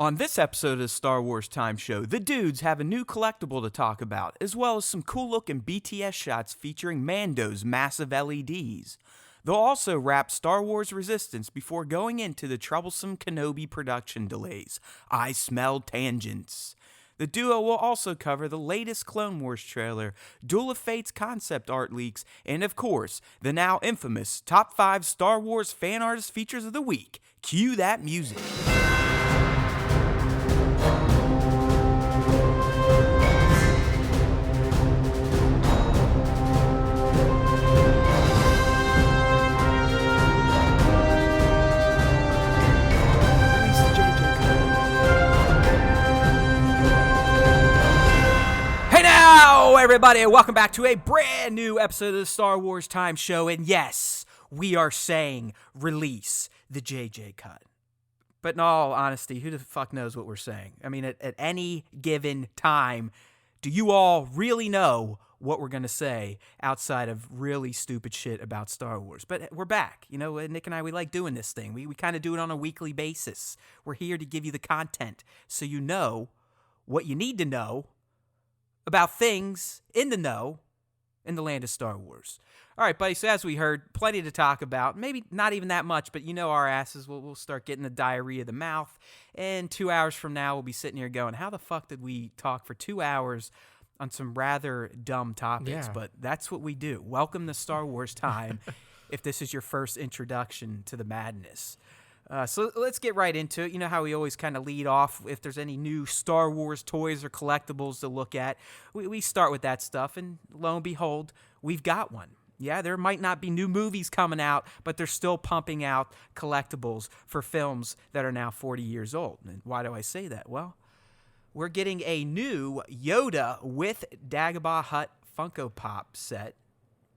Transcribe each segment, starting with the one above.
On this episode of the Star Wars Time Show, the dudes have a new collectible to talk about, as well as some cool-looking BTS shots featuring Mando's massive LEDs. They'll also wrap Star Wars Resistance before going into the troublesome Kenobi production delays. I smell tangents. The duo will also cover the latest Clone Wars trailer, Duel of Fates concept art leaks, and of course, the now infamous Top 5 Star Wars Fan Artist Features of the Week. Cue that music. Hello, everybody, and welcome back to a brand new episode of the Star Wars Time Show. And yes, we are saying release the JJ cut. But in all honesty, who the fuck knows what we're saying? I mean, at any given time, do you all really know what we're going to say outside of really stupid shit about Star Wars? But we're back. You know, Nick and I, we like doing this thing. We kind of do it on a weekly basis. We're here to give you the content so you know what you need to know about things in the know in the land of Star Wars. All right, buddy, so as we heard, plenty to talk about. Maybe not even that much, but you know our asses. We'll start getting the diarrhea of the mouth, and 2 hours from now, we'll be sitting here going, how the fuck did we talk for 2 hours on some rather dumb topics? Yeah. But that's what we do. Welcome to Star Wars Time if this is your first introduction to the madness. So let's get right into it. You know how we always kind of lead off if there's any new Star Wars toys or collectibles to look at. We start with that stuff, and lo and behold, we've got one. Yeah, there might not be new movies coming out, but they're still pumping out collectibles for films that are now 40 years old. And why do I say that? Well, we're getting a new Yoda with Dagobah Hutt Funko Pop set.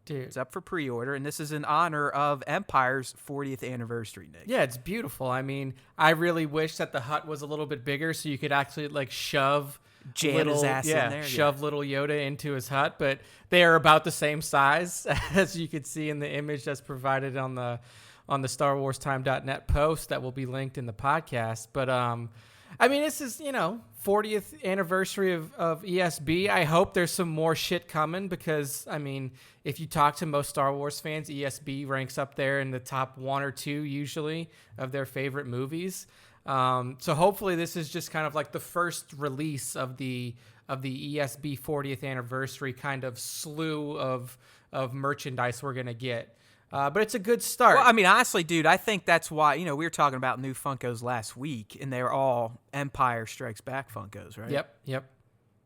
Dude. It's up for pre-order, and this is in honor of Empire's 40th anniversary, Nick. Yeah, it's beautiful. I mean, I really wish that the hut was a little bit bigger so you could actually like shove his ass in there. Shove little Yoda into his hut, but they are about the same size as you could see in the image that's provided on the StarWarsTime.net post that will be linked in the podcast. But I mean, this is, 40th anniversary of ESB. I hope there's some more shit coming because, I mean, if you talk to most Star Wars fans, ESB ranks up there in the top 1 or 2 usually of their favorite movies. So hopefully this is just kind of like the first release of the ESB 40th anniversary kind of slew of merchandise we're going to get. But it's a good start. Well, I mean, honestly, dude, I think that's why, we were talking about new Funkos last week, and they were all Empire Strikes Back Funkos, right? Yep.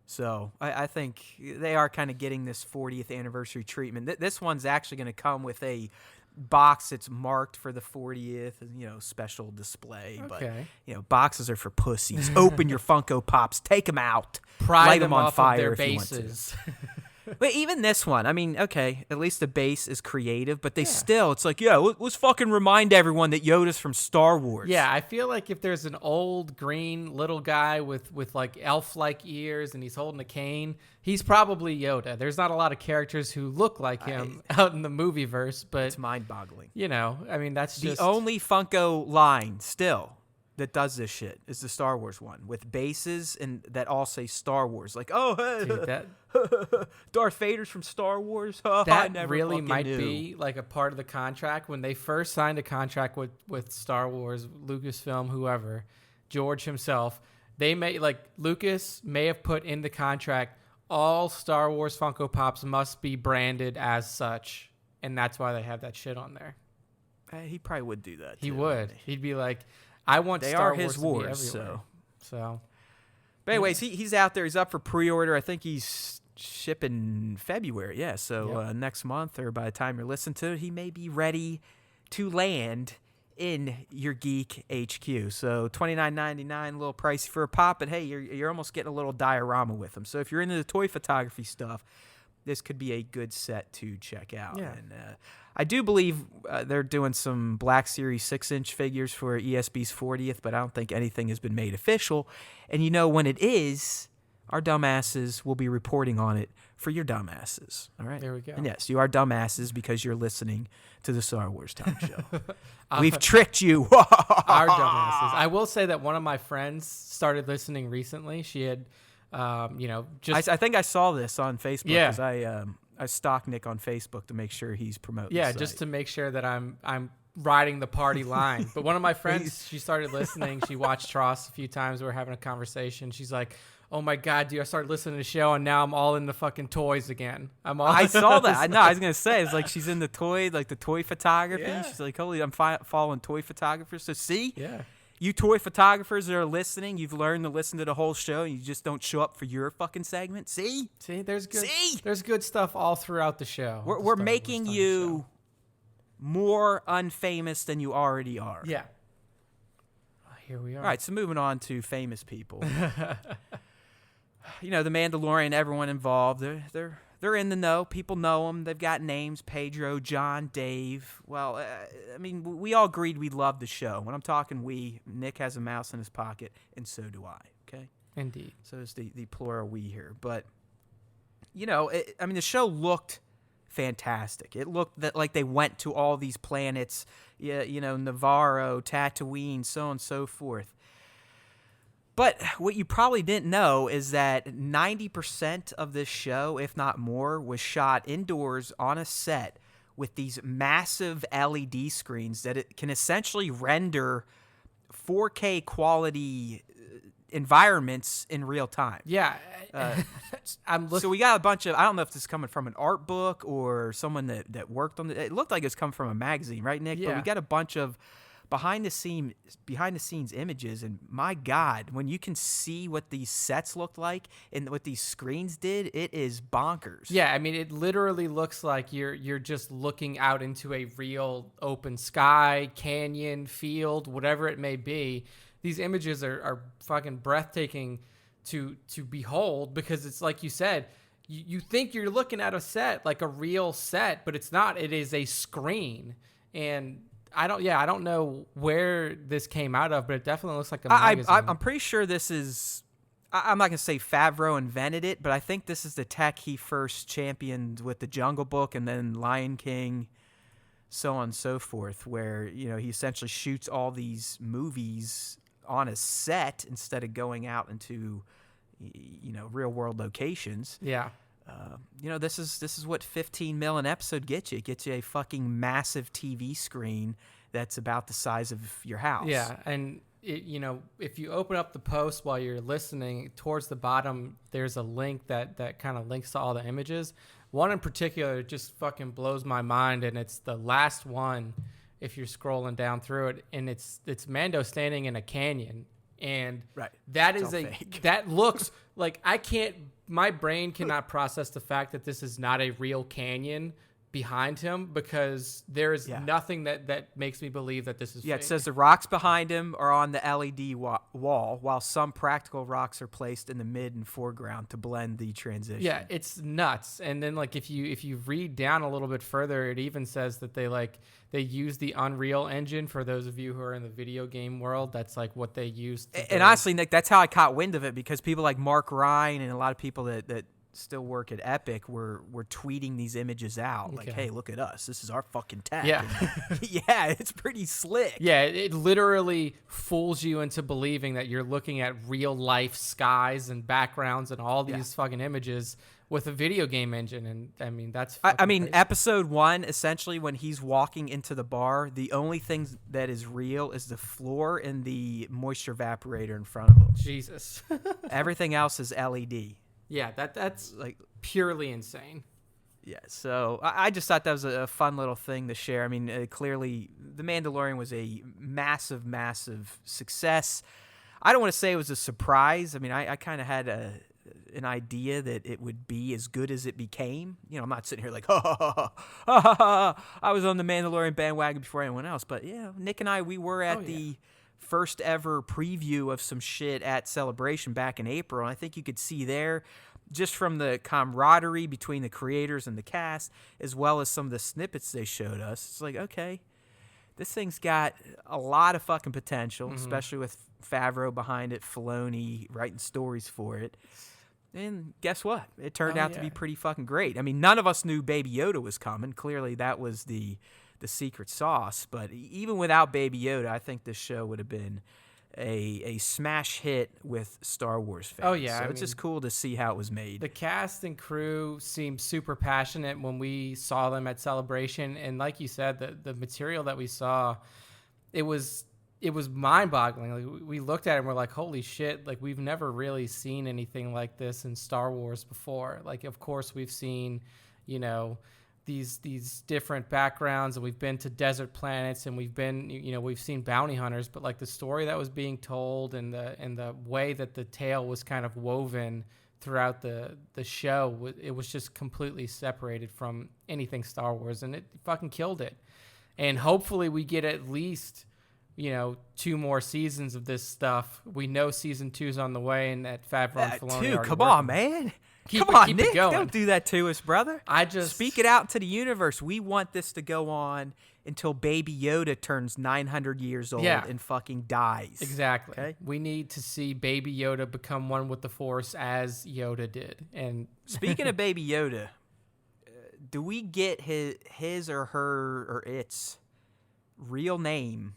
So I think they are kind of getting this 40th anniversary treatment. This one's actually going to come with a box that's marked for the 40th, special display. Okay. But, boxes are for pussies. Open your Funko Pops. Take them out. Pry light them on off fire of their if you want bases. to. But even this one, I mean, okay, at least the base is creative, but it's like, let's fucking remind everyone that Yoda's from Star Wars. Yeah, I feel like if there's an old green little guy with like elf-like ears and he's holding a cane, he's probably Yoda. There's not a lot of characters who look like him out in the movieverse, but it's mind-boggling. I mean, that's just the only Funko line still that does this shit is the Star Wars one with bases and that all say Star Wars. Like, oh, hey, dude, Darth Vader's from Star Wars. That really might be like a part of the contract. When they first signed a contract with Star Wars, Lucasfilm, whoever, George himself, Lucas may have put in the contract, all Star Wars Funko Pops must be branded as such. And that's why they have that shit on there. He probably would do that. He would. He'd be like, I want they Star are his Wars wars, to be everywhere. So. But anyways, he's out there. He's up for pre-order. I think he's shipping February. Yeah, so next month or by the time you're listening to it, he may be ready to land in your Geek HQ. So $29.99, a little pricey for a pop, but hey, you're almost getting a little diorama with them. So if you're into the toy photography stuff, this could be a good set to check out. Yeah. And I do believe they're doing some Black Series 6-inch figures for ESB's 40th, but I don't think anything has been made official. And when it is, our dumbasses will be reporting on it for your dumbasses. All right? There we go. And yes, you are dumbasses because you're listening to the Star Wars Time Show. We've tricked you. Our dumbasses. I will say that one of my friends started listening recently. She had, just I think I saw this on Facebook Yeah. because I stalk Nick on Facebook to make sure he's promoting. yeah, the just site. to make sure that I'm riding the party line. But one of my friends, she started listening. She watched Tross a few times. We were having a conversation. She's like, "Oh my God, dude! I started listening to the show, and now I'm all in the fucking toys again. I saw that. I was gonna say it's like she's in the toy photography. Yeah. She's like, holy, I'm following toy photographers. So see, Yeah. you toy photographers that are listening, you've learned to listen to the whole show, and you just don't show up for your fucking segment. See, There's good. See? There's good stuff all throughout the show. we're The we're Star Wars making Time you Show. more unfamous than you already are. Yeah. Here we are. All right, so moving on to famous people. The Mandalorian, everyone involved, they're in the know. People know them. They've got names: Pedro, John, Dave. Well, we all agreed we loved the show. When I'm talking we, Nick has a mouse in his pocket, and so do I. Okay, Indeed. so it's the plural we here. But the show looked fantastic. It looked like they went to all these planets. Navarro, Tatooine, so on and so forth. But what you probably didn't know is that 90% of this show, if not more, was shot indoors on a set with these massive LED screens that it can essentially render 4K quality environments in real time. Yeah. I'm looking. So we got a bunch of, I don't know if this is coming from an art book or someone that worked on it. It looked like it was coming from a magazine, right, Nick? Yeah. But we got a bunch of behind the scenes images, and my God, when you can see what these sets looked like and what these screens did, it is bonkers. Yeah, it literally looks like you're just looking out into a real open sky, canyon, field, whatever it may be. These images are fucking breathtaking to behold, because it's like you said, you think you're looking at a set, like a real set, but it's not. It is a screen. And I don't know where this came out of, but it definitely looks like a magazine. I'm pretty sure this is, I'm not going to say Favreau invented it, but I think this is the tech he first championed with the Jungle Book and then Lion King, so on and so forth, where, he essentially shoots all these movies on a set instead of going out into, real world locations. Yeah. This is what 15 mil an episode gets you. It gets you a fucking massive TV screen that's about the size of your house. Yeah, and if you open up the post while you're listening, towards the bottom there's a link that kind of links to all the images. One in particular just fucking blows my mind, and it's the last one. If you're scrolling down through it, and it's Mando standing in a canyon, and right. that It's is all fake. that looks like my brain cannot process the fact that this is not a real canyon behind him, because there is nothing that makes me believe that this is fake. It says the rocks behind him are on the LED wall, while some practical rocks are placed in the mid and foreground to blend the transition. Yeah, it's nuts. And then if you read down a little bit further, it even says that they use the Unreal Engine. For those of you who are in the video game world, that's like what they use. And honestly, Nick, that's how I caught wind of it, because people like Mark Ryan and a lot of people that still work at Epic were tweeting these images out. Like, hey, look at us. This is our fucking tech. Yeah. Yeah, it's pretty slick. Yeah, it literally fools you into believing that you're looking at real life skies and backgrounds and all these fucking images with a video game engine. And that's crazy. Episode 1, essentially, when he's walking into the bar, the only thing that is real is the floor and the moisture evaporator in front of him. Jesus. Everything else is LED. Yeah, that's like purely insane. Yeah, so I just thought that was a fun little thing to share. Clearly, The Mandalorian was a massive, massive success. I don't want to say it was a surprise. I kind of had an idea that it would be as good as it became. I'm not sitting here like, I was on The Mandalorian bandwagon before anyone else. But, Nick and I, we were at the first ever preview of some shit at Celebration back in April, and I think you could see there, just from the camaraderie between the creators and the cast, as well as some of the snippets they showed us, it's like, okay, this thing's got a lot of fucking potential, especially with Favreau behind it, Filoni writing stories for it. And guess what? It turned Oh, out to be pretty fucking great. I mean, none of us knew Baby Yoda was coming. Clearly, that was the secret sauce. But even without Baby Yoda, I think this show would have been a smash hit with Star Wars fans. Oh, yeah, So I it's just mean, cool to see how it was made. The cast and crew seemed super passionate when we saw them at Celebration, and like you said, the material that we saw, it was mind-boggling. Like, we looked at it and we're like, holy shit, like we've never really seen anything like this in Star Wars before. Like, of course we've seen, you know, these different backgrounds, and we've been to desert planets, and we've seen bounty hunters, but like the story that was being told and the way that the tale was kind of woven throughout the show, it was just completely separated from anything Star Wars, and it fucking killed it. And hopefully we get at least, 2 more seasons of this stuff. We know season 2's on the way, and that Favreau and Filoni are Come on, man. Keep Nick. it going. Don't do that to us, brother. Speak it out to the universe. We want this to go on until Baby Yoda turns 900 years old and fucking dies. Exactly. Okay? We need to see Baby Yoda become one with the Force as Yoda did. And speaking of Baby Yoda, do we get his or her or its real name?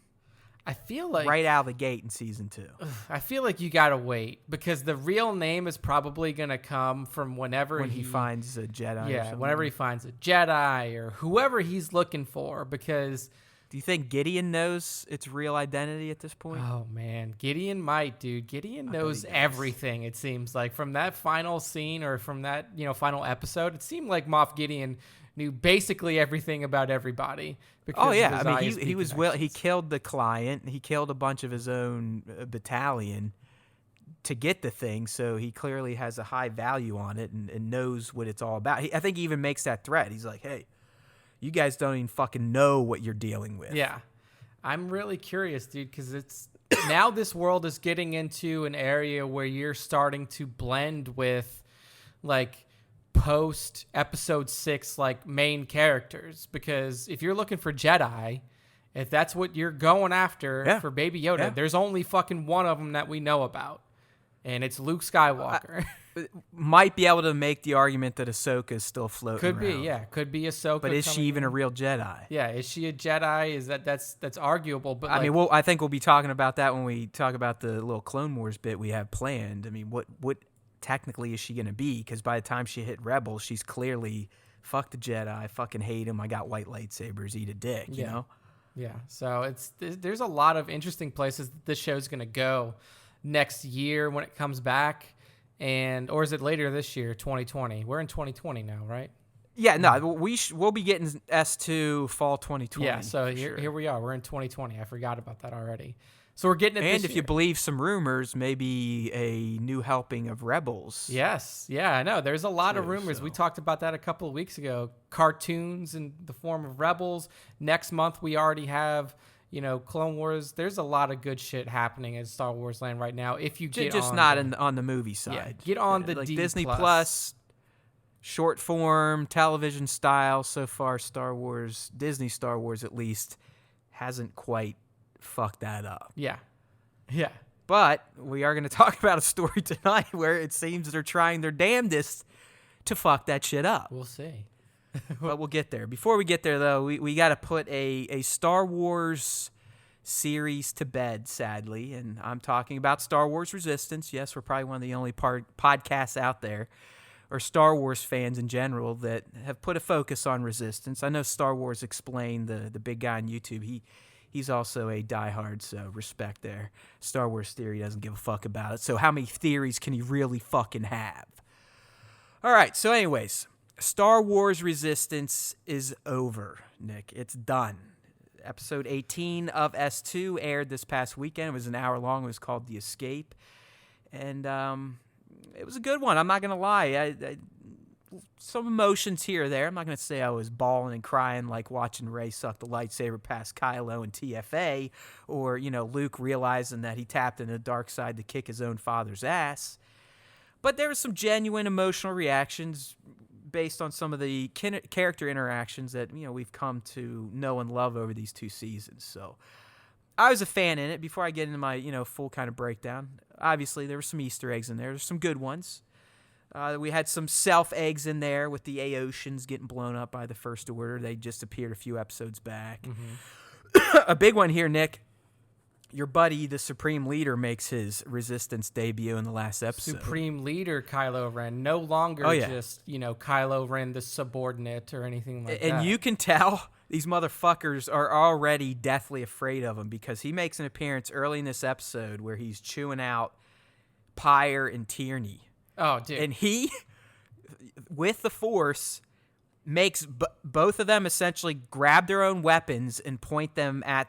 I feel like right out of the gate in season 2. I feel like you gotta wait, because the real name is probably gonna come from when he finds a Jedi. Yeah, whenever he finds a Jedi or whoever he's looking for. Because do you think Gideon knows its real identity at this point? Oh man, Gideon might, dude. Gideon knows everything. It seems like from that final scene or from that final episode, it seemed like Moff Gideon knew basically everything about everybody. Oh yeah, I mean he was he killed the client. He killed a bunch of his own battalion to get the thing, so he clearly has a high value on it and knows what it's all about. I think he even makes that threat. He's like, hey, you guys don't even fucking know what you're dealing with. Yeah. I'm really curious, dude, because it's now this world is getting into an area where you're starting to blend with like post episode 6 like main characters, because if you're looking for Jedi, if that's what you're going after for Baby Yoda, there's only fucking one of them that we know about, and it's Luke Skywalker. Might be able to make the argument that Ahsoka is still floating could around. Be Ahsoka. But is she even a real Jedi? Yeah, is she a Jedi? Is that's arguable? But I mean, I think we'll be talking about that when we talk about the little Clone Wars bit we have planned. I mean, what technically is she going to be? Because by the time she hit Rebels, she's clearly, fuck the Jedi, I fucking hate him, I got white lightsabers, eat a dick, you know? Yeah, so there's a lot of interesting places that this show's going to go next year when it comes back, or is it later this year, 2020? We're in 2020 now, right? Yeah, no, we'll be getting S2 fall 2020. Yeah, so here we are. We're in 2020. I forgot about that already. So we're getting it and this if year. You believe some rumors, maybe a new helping of Rebels. Yes. Yeah, I know. There's a lot of rumors. We talked about that a couple of weeks ago. Cartoons in the form of Rebels. Next month, we already have, Clone Wars. There's a lot of good shit happening in Star Wars land right now. If you get just not on the movie side. Yeah, get on the like D+. Disney Plus, short form, television style. So far, Disney Star Wars at least, hasn't quite fuck that up. Yeah. But we are going to talk about a story tonight where it seems they're trying their damnedest to fuck that shit up. We'll see. But we'll get there. Before we get there, though, we got to put a Star Wars series to bed, sadly. And I'm talking about Star Wars Resistance. Yes, we're probably one of the only podcasts out there, or Star Wars fans in general, that have put a focus on Resistance. I know Star Wars Explained, the big guy on YouTube, He's also a diehard, so respect there. Star Wars Theory doesn't give a fuck about it. So how many theories can he really fucking have? All right, so anyways, Star Wars Resistance is over, Nick. It's done. Episode 18 of S2 aired this past weekend. It was an hour long. It was called The Escape. And it was a good one. I'm not going to lie. Some emotions here or there. I'm not going to say I was bawling and crying like watching Rey suck the lightsaber past Kylo and TFA, or, Luke realizing that he tapped into the dark side to kick his own father's ass. But there were some genuine emotional reactions based on some of the character interactions that, we've come to know and love over these 2 seasons. So I was a fan in it. Before I get into my, full kind of breakdown, obviously there were some Easter eggs in there. There's some good ones. We had some self eggs in there with the Aoceans getting blown up by the First Order. They just appeared a few episodes back. A big one here, Nick. Your buddy, the Supreme Leader, makes his Resistance debut in the last episode. Supreme Leader Kylo Ren, no longer just, Kylo Ren the subordinate or anything like that. And you can tell these motherfuckers are already deathly afraid of him because he makes an appearance early in this episode where he's chewing out Pyre and Tierney. Oh, dude. And he, with the Force, makes both of them essentially grab their own weapons and point them at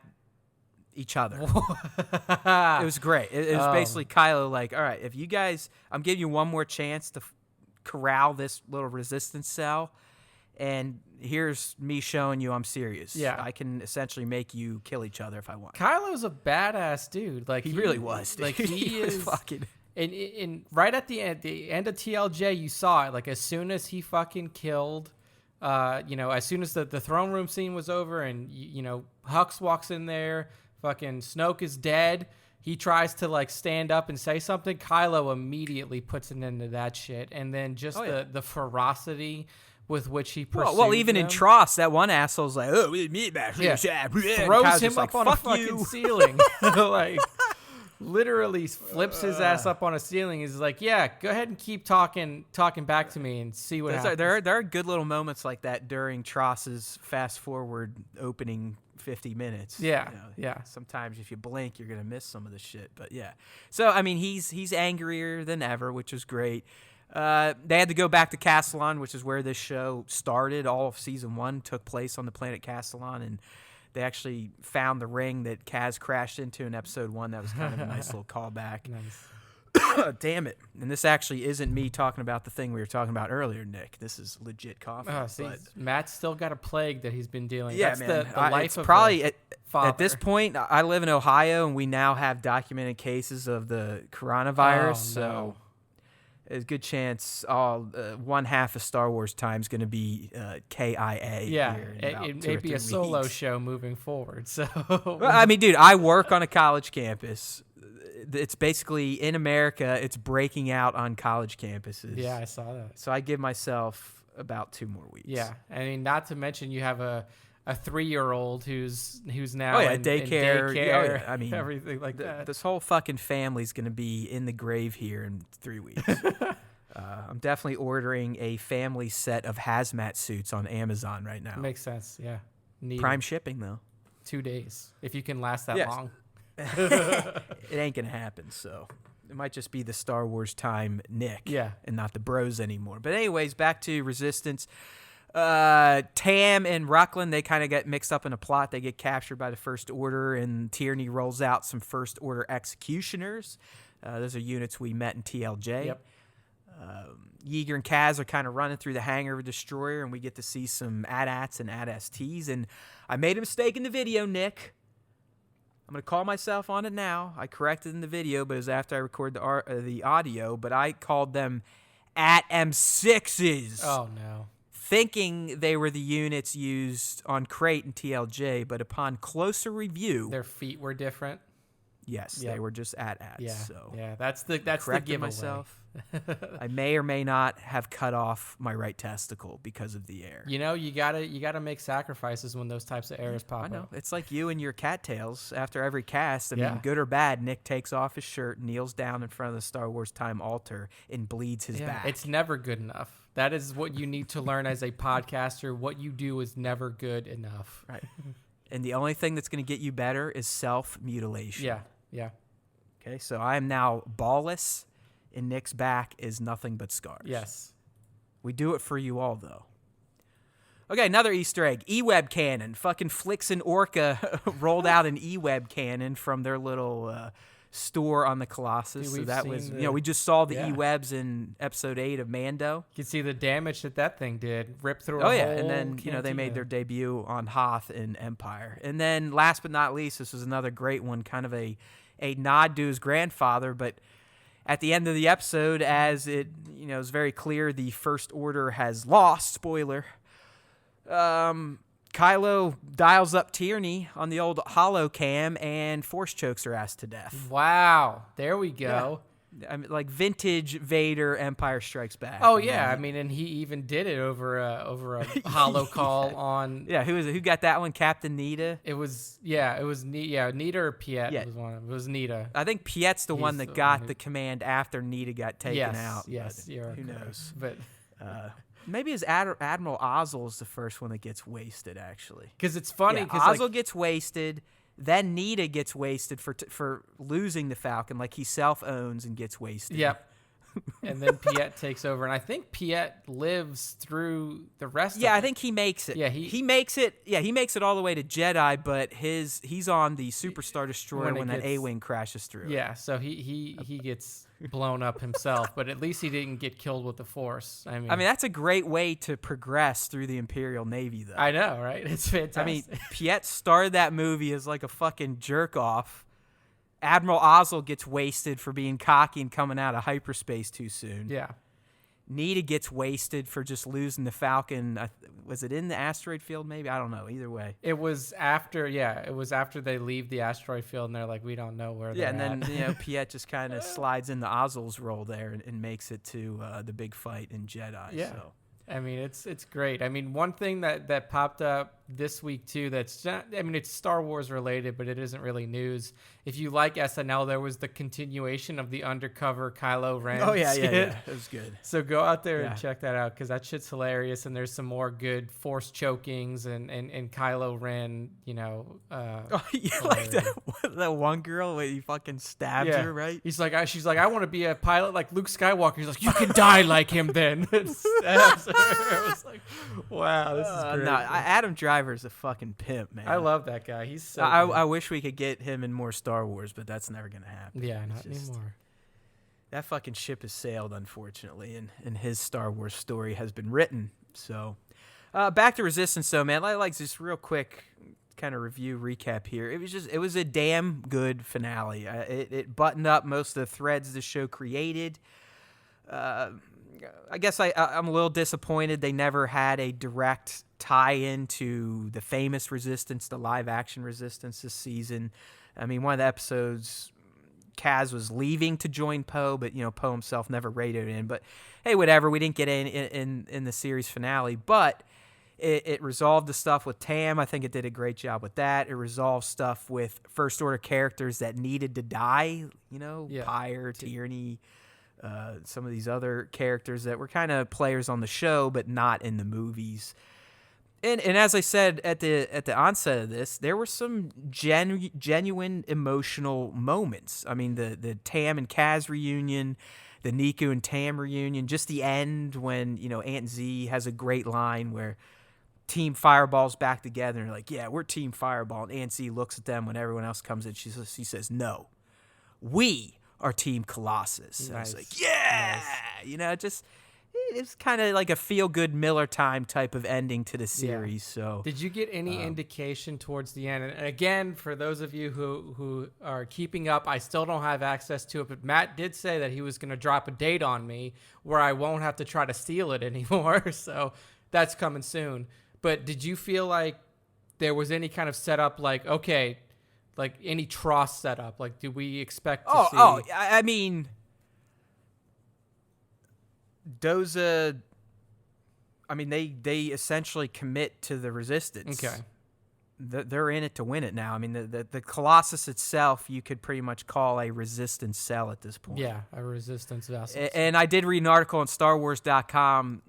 each other. It was great. It was basically Kylo like, all right, if you guys, I'm giving you one more chance to corral this little resistance cell, and here's me showing you I'm serious. Yeah. I can essentially make you kill each other if I want. Kylo's a badass dude. Like he really was. Dude. Like he is fucking. And right at the end of TLJ, you saw it. Like as soon as he fucking killed, as soon as the throne room scene was over, and Hux walks in there, fucking Snoke is dead. He tries to like stand up and say something. Kylo immediately puts an end to that shit, and then just the ferocity with which he pursues well, even them. In Tross, that one asshole's like, oh, me back. Yeah. Throws him up on a fucking ceiling. Like, literally flips his ass up on a ceiling. He's like, yeah, go ahead and keep talking back to me and see what happens. There are good little moments like that during Tross's fast forward opening 50 minutes. Yeah, yeah. Sometimes if you blink, you're going to miss some of the shit. But yeah. So, I mean, he's angrier than ever, which is great. They had to go back to Castellon, which is where this show started. All of season 1 took place on the planet Castellon, and they actually found the ring that Kaz crashed into in episode 1. That was kind of a nice little callback. Nice. Damn it. And this actually isn't me talking about the thing we were talking about earlier, Nick. This is legit coffee. Oh, see, Matt's still got a plague that he's been dealing with. Yeah, That's man. the life it's of probably father. At this point, I live in Ohio, and we now have documented cases of the coronavirus. No. So there's a good chance one half of Star Wars time is going to be KIA. Yeah, here in about it 2 or may be 3 a solo weeks. show moving forward. So, Well, I mean, dude, I work on a college campus. It's basically in America. It's breaking out on college campuses. yeah, I saw that. So I give myself about 2 more weeks. Yeah, I mean, not to mention you have a 3-year-old who's now in daycare. daycare, Yeah, I mean, everything like that. This whole fucking family's going to be in the grave here in 3 weeks. I'm definitely ordering a family set of hazmat suits on Amazon right now. Makes sense. Yeah, Prime shipping though. 2 days if you can last that Yes. long. It ain't gonna happen, so it might just be the Star Wars time Nick, Yeah. and not the bros anymore. But anyways, back to Resistance. Tam and Rucklin, they kind of get mixed up in a plot. They get captured by the First Order, and Tierney rolls out some First Order executioners. Those are units we met in TLJ. Yep. Yeager and Kaz are kind of running through the hangar of a destroyer, and we get to see some AT-ATs and AT-STs. And I made a mistake in the video, Nick. I'm going to call myself on it now. I corrected in the video, but it was after I recorded the audio. But I called them AT-M6s. Oh no. Thinking they were the units used on Crate and TLJ, but upon closer review, Their feet were different. yes, Yep. they were just AT-ATs. Yeah. So Yeah, that's the corrected giveaway. myself. I may or may not have cut off my right testicle because of the air. You know, you gotta make sacrifices when those types of errors pop I know. up. It's like you and your cattails. After every cast, I Yeah. mean, good or bad, Nick takes off his shirt, kneels down in front of the Star Wars Time altar, and bleeds his back. It's never good enough. That is what you need to learn as a podcaster. What you do is never good enough. Right. And the only thing that's going to get you better is self-mutilation. Yeah, yeah. Okay, so I am now ballless, and Nick's back is nothing but scars. Yes. We do it for you all, though. Okay, another Easter egg. E-Web cannon. Fucking Flix and Orca rolled out an E-Web cannon from their little store on the Colossus. Dude, so we've that was, seen we just saw the yeah. E-Webs in episode 8 of Mando. You can see the damage that thing did. Ripped through a Oh, yeah. whole And then, they made their debut on Hoth in Empire. And then last but not least, this was another great one, kind of a nod to his grandfather, but at the end of the episode, as it is very clear the First Order has lost, spoiler, Kylo dials up Tierney on the old holocam and force chokes her ass to death. Wow. There we go. I mean, like vintage Vader Empire Strikes Back. Oh yeah, I mean, and he even did it over a hollow call on. Yeah, who got that one? Captain Nita. It was Nita or Piet was one of them. It was Nita. I think Piet's the one that the got one the command after Nita got taken out. Yes, who knows? But maybe it's Admiral Ozzel is the first one that gets wasted, actually. Because it's funny. Yeah, Cause Ozzel gets wasted. Then Nita gets wasted for losing the Falcon, like he self-owns and gets wasted. Yep. And then Piet takes over, and I think Piet lives through the rest. Yeah, I think he makes it. Yeah, he makes it. Yeah, he makes it all the way to Jedi, but he's on the Superstar Destroyer when that A-wing crashes through. Yeah, so he gets blown up himself, but at least he didn't get killed with the Force. I mean, that's a great way to progress through the Imperial Navy, though. I know, right? It's fantastic. I mean, Piet started that movie as like a fucking jerk off. Admiral Ozzel gets wasted for being cocky and coming out of hyperspace too soon. Yeah. Nita gets wasted for just losing the Falcon. Was it in the asteroid field? Maybe, I don't know. Either way, it was after. Yeah, it was after they leave the asteroid field, and they're like, we don't know where. Yeah, they're and at. then Piet just kind of slides into Ozzel's role there and makes it to the big fight in Jedi. Yeah. So. I mean, it's great. I mean, one thing that popped up this week too that's not, I mean, it's Star Wars related, but it isn't really news. If you like SNL, there was the continuation of the undercover Kylo Ren. Oh yeah, skit. yeah, it was good. So go out there and check that out because that shit's hilarious, and there's some more good Force chokings and Kylo Ren, like that one girl where he fucking stabs her, right? She's like, I want to be a pilot like Luke Skywalker. He's like, you can die like him then. It was like, wow, this is great. No, Adam Driver's a fucking pimp, man. I love that guy. He's so I wish we could get him in more Star Wars, but that's never gonna happen. Yeah, not anymore. That fucking ship has sailed, unfortunately, and his Star Wars story has been written. So, back to Resistance, though, man. I like just real quick kind of review recap here. It was a damn good finale. It buttoned up most of the threads the show created. I guess I'm a little disappointed they never had a direct tie-in to the famous Resistance, the live-action Resistance this season. I mean, one of the episodes, Kaz was leaving to join Poe, but, Poe himself never radioed in. But, hey, whatever. We didn't get in the series finale. But it resolved the stuff with Tam. I think it did a great job with that. It resolved stuff with First-Order characters that needed to die, Pyre, Tierney, some of these other characters that were kind of players on the show but not in the movies. And as I said at the onset of this, there were some genuine emotional moments. I mean, the Tam and Kaz reunion, the Niku and Tam reunion, just the end when, Aunt Z has a great line where Team Fireball's back together and they're like, yeah, we're Team Fireball. And Aunt Z looks at them when everyone else comes in. She says, no, we are Team Colossus. And I was like, yeah, nice. It's kind of like a feel-good Miller time type of ending to the series. Yeah. So, did you get any indication towards the end? And again, for those of you who are keeping up, I still don't have access to it, but Matt did say that he was going to drop a date on me where I won't have to try to steal it anymore. So that's coming soon. But did you feel like there was any kind of setup, like, okay, like any Tross setup? Like, do we expect to see... I mean... Doza, I mean, they essentially commit to the Resistance. Okay. They're in it to win it now. I mean, the Colossus itself, you could pretty much call a Resistance cell at this point. Yeah, a Resistance vessel. And I did read an article on StarWars.com.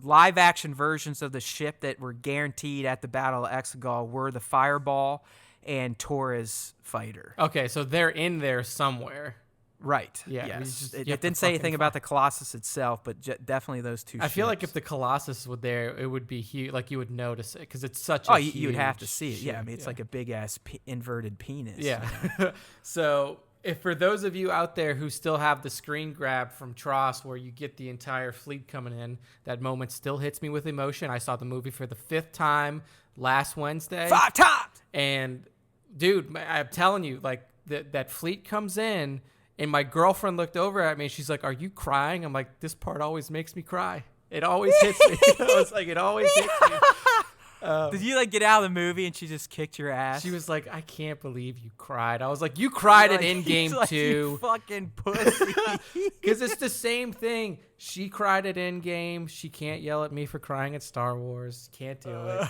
Live-action versions of the ship that were guaranteed at the Battle of Exegol were the Fireball and Torres fighter. Okay, so they're in there somewhere. Right. Yeah. Yes. It didn't say anything about the Colossus itself, but definitely those two. I feel like if the Colossus were there, it would be huge. Like you would notice it because it's such. You would have to see it. Yeah. I mean, it's like a big ass inverted penis. Yeah. So, if for those of you out there who still have the screen grab from Tross, where you get the entire fleet coming in, that moment still hits me with emotion. I saw the movie for the 5th time last Wednesday. 5 times. And, dude, I'm telling you, like that fleet comes in. And my girlfriend looked over at me and she's like, are you crying? I'm like, this part always makes me cry. It always hits me. I was like, it always hits me. Did you like get out of the movie and she just kicked your ass? She was like, I can't believe you cried. I was like, you cried at Endgame like, too. You fucking pussy. Because it's the same thing. She cried at Endgame. She can't yell at me for crying at Star Wars. Can't do it.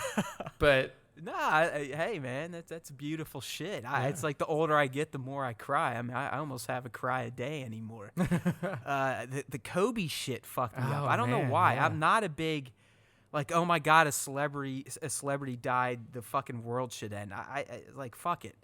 But nah, hey man, that's beautiful shit. It's like the older I get, the more I cry. I mean, I almost have a cry a day anymore. The Kobe shit fucked me up. I don't know why. I'm not a big like, oh my god, a celebrity died, the fucking world should end. I like, fuck it.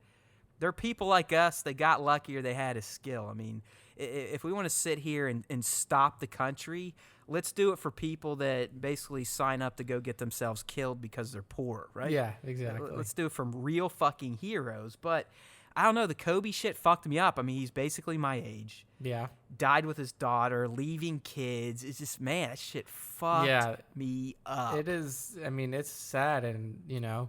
There are people like us. They got lucky or they had a skill. I mean, if we want to sit here and stop the country, let's do it for people that basically sign up to go get themselves killed because they're poor, right? Yeah, exactly. Let's do it from real fucking heroes. But I don't know, the Kobe shit fucked me up. I mean, he's basically my age. Yeah. Died with his daughter, leaving kids. It's just, man, that shit fucked me up. It is. I mean, it's sad, and yeah.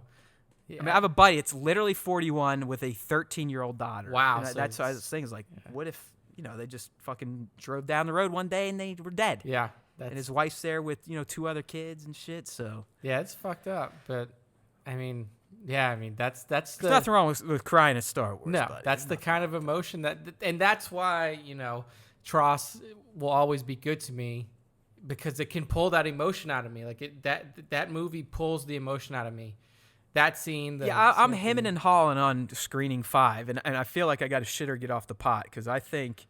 I mean, I have a buddy. It's literally 41 with a 13-year-old daughter. Wow. And that's why I was thinking, like, what if they just fucking drove down the road one day and they were dead? Yeah. And his wife's there with 2 other kids and shit. So yeah, it's fucked up. But I mean, yeah, I mean that's there's nothing wrong with crying at Star Wars. No, buddy. that's the kind of emotion and that's why Tross will always be good to me, because it can pull that emotion out of me. Like that movie pulls the emotion out of me. That scene. I'm hemming and hawing on screening 5, and I feel like I got to shit or get off the pot, because I think,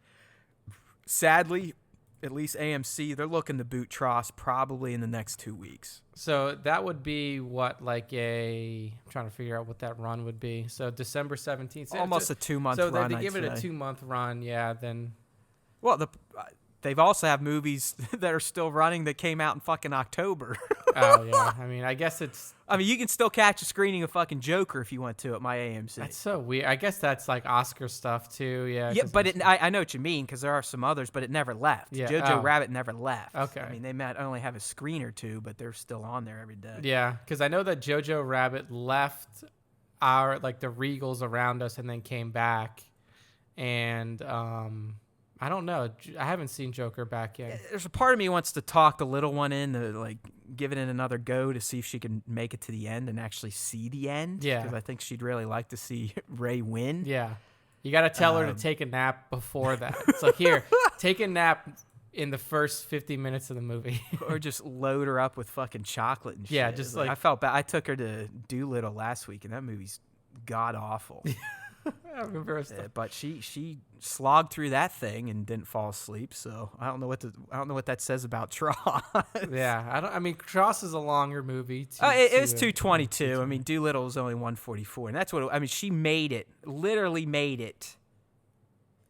sadly, at least AMC, they're looking to boot Tross probably in the next 2 weeks. So that would be what, like I'm trying to figure out what that run would be. So December 17th. Almost a 2-month run. So they give it a 2-month run, yeah, then. Well, they've also have movies that are still running that came out in fucking October. Oh, yeah. I mean, I guess it's. I mean, you can still catch a screening of fucking Joker if you want to at my AMC. That's so weird. I guess that's like Oscar stuff too. Yeah. Yeah, but I know what you mean, because there are some others, but it never left. Yeah. Jojo Rabbit never left. Okay. I mean, they might only have a screen or two, but they're still on there every day. Yeah, because I know that Jojo Rabbit left the Regals around us and then came back, and I don't know. I haven't seen Joker back yet. There's a part of me wants to talk the little one in, to like give it another go to see if she can make it to the end and actually see the end. Yeah. Because I think she'd really like to see Rey win. Yeah. You got to tell her to take a nap before that. It's like, here, take a nap in the first 50 minutes of the movie. Or just load her up with fucking chocolate and shit. Yeah, just like I felt bad. I took her to Doolittle last week, and that movie's god awful. I remember but she slogged through that thing and didn't fall asleep. So I don't know what that says about Tross. Yeah, I mean, Tross is a longer movie. It was 222. I mean, Doolittle was only 144, and that's what I mean. She made it, literally made it,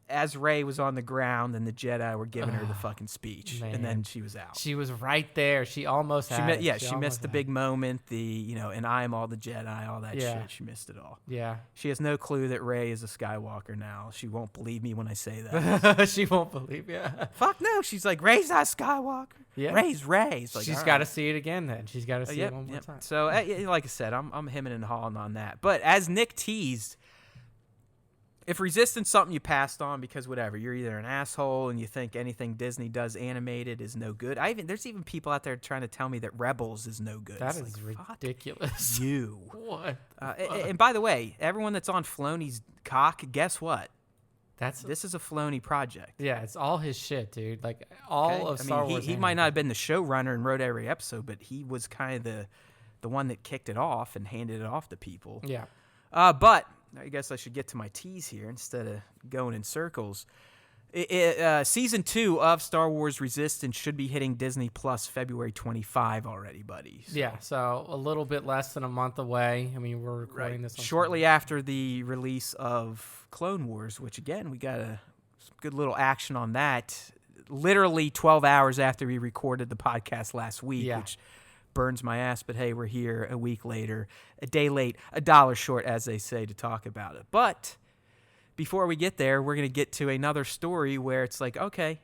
as Rey was on the ground and the Jedi were giving her the fucking speech, man. And then she was out. She was right there. She almost had it. Yeah, she missed the big moment, and I am all the Jedi, all that shit. She missed it all. Yeah. She has no clue that Rey is a Skywalker now. She won't believe me when I say that. She won't believe, yeah. Fuck no. She's like, Rey's not Skywalker. Yeah. Rey's Rey. Like, she's got to see it again then. She's got to see it one more time. So, like I said, I'm hemming and hawing on that. But as Nick teased, if Resistance something you passed on because whatever, you're either an asshole and you think anything Disney does animated is no good. There's even people out there trying to tell me that Rebels is no good. That is ridiculous. You. What? And by the way, everyone that's on Filoni's cock, guess what? This is a Filoni project. Yeah, it's all his shit, dude. Like all of Star Wars. He might not have been the showrunner and wrote every episode, but he was kind of the one that kicked it off and handed it off to people. Yeah. But I guess I should get to my tease here instead of going in circles. Season 2 of Star Wars Resistance should be hitting Disney Plus February 25 already, buddies. So. Yeah, so a little bit less than a month away. I mean, we're recording this shortly after the release of Clone Wars, which again, we got some good little action on that. Literally 12 hours after we recorded the podcast last week, which burns my ass, but hey, we're here a week later, a day late, a dollar short, as they say, to talk about it. But before we get there, we're going to get to another story where it's like, okay,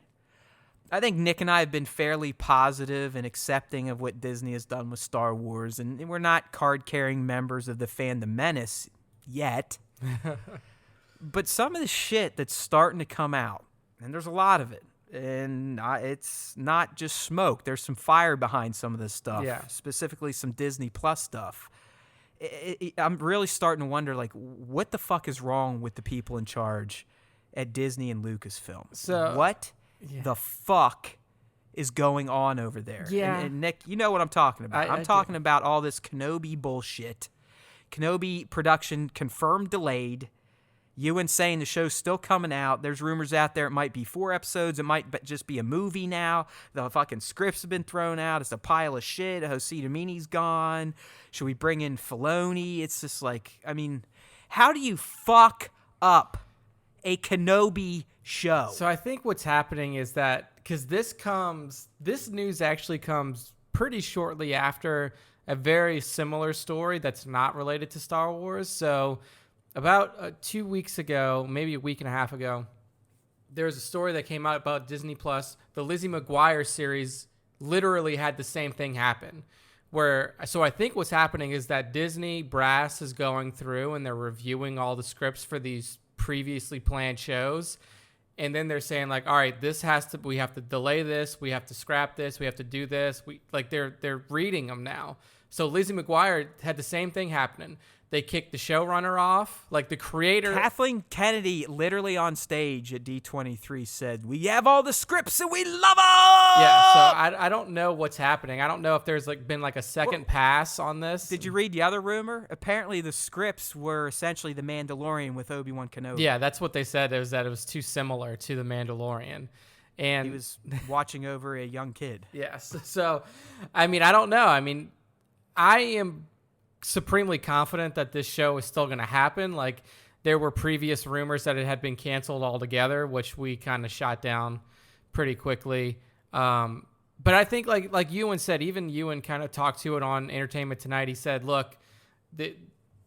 I think Nick and I have been fairly positive and accepting of what Disney has done with Star Wars, and we're not card-carrying members of the fandom menace yet. But some of the shit that's starting to come out, and there's a lot of it, and it's not just smoke. There's some fire behind some of this stuff. Yeah. Specifically some Disney Plus stuff. I'm really starting to wonder, like, what the fuck is wrong with the people in charge at Disney and Lucasfilm? So what the fuck is going on over there? Yeah. And Nick, you know what I'm talking about. I'm talking about all this Kenobi bullshit. Kenobi production confirmed delayed. Ewan saying the show's still coming out. There's rumors out there it might be 4 episodes. It might just be a movie now. The fucking scripts have been thrown out. It's a pile of shit. Jose Domini's gone. Should we bring in Filoni? It's just like, I mean, how do you fuck up a Kenobi show? So I think what's happening is that, because this news actually comes pretty shortly after a very similar story that's not related to Star Wars. So about 2 weeks ago, maybe a week and a half ago, there was a story that came out about Disney Plus. The Lizzie McGuire series literally had the same thing happen. So I think what's happening is that Disney brass is going through and they're reviewing all the scripts for these previously planned shows. And then they're saying, like, all right, we have to delay this. We have to scrap this. We have to do this. They're reading them now. So Lizzie McGuire had the same thing happening. They kicked the showrunner off, like the creator. Kathleen Kennedy, literally on stage at D23, said, "We have all the scripts and we love them." Yeah, so I don't know what's happening. I don't know if there's been a second pass on this. Did you read the other rumor? Apparently, the scripts were essentially The Mandalorian with Obi-Wan Kenobi. Yeah, that's what they said. It was that it was too similar to The Mandalorian, and he was watching over a young kid. Yes. So, I mean, I don't know. I mean, I am supremely confident that this show is still going to happen. Like, there were previous rumors that it had been canceled altogether, which we kind of shot down pretty quickly. But I think like Ewan said, even Ewan kind of talked to it on Entertainment Tonight. He said, look, the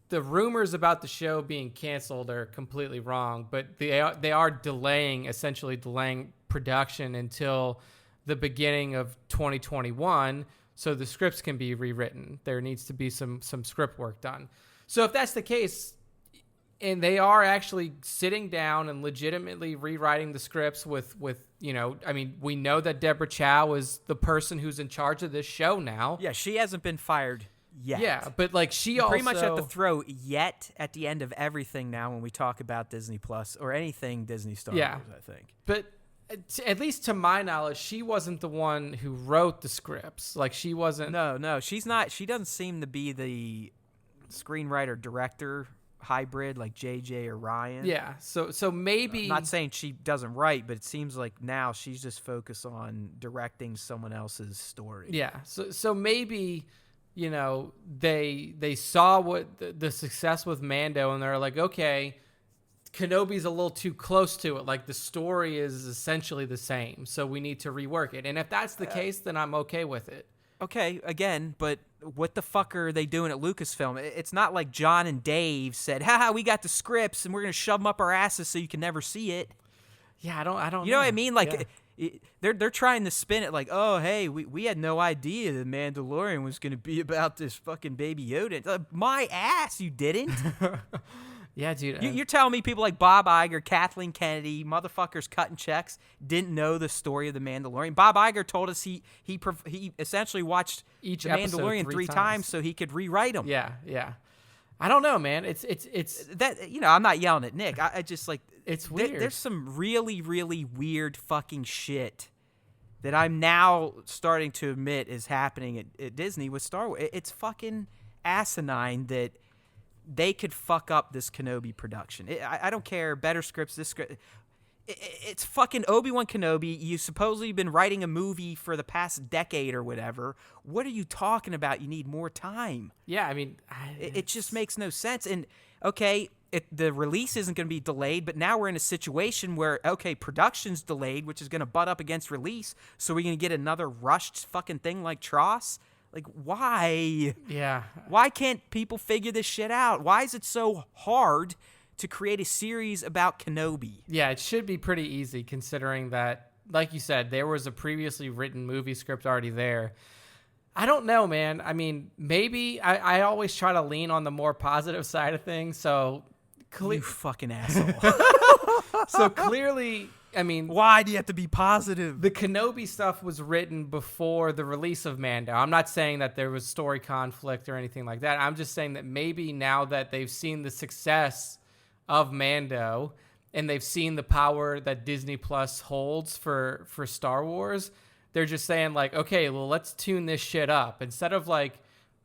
rumors about the show being canceled are completely wrong, but they are essentially delaying production until the beginning of 2021. So the scripts can be rewritten. There needs to be some script work done. So if that's the case, and they are actually sitting down and legitimately rewriting the scripts with I mean, we know that Deborah Chow is the person who's in charge of this show now. Yeah, she hasn't been fired yet. Yeah, but she pretty much have to throw "yet" at the end of everything now when we talk about Disney Plus or anything Disney Star Wars, I think. But at least to my knowledge, she wasn't the one who wrote the scripts. Like, she wasn't. No, she's not. She doesn't seem to be the screenwriter director hybrid like JJ or Ryan. Yeah. So maybe. I'm not saying she doesn't write, but it seems like now she's just focused on directing someone else's story. Yeah. So maybe, they saw what the success with Mando, and they're like, okay, Kenobi's a little too close to it. Like, the story is essentially the same, so we need to rework it. And if that's the case, then I'm okay with it. Okay, again, but what the fuck are they doing at Lucasfilm? It's not like John and Dave said, haha, we got the scripts and we're going to shove them up our asses so you can never see it. Yeah, I don't You know what I mean? Like, they're trying to spin it like, oh, hey, we had no idea the Mandalorian was going to be about this fucking Baby Yoda. My ass, you didn't. Yeah, dude. You're telling me people like Bob Iger, Kathleen Kennedy, motherfuckers cutting checks, didn't know the story of The Mandalorian? Bob Iger told us he essentially watched each The Mandalorian three times so he could rewrite them. Yeah. I don't know, man. It's that, I'm not yelling at Nick. I just like, it's weird. There's some really, really weird fucking shit that I'm now starting to admit is happening at Disney with Star Wars. It's fucking asinine that they could fuck up this Kenobi production. I don't care. Better scripts. This script. It's fucking Obi-Wan Kenobi. You supposedly been writing a movie for the past decade or whatever. What are you talking about? You need more time. Yeah, I mean, it just makes no sense. And okay, the release isn't going to be delayed, but now we're in a situation where, okay, production's delayed, which is going to butt up against release. So we're going to get another rushed fucking thing like Tross. Like, why? Yeah. Why can't people figure this shit out? Why is it so hard to create a series about Kenobi? Yeah, it should be pretty easy considering that, like you said, there was a previously written movie script already there. I don't know, man. I mean, maybe I always try to lean on the more positive side of things. So, you fucking asshole. So clearly, I mean, why do you have to be positive? the Kenobi stuff was written before the release of Mando. I'm not saying that there was story conflict or anything like that. I'm just saying that maybe now that they've seen the success of Mando and they've seen the power that Disney Plus holds for Star Wars, they're just saying like, okay, well, let's tune this shit up instead of like.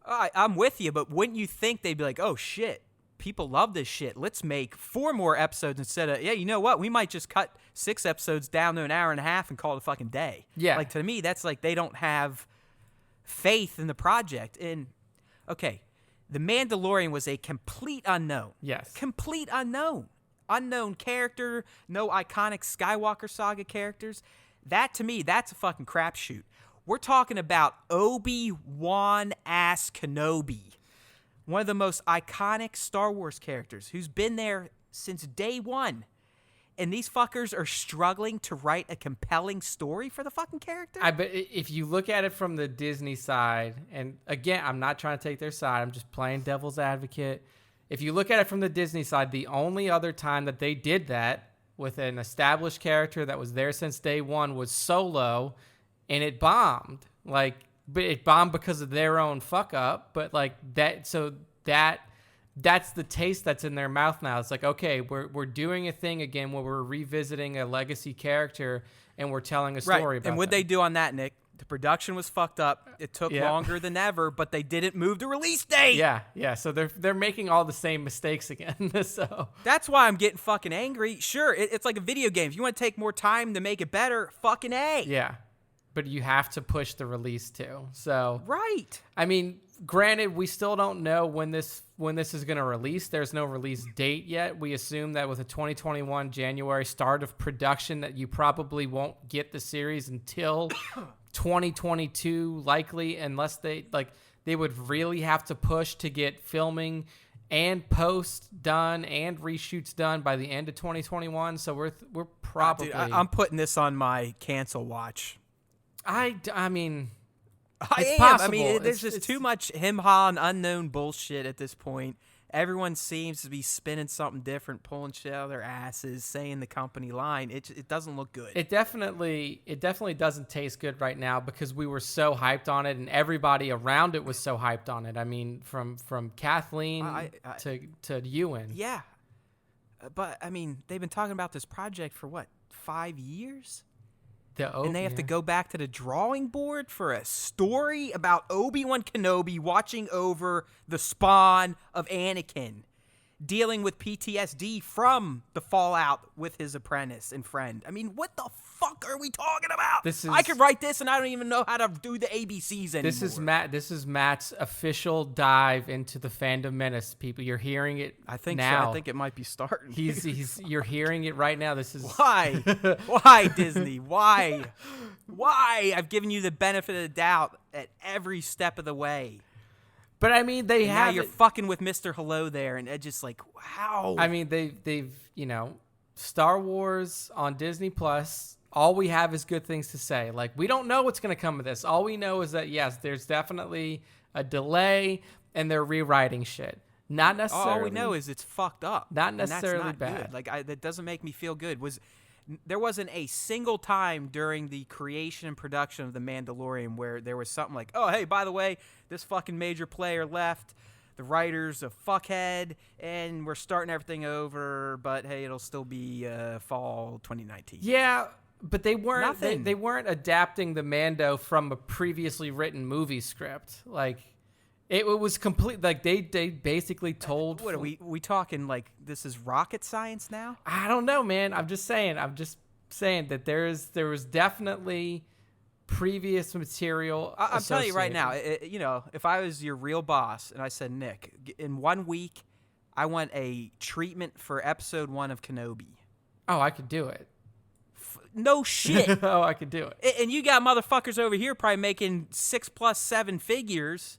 I'm with you, but wouldn't you think they'd be like, oh shit, people love this shit. Let's make 4 more episodes instead of, yeah, you know what? We might just cut 6 episodes down to an hour and a half and call it a fucking day. Yeah. Like, to me, that's like they don't have faith in the project. And, okay, The Mandalorian was a complete unknown. Yes. Complete unknown. Unknown character, no iconic Skywalker saga characters. That, to me, that's a fucking crapshoot. We're talking about Obi-Wan-ass Kenobi. One of the most iconic Star Wars characters who's been there since day one. And these fuckers are struggling to write a compelling story for the fucking character? But if you look at it from the Disney side, and again, I'm not trying to take their side, I'm just playing devil's advocate. If you look at it from the Disney side, the only other time that they did that with an established character that was there since day one was Solo, and it bombed. Like, but it bombed because of their own fuck up. But like that, so that's the taste that's in their mouth now. It's like, okay, we're doing a thing again where we're revisiting a legacy character and we're telling a story about. And what they do on that, Nick? The production was fucked up. It took Yep. longer than ever, but they didn't move the release date. Yeah. So they're making all the same mistakes again. So That's why I'm getting fucking angry. Sure, it's like a video game. If you want to take more time to make it better, fucking A. yeah, but you have to push the release too. So Right. I mean, granted, we still don't know when this is going to release. There's no release date yet. We assume that with a 2021 January start of production that you probably won't get the series until 2022 likely, unless they would really have to push to get filming and post done and reshoots done by the end of 2021. So we're probably Dude, I'm putting this on my cancel watch. I mean, I it's am. possible. I mean, there's It's- just too much him-ha and unknown bullshit at this point. Everyone seems to be spinning something different, pulling shit out of their asses, saying the company line. It doesn't look good. It definitely doesn't taste good right now because we were so hyped on it and everybody around it was so hyped on it. I mean, from Kathleen to Ewan. Yeah. But, I mean, they've been talking about this project for, what, 5 years? And they have to go back to the drawing board for a story about Obi-Wan Kenobi watching over the spawn of Anakin, dealing with PTSD from the fallout with his apprentice and friend. I mean, what the fuck are we talking about? I could write this and I don't even know how to do the ABCs anymore. This is Matt's official dive into the fandom menace. People, you're hearing it. I think now. so. I think it might be starting. You're hearing it right now. This is Why? Why, Disney? Why? Why? I've given you the benefit of the doubt at every step of the way. But I mean, Now you're fucking with Mr. Hello there, and it just like, how? I mean, they've Star Wars on Disney Plus. All we have is good things to say. Like, we don't know what's going to come of this. All we know is that yes, there's definitely a delay, and they're rewriting shit. Not necessarily. All we know is it's fucked up. Not necessarily and that's not bad. Good. Like, that doesn't make me feel good. There wasn't a single time during the creation and production of The Mandalorian where there was something like, oh, hey, by the way, this fucking major player left, the writer's a fuckhead, and we're starting everything over, but hey, it'll still be fall 2019. Yeah, but they weren't Nothing. they weren't adapting the Mando from a previously written movie script. Like, it was complete. Like, they basically told. What are we talking like this is rocket science now? I don't know, man. I'm just saying that there was definitely previous material. I'm telling you right now, if I was your real boss and I said, Nick, in 1 week, I want a treatment for episode 1 of Kenobi. Oh, I could do it. No shit. Oh, I could do it. And you got motherfuckers over here probably making 6 plus 7 figures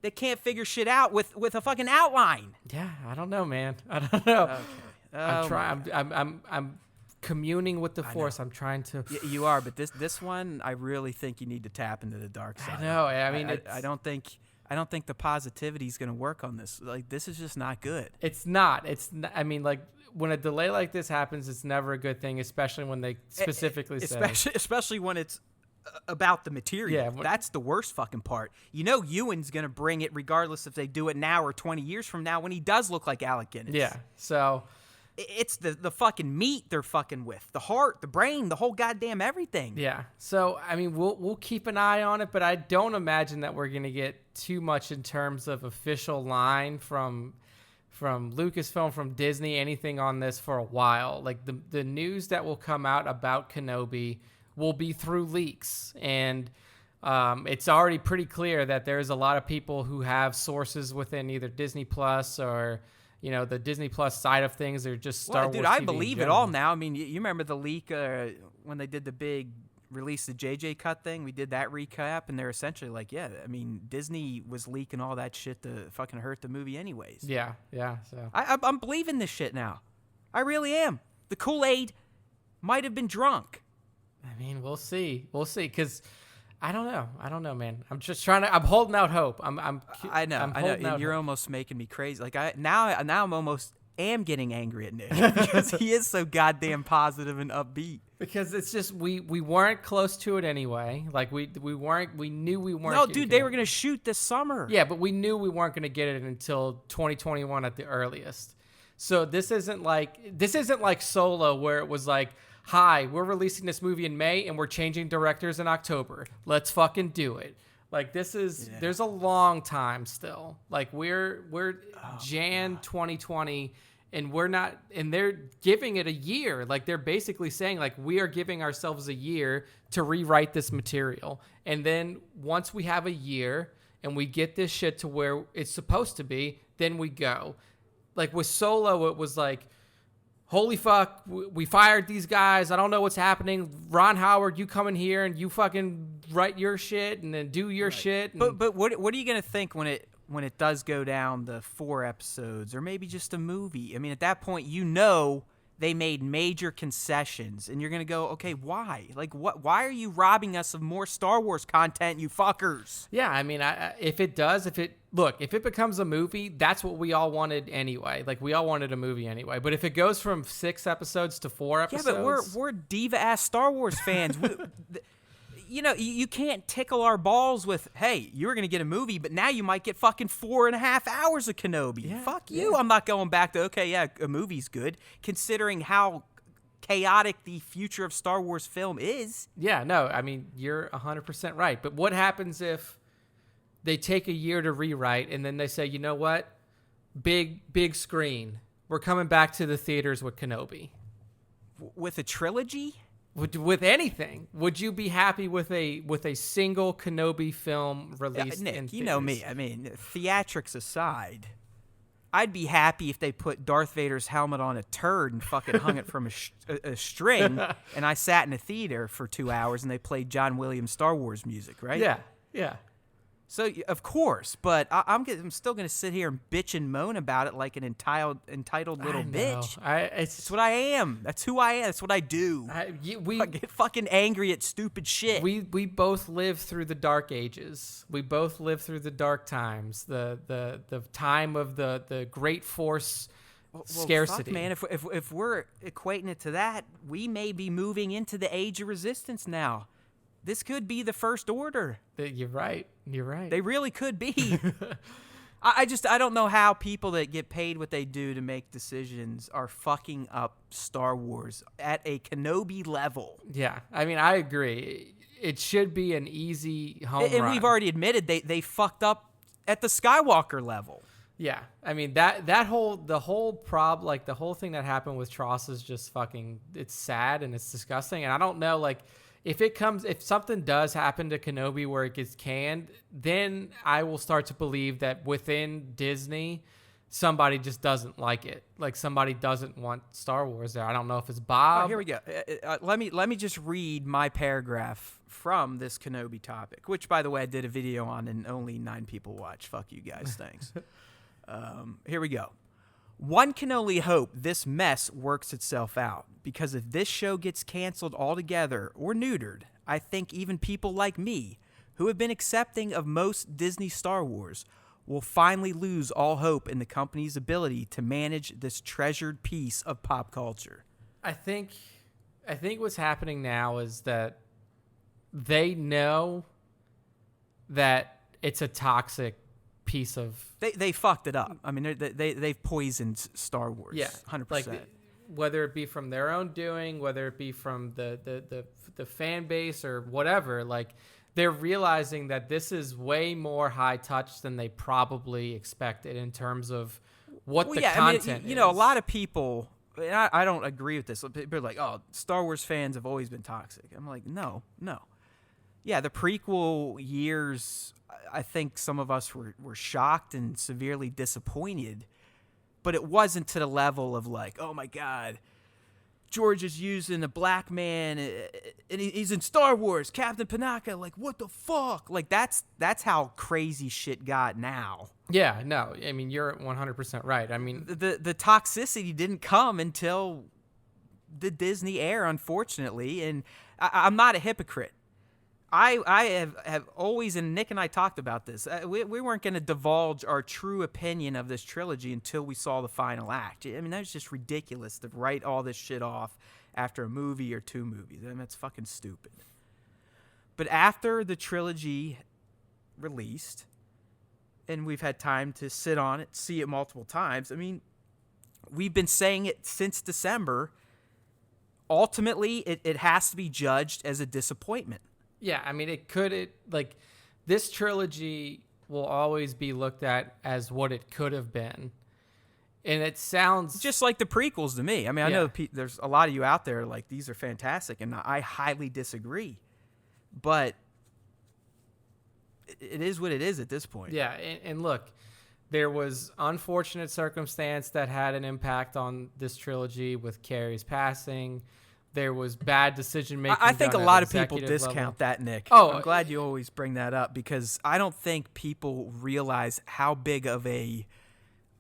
that can't figure shit out with a fucking outline. Yeah, I don't know, man. I don't know. Okay. I'm trying. I'm communing with the Force. I'm trying to. You are, but this one, I really think you need to tap into the dark side. I know. I mean, I don't think the positivity is going to work on this. Like, this is just not good. It's not. I mean, like, when a delay like this happens, it's never a good thing, especially when they specifically say. Especially when it's about the material. Yeah, that's the worst fucking part. You know Ewan's going to bring it regardless if they do it now or 20 years from now when he does look like Alec Guinness. Yeah, so... It's the fucking meat they're fucking with. The heart, the brain, the whole goddamn everything. Yeah. So, I mean, we'll keep an eye on it, but I don't imagine that we're going to get too much in terms of official line from Lucasfilm, from Disney, anything on this for a while. Like, the news that will come out about Kenobi will be through leaks. And it's already pretty clear that there's a lot of people who have sources within either Disney Plus or... the Disney Plus side of things, are just Star Wars. Dude, I believe it all now. I mean, you remember the leak when they did the big release, the JJ cut thing? We did that recap, and they're essentially like, yeah, I mean, Disney was leaking all that shit to fucking hurt the movie anyways. Yeah. So I'm believing this shit now. I really am. The Kool-Aid might have been drunk. I mean, we'll see, because... I don't know, man. I'm just trying to. I'm holding out hope. I know. And you're almost making me crazy. Like now I'm almost getting angry at Nick because he is so goddamn positive and upbeat. Because it's just we weren't close to it anyway. Like we weren't. We knew we weren't. No, dude, they were gonna shoot this summer. Yeah, but we knew we weren't gonna get it until 2021 at the earliest. So this isn't like Solo, where it was like, hi, we're releasing this movie in May and we're changing directors in October. Let's fucking do it. Like there's a long time still. Like we're Jan 2020 and we're not, and they're giving it a year. Like they're basically saying like, we are giving ourselves a year to rewrite this material. And then once we have a year and we get this shit to where it's supposed to be, then we go. Like with Solo, it was like, holy fuck, we fired these guys. I don't know what's happening. Ron Howard, you come in here and you fucking write your shit and then do your shit. And... But what are you gonna think when it does go down the 4 episodes or maybe just a movie? I mean, at that point, they made major concessions, and you're gonna go, okay, why? Like, what? Why are you robbing us of more Star Wars content, you fuckers? Yeah, I mean, if it becomes a movie, that's what we all wanted anyway. Like, we all wanted a movie anyway. But if it goes from 6 episodes to 4 episodes, yeah, but we're diva ass Star Wars fans. You can't tickle our balls with, hey, you were going to get a movie, but now you might get fucking 4.5 hours of Kenobi. Yeah, fuck you. I'm not going back to, okay, yeah, a movie's good, considering how chaotic the future of Star Wars film is. Yeah, no, I mean, you're 100% right. But what happens if they take a year to rewrite and then they say, you know what? Big screen. We're coming back to the theaters with Kenobi. With a trilogy? With anything, would you be happy with a single Kenobi film released Nick, in you theaters? know me. I mean, theatrics aside, I'd be happy if they put Darth Vader's helmet on a turd and fucking hung it from a string, and I sat in a theater for 2 hours and they played John Williams Star Wars music, right? Yeah. So, of course, but I'm still going to sit here and bitch and moan about it like an entitled little bitch. That's what I am. That's who I am. That's what I do. I get fucking angry at stupid shit. We both lived through the dark ages. We both lived through the dark times. The time of the great force scarcity. Fuck, man, if we're equating it to that, we may be moving into the age of resistance now. This could be the First Order. You're right. They really could be. I don't know how people that get paid what they do to make decisions are fucking up Star Wars at a Kenobi level. Yeah, I mean, I agree. It should be an easy home run. And we've already admitted they fucked up at the Skywalker level. Yeah, I mean the whole problem, like the whole thing that happened with Tross is just fucking. It's sad and it's disgusting, and I don't know like. If something does happen to Kenobi where it gets canned, then I will start to believe that within Disney, somebody just doesn't like it. Like somebody doesn't want Star Wars there. I don't know if it's Bob. Oh, here we go. Let me just read my paragraph from this Kenobi topic, which, by the way, I did a video on and only 9 people watch. Fuck you guys. Thanks. Here we go. One can only hope this mess works itself out, because if this show gets canceled altogether or neutered, I think even people like me, who have been accepting of most Disney Star Wars, will finally lose all hope in the company's ability to manage this treasured piece of pop culture. I think what's happening now is that they know that it's a toxic piece of... They fucked it up. I mean, they've poisoned Star Wars. Yeah, 100%. Like, whether it be from their own doing, whether it be from the fan base or whatever, like, they're realizing that this is way more high touch than they probably expected in terms of what content is. You know, a lot of people, and I don't agree with this. People are like, oh, Star Wars fans have always been toxic. I'm like, no. Yeah, the prequel years, I think some of us were shocked and severely disappointed, but it wasn't to the level of like, oh my God, George is using a black man and he's in Star Wars, Captain Panaka, like what the fuck? Like that's how crazy shit got now. Yeah, no, I mean, you're 100% right. I mean, the toxicity didn't come until the Disney era, unfortunately, and I'm not a hypocrite. I have always, and Nick and I talked about this, we weren't going to divulge our true opinion of this trilogy until we saw the final act. I mean, that was just ridiculous to write all this shit off after a movie or two movies. I mean, that's fucking stupid. But after the trilogy released, and we've had time to sit on it, see it multiple times, I mean, we've been saying it since December. Ultimately, it has to be judged as a disappointment. Yeah, I mean, like, this trilogy will always be looked at as what it could have been. And it sounds... just like the prequels to me. I mean, I know there's a lot of you out there like, these are fantastic, and I highly disagree. But it is what it is at this point. Yeah, and look, there was unfortunate circumstance that had an impact on this trilogy with Carrie's passing. There was bad decision making. I think a lot of people discount that, Nick. Oh, I'm glad you always bring that up because I don't think people realize how big of a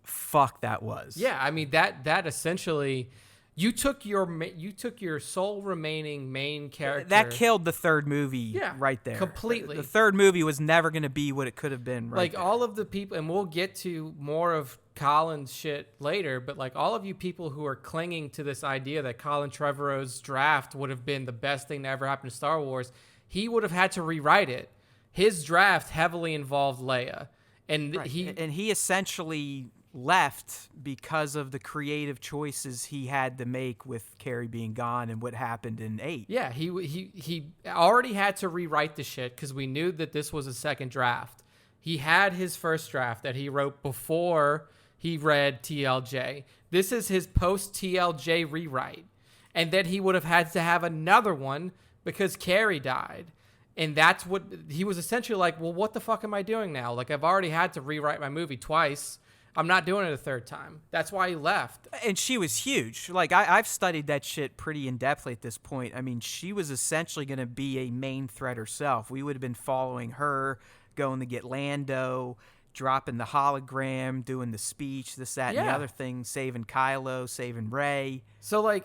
fuck that was. Yeah, I mean that essentially, you took your sole remaining main character. That killed the third movie right there. Completely. The third movie was never going to be what it could have been. Like all of the people, and we'll get to more of Colin's shit later, but like all of you people who are clinging to this idea that Colin Trevorrow's draft would have been the best thing to ever happen to Star Wars, he would have had to rewrite it. His draft heavily involved Leia, and he essentially left because of the creative choices he had to make with Carrie being gone and what happened in 8. Yeah, he already had to rewrite the shit because we knew that this was a second draft. He had his first draft that he wrote before he read TLJ. This is his post-TLJ rewrite. And then he would have had to have another one because Carrie died. And that's what he was essentially like, well, what the fuck am I doing now? Like, I've already had to rewrite my movie twice. I'm not doing it a third time. That's why he left. And she was huge. Like, I've studied that shit pretty in-depthly at this point. I mean, she was essentially going to be a main threat herself. We would have been following her, going to get Lando, dropping the hologram, doing the speech, this, that, and the other thing, saving Kylo, saving Rey. So, like,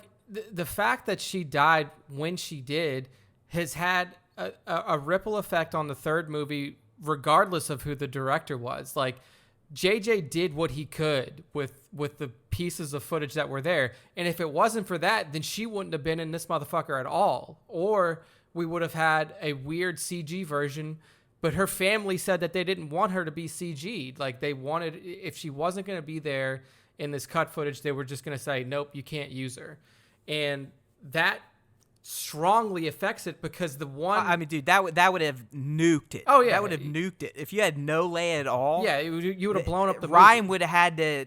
the fact that she died when she did has had a ripple effect on the third movie, regardless of who the director was. Like, JJ did what he could with the pieces of footage that were there. And if it wasn't for that, then she wouldn't have been in this motherfucker at all. Or we would have had a weird CG version. But her family said that they didn't want her to be CG'd. Like, they wanted, if she wasn't going to be there in this cut footage, they were just going to say, nope, you can't use her. And that strongly affects it because the one... I mean, dude, that would have nuked it. Oh, yeah. That would have nuked it. If you had no Leia at all... Yeah, you would have blown up the Ryan movie. would have had to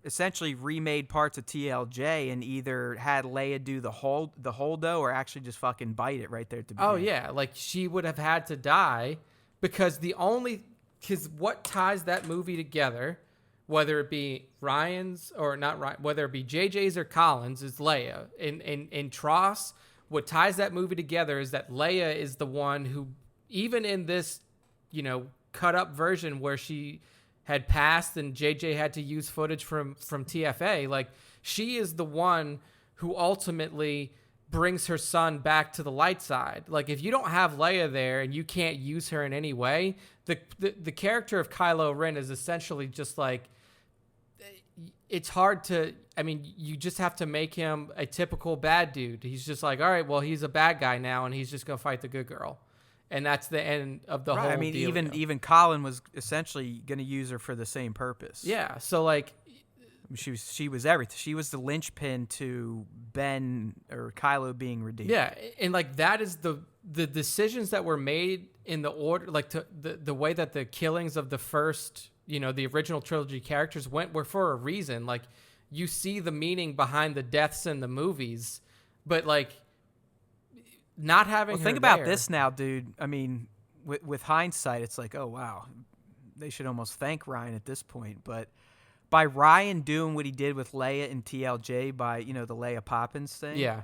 essentially remade parts of TLJ and either had Leia do the holdo or actually just fucking bite it right there at the beginning. Oh, yeah. Like, she would have had to die because what ties that movie together, whether it be Ryan's or not Ryan, whether it be JJ's or Colin's, is Leia. In Tross, what ties that movie together is that Leia is the one who, even in this, cut up version where she had passed and JJ had to use footage from TFA, like, she is the one who ultimately brings her son back to the light side. Like, if you don't have Leia there and you can't use her in any way, the character of Kylo Ren is essentially just like, it's hard to, I mean, you just have to make him a typical bad dude. He's just like, all right, well, he's a bad guy now, and he's just going to fight the good girl. And that's the end of the whole I mean, deal. even Colin was essentially going to use her for the same purpose. Yeah, so like, she was everything. She was the linchpin to Ben or Kylo being redeemed. yeah, and like that is the decisions that were made in the order, like the way that the killings of the first, the original trilogy characters were for a reason. Like, you see the meaning behind the deaths in the movies, but like not having her think about there- this now, dude. I mean, with hindsight, it's like, oh wow, they should almost thank Ryan at this point. But by Ryan doing what he did with Leia and TLJ, by the Leia Poppins thing, Yeah,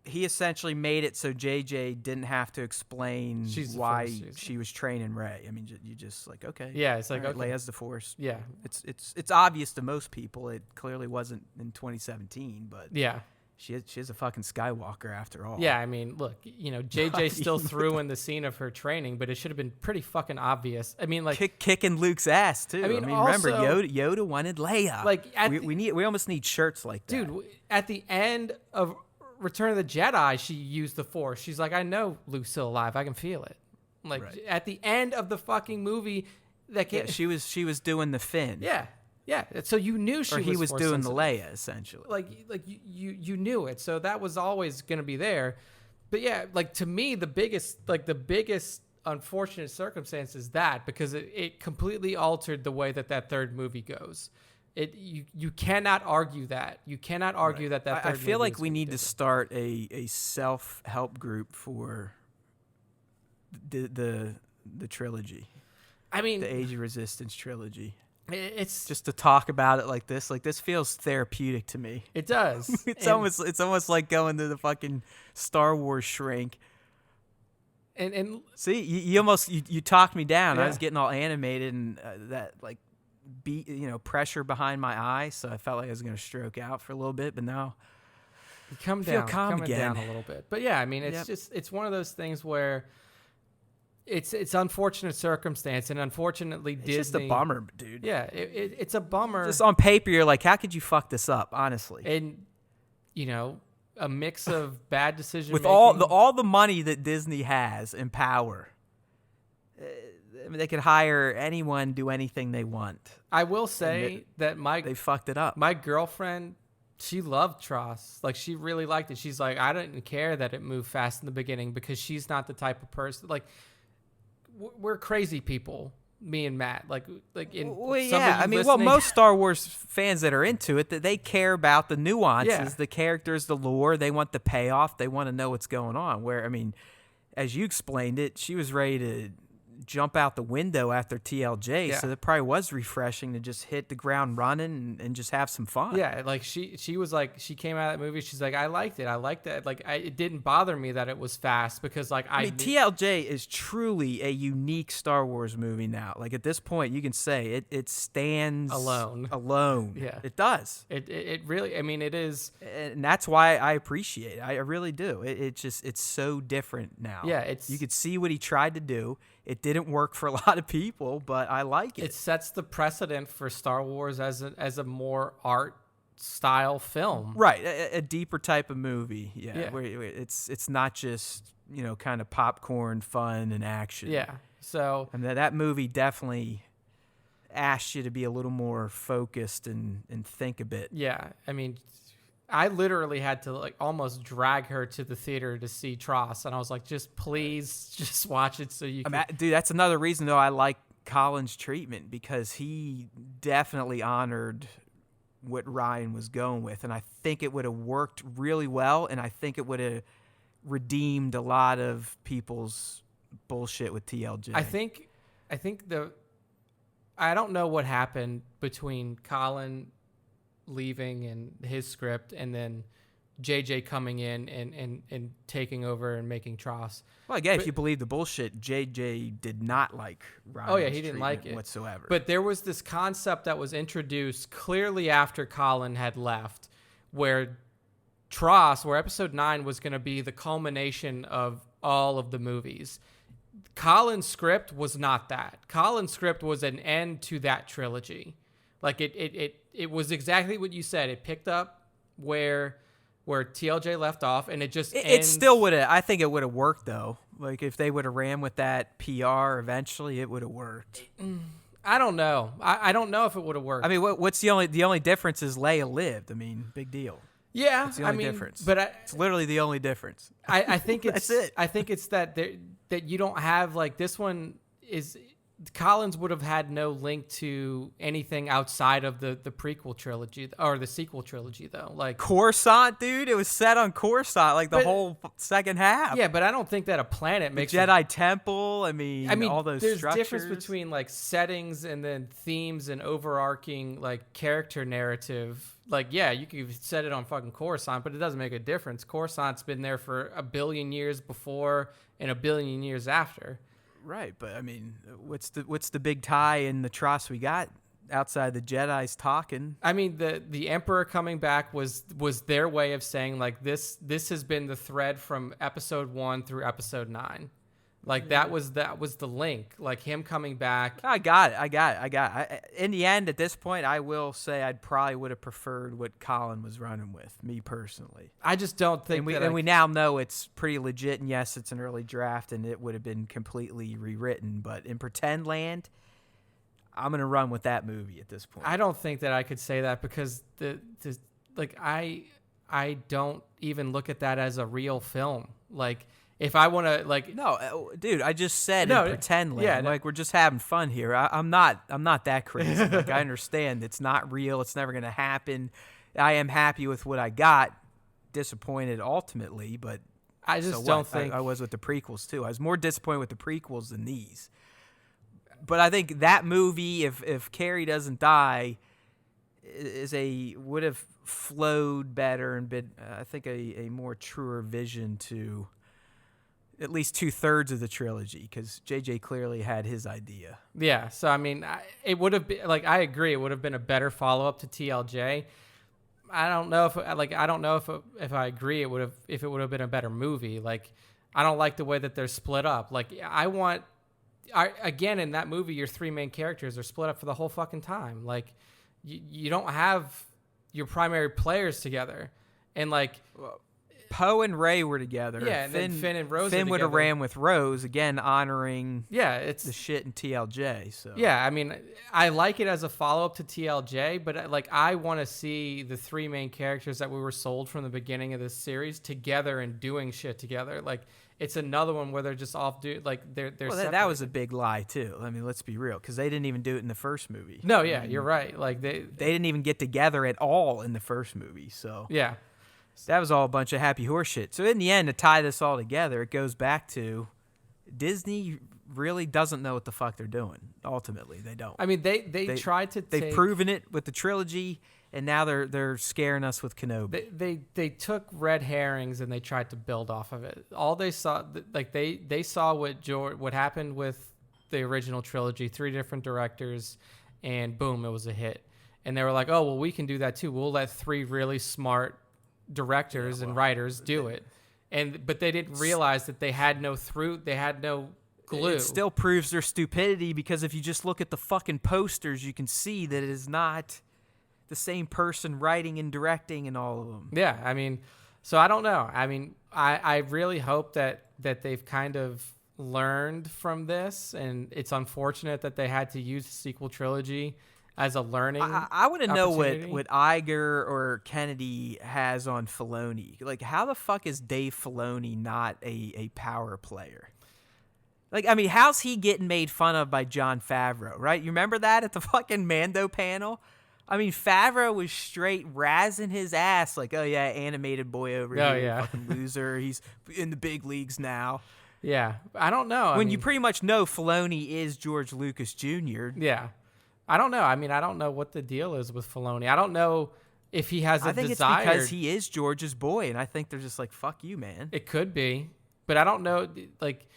he essentially made it so JJ didn't have to explain She's the why Force user. she was training Rey. I mean, you just like, okay, yeah, it's like, all right, okay. Leia's the Force. Yeah, It's obvious to most people. It clearly wasn't in 2017, but yeah. she is a fucking Skywalker after all. Yeah, I mean, look, JJ still threw in the scene of her training, but it should have been pretty fucking obvious. I mean, like, kicking Luke's ass too. I mean, remember also- Yoda wanted Leia. Like, we almost need shirts like that. dude, at the end of Return of the Jedi, she used the Force. She's like, I know Luke's still alive. I can feel it. Like, Right. at the end of the fucking movie, that Yeah, kid, she was doing the Finn. yeah. So you knew she or was he was Force doing sensitive. the Leia essentially. Like you knew it, so that was always going to be there. But yeah, like, to me, the biggest unfortunate circumstance is that, because it completely altered the way that third movie goes. You cannot argue that. You cannot argue Right. that I third feel movie like is we gonna be need to different. start a self-help group for the trilogy, I mean, the Age of Resistance trilogy. it's Just to talk about it like this feels therapeutic to me. it does. It's And- almost like going to the fucking Star Wars shrink. and See, you talked me down. I Yeah. was getting all animated and that like pressure behind my eye, so I felt like I was going to stroke out for a little bit. But now, you come feel down, calm coming down again. a little bit. But yeah, I mean, it's Yep. just it's one of those things where it's unfortunate circumstance, and unfortunately it's Disney. just a bummer, dude. Yeah, it's a bummer. Just on paper, you're like, how could you fuck this up? Honestly, And a mix of bad decision with making. all the money that Disney has and power, I mean, they could hire anyone, do anything they want. I will say that They fucked it up. my girlfriend, she loved Tross. Like, she really liked it. She's like, I didn't care that it moved fast in the beginning, because she's not the type of person. Like, we're crazy people, me and Matt. Like in Well, some of yeah. you I mean, listening- most Star Wars fans that are into it, that they care about the nuances, Yeah. the characters, the lore. They want the payoff. They want to know what's going on. Where, I mean, as you explained it, she was ready to jump out the window after TLJ. Yeah. So it probably was refreshing to just hit the ground running and just have some fun. Yeah, like she was like, she came out of that movie, she's like, I liked it. I liked it. Like, it didn't bother me that it was fast, because like I mean, TLJ is truly a unique Star Wars movie now. Like, at this point, you can say it stands Alone. Yeah. It does. it really, I mean, it is. And that's why I appreciate it. I really do. It's so different now. Yeah, you could see what he tried to do. It didn't work for a lot of people, but I like it. It sets the precedent for Star Wars as a more art style film. Right, a deeper type of movie. Yeah. Where it's not just kind of popcorn fun and action. Yeah. So and that movie definitely asked you to be a little more focused and think a bit. yeah, I mean, I literally had to like almost drag her to the theater to see Tross, and I was like, just please, just watch it so you I can. mean, dude, that's another reason though I like Colin's treatment, because he definitely honored what Ryan was going with, and I think it would have worked really well, and I think it would have redeemed a lot of people's bullshit with TLJ. I think I don't know what happened between Colin leaving and his script, and then JJ coming in and taking over and making Tross. Well, again, But- if you believe the bullshit, JJ did not like Ryan's Oh, yeah, he didn't like treatment it whatsoever. But there was this concept that was introduced clearly after Colin had left, where Tross, where episode 9 was going to be the culmination of all of the movies. Colin's script was not that. Colin's script was an end to that trilogy. Like it was exactly what you said. It picked up where TLJ left off, and it just It still would have. I think it would have worked though. Like if they would have ran with that PR eventually, it would have worked. I don't know. I don't know if it would have worked. I mean, what's the only difference is Leia lived. I mean, big deal. Yeah, That's the only difference. But it's literally the only difference. I think it's That's it. I think it's that you don't have like this one is. Collins would have had no link to anything outside of the prequel trilogy or the sequel trilogy, though. Like Coruscant, dude, it was set on Coruscant, like the whole second half. Yeah, but I don't think that a planet makes the Jedi Temple. I mean, all those there's structures. difference between like settings and then themes and overarching like character narrative. Like, yeah, you could set it on fucking Coruscant, but it doesn't make a difference. Coruscant's been there for 1 billion years before and 1 billion years after. Right, but I mean, what's the big tie in the Tross we got outside the Jedi's talking? I mean, the Emperor coming back was their way of saying like this has been the thread from episode 1 through episode 9. Like that was the link. Like him coming back. I got it. In the end, at this point, I will say I probably would have preferred what Colin was running with, me personally. I just don't think we now know it's pretty legit, and yes, it's an early draft, and it would have been completely rewritten. But in Pretend Land, I'm gonna run with that movie at this point. I don't think that I could say that because I don't even look at that as a real film. Like. If I want to, like, no, dude, I just said in Pretend Land. Yeah, like we're just having fun here. I'm not that crazy. Like I understand it's not real. It's never gonna happen. I am happy with what I got. Disappointed ultimately, but I just don't think I was with the prequels too. I was more disappointed with the prequels than these. But I think that movie, if Carrie doesn't die, would have flowed better and been, I think, a more truer vision to at least 2/3 of the trilogy, because JJ clearly had his idea. Yeah, so I mean, it would have been like I agree. It would have been a better follow up to TLJ. I don't know if if I agree it would have been a better movie. Like I don't like the way that they're split up. Like again in that movie, your 3 main characters are split up for the whole fucking time. Like you don't have your primary players together, and like. Poe and Rey were together. Yeah, and Finn and Rose. Finn would have ran with Rose again, honoring it's the shit in TLJ. So yeah, I mean, I like it as a follow up to TLJ, but like I want to see the 3 main characters that we were sold from the beginning of this series together and doing shit together. Like it's another one where they're just off they're. Well, that was a big lie too. I mean, let's be real, because they didn't even do it in the first movie. No, yeah, you're right. Like they didn't even get together at all in the first movie. So yeah. That was all a bunch of happy horse shit. So in the end, to tie this all together, it goes back to Disney really doesn't know what the fuck they're doing. Ultimately, they don't. I mean, they tried to. They've proven it with the trilogy, and now they're scaring us with Kenobi. They took red herrings and they tried to build off of it. All they saw, like they saw what happened with the original trilogy, 3 different directors, and boom, it was a hit. And they were like, oh well, we can do that too. We'll let 3 really smart directors and writers do it, but they didn't realize that they had no glue. It still proves their stupidity, because if you just look at the fucking posters, you can see that it is not the same person writing and directing and all of them. Yeah, I mean, so I don't know. I mean, I really hope that they've kind of learned from this, and it's unfortunate that they had to use the sequel trilogy as a learning. I want to know what Iger or Kennedy has on Filoni. Like, how the fuck is Dave Filoni not a power player? Like, I mean, how's he getting made fun of by Jon Favreau, right? You remember that at the fucking Mando panel? I mean, Favreau was straight razzing his ass, like, oh yeah, animated boy over here, yeah. Fucking loser. He's in the big leagues now. Yeah, I don't know. You pretty much know Filoni is George Lucas Jr. Yeah. I don't know. I mean, I don't know what the deal is with Filoni. I don't know if he has a desire. I think it's because he is George's boy, and I think they're just like, fuck you, man. It could be. But I don't know. Like,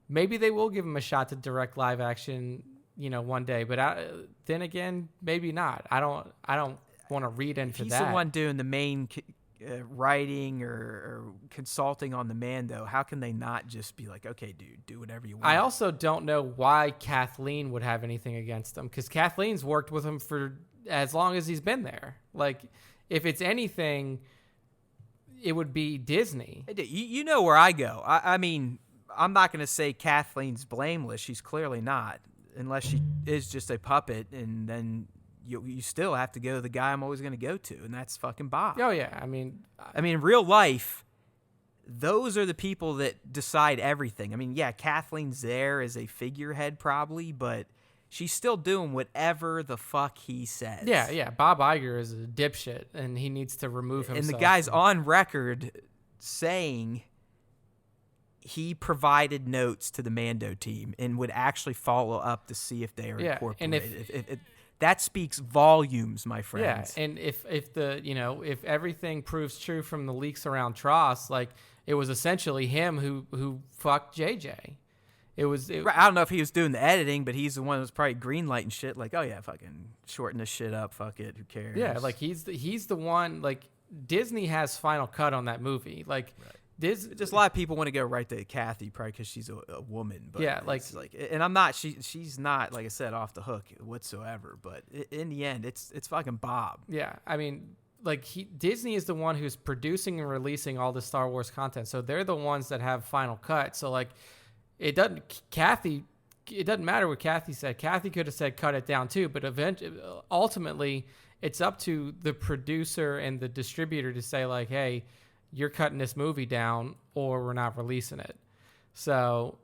maybe they will give him a shot to direct live action, one day. But then again, maybe not. I don't want to read into that. He's the one doing the main writing or consulting on the Mando, how can they not just be like, okay, dude, do whatever you want? I also don't know why Kathleen would have anything against him, because Kathleen's worked with him for as long as he's been there. Like, if it's anything, it would be Disney. You know where I go. I mean, I'm not going to say Kathleen's blameless. She's clearly not, unless she is just a puppet, and then you still have to go to the guy I'm always going to go to, and that's fucking Bob. Oh, yeah. I mean, in real life, those are the people that decide everything. I mean, yeah, Kathleen's there as a figurehead probably, but she's still doing whatever the fuck he says. Yeah. Bob Iger is a dipshit, and he needs to remove himself. And the guy's on record saying he provided notes to the Mando team and would actually follow up to see if they are incorporated. And if that speaks volumes, my friends. Yeah, and if everything proves true from the leaks around Tross, like, it was essentially him who fucked JJ. I don't know if he was doing the editing, but he's the one that was probably greenlighting shit. Like, oh yeah, fucking shorten this shit up. Fuck it, who cares? Yeah, like he's the one. Like, Disney has final cut on that movie. Like, just a lot of people want to go right to Kathy, probably because she's a woman. But yeah, and I'm not. She's not, like I said, off the hook whatsoever. But in the end, it's fucking Bob. Yeah, I mean, like, Disney is the one who's producing and releasing all the Star Wars content, so they're the ones that have final cut. So, like, it doesn't matter what Kathy said. Kathy could have said cut it down too, but ultimately it's up to the producer and the distributor to say, like, hey, you're cutting this movie down or we're not releasing it. So,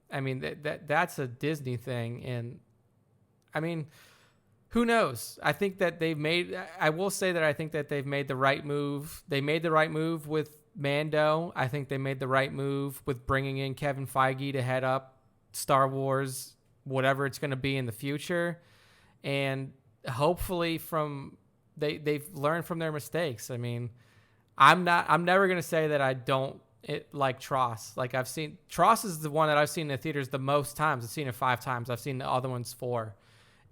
I mean, that's a Disney thing. And I mean, who knows? I think that I will say that I think that they've made the right move. They made the right move with Mando. I think they made the right move with bringing in Kevin Feige to head up Star Wars, whatever it's going to be in the future. And hopefully they've learned from their mistakes. I mean, I'm never going to say that I don't like Tross. Like, Tross is the one that I've seen in the theaters the most times. I've seen it 5 times. I've seen the other ones 4.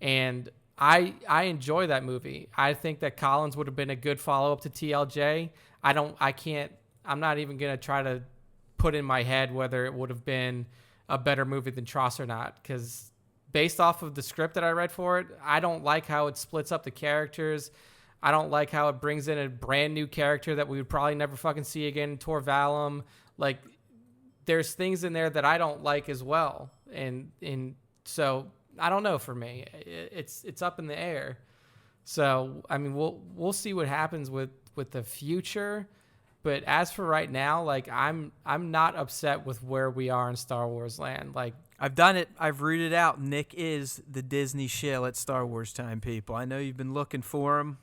And I enjoy that movie. I think that Collins would have been a good follow-up to TLJ. I'm not even going to try to put in my head whether it would have been a better movie than Tross or not, because based off of the script that I read for it, I don't like how it splits up the characters. I don't like how it brings in a brand new character that we would probably never fucking see again, Tor Valum. Like, there's things in there that I don't like as well. And so I don't know, for me. It's up in the air. So, I mean, we'll see what happens with the future. But as for right now, like, I'm not upset with where we are in Star Wars land. Like, I've done it. I've rooted out. Nick is the Disney shill at Star Wars time, people. I know you've been looking for him.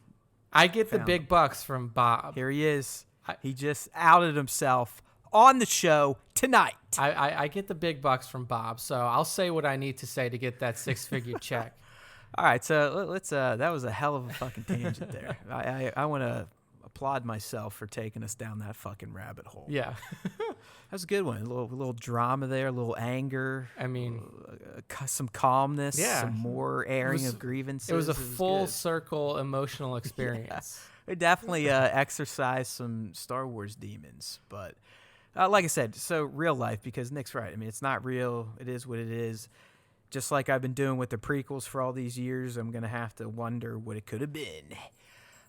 I get the big bucks from Bob. Here he is. He just outed himself on the show tonight. I get the big bucks from Bob, so I'll say what I need to say to get that 6-figure check. All right, so let's. That was a hell of a fucking tangent there. I want to applaud myself for taking us down that fucking rabbit hole. Yeah. That was a good one. A little drama there, a little anger. I mean, some calmness. Yeah. Some more airing of grievances. It was a full circle emotional experience. Yeah. It definitely exercised some Star Wars demons. But like I said, so real life, because Nick's right. I mean, it's not real. It is what it is. Just like I've been doing with the prequels for all these years, I'm going to have to wonder what it could have been.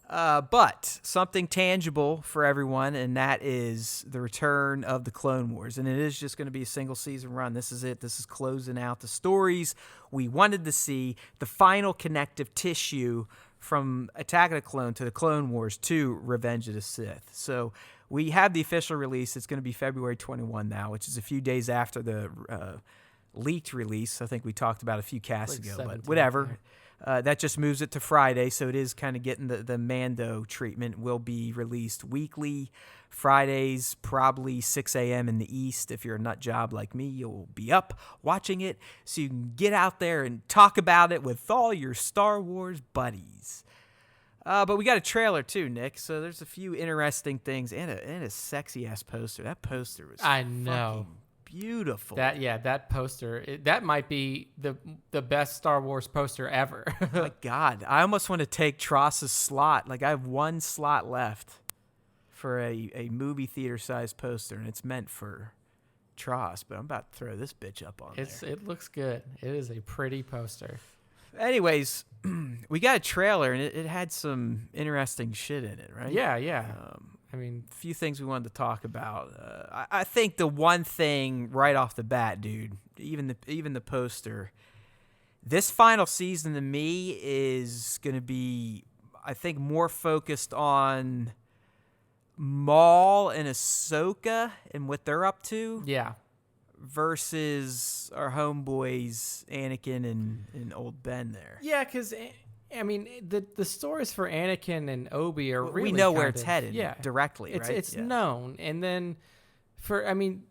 But something tangible for everyone, and that is the return of the Clone Wars. And it is just going to be a single season run. This is it. This is closing out the stories we wanted to see, the final connective tissue from Attack of the Clone to the Clone Wars to Revenge of the Sith. So we have the official release. It's going to be February 21 now, which is a few days after the leaked release. I think we talked about a few casts ago, but whatever. Yeah. That just moves it to Friday, so it is kind of getting the Mando treatment. Will be released weekly, Fridays, probably 6 a.m. in the East. If you're a nut job like me, you'll be up watching it, so you can get out there and talk about it with all your Star Wars buddies. But we got a trailer too, Nick, so there's a few interesting things, and a sexy-ass poster. That poster was fucking beautiful. That poster, that might be the best Star Wars poster ever. My God, I almost want to take Tross's slot. Like, I have one slot left for a movie theater sized poster, and it's meant for Tross, but I'm about to throw this bitch up on there. It looks good. It is a pretty poster. Anyways, we got a trailer, and it had some interesting shit in it, right? Yeah. I mean, a few things we wanted to talk about. I think the one thing right off the bat, dude, even the poster, this final season to me is going to be, I think, more focused on Maul and Ahsoka and what they're up to. yeah. Versus our homeboys Anakin and old Ben there. Yeah, because I mean the stories for Anakin and Obi are really we know where kind it's of, headed yeah, directly, it's, right? It's known, and then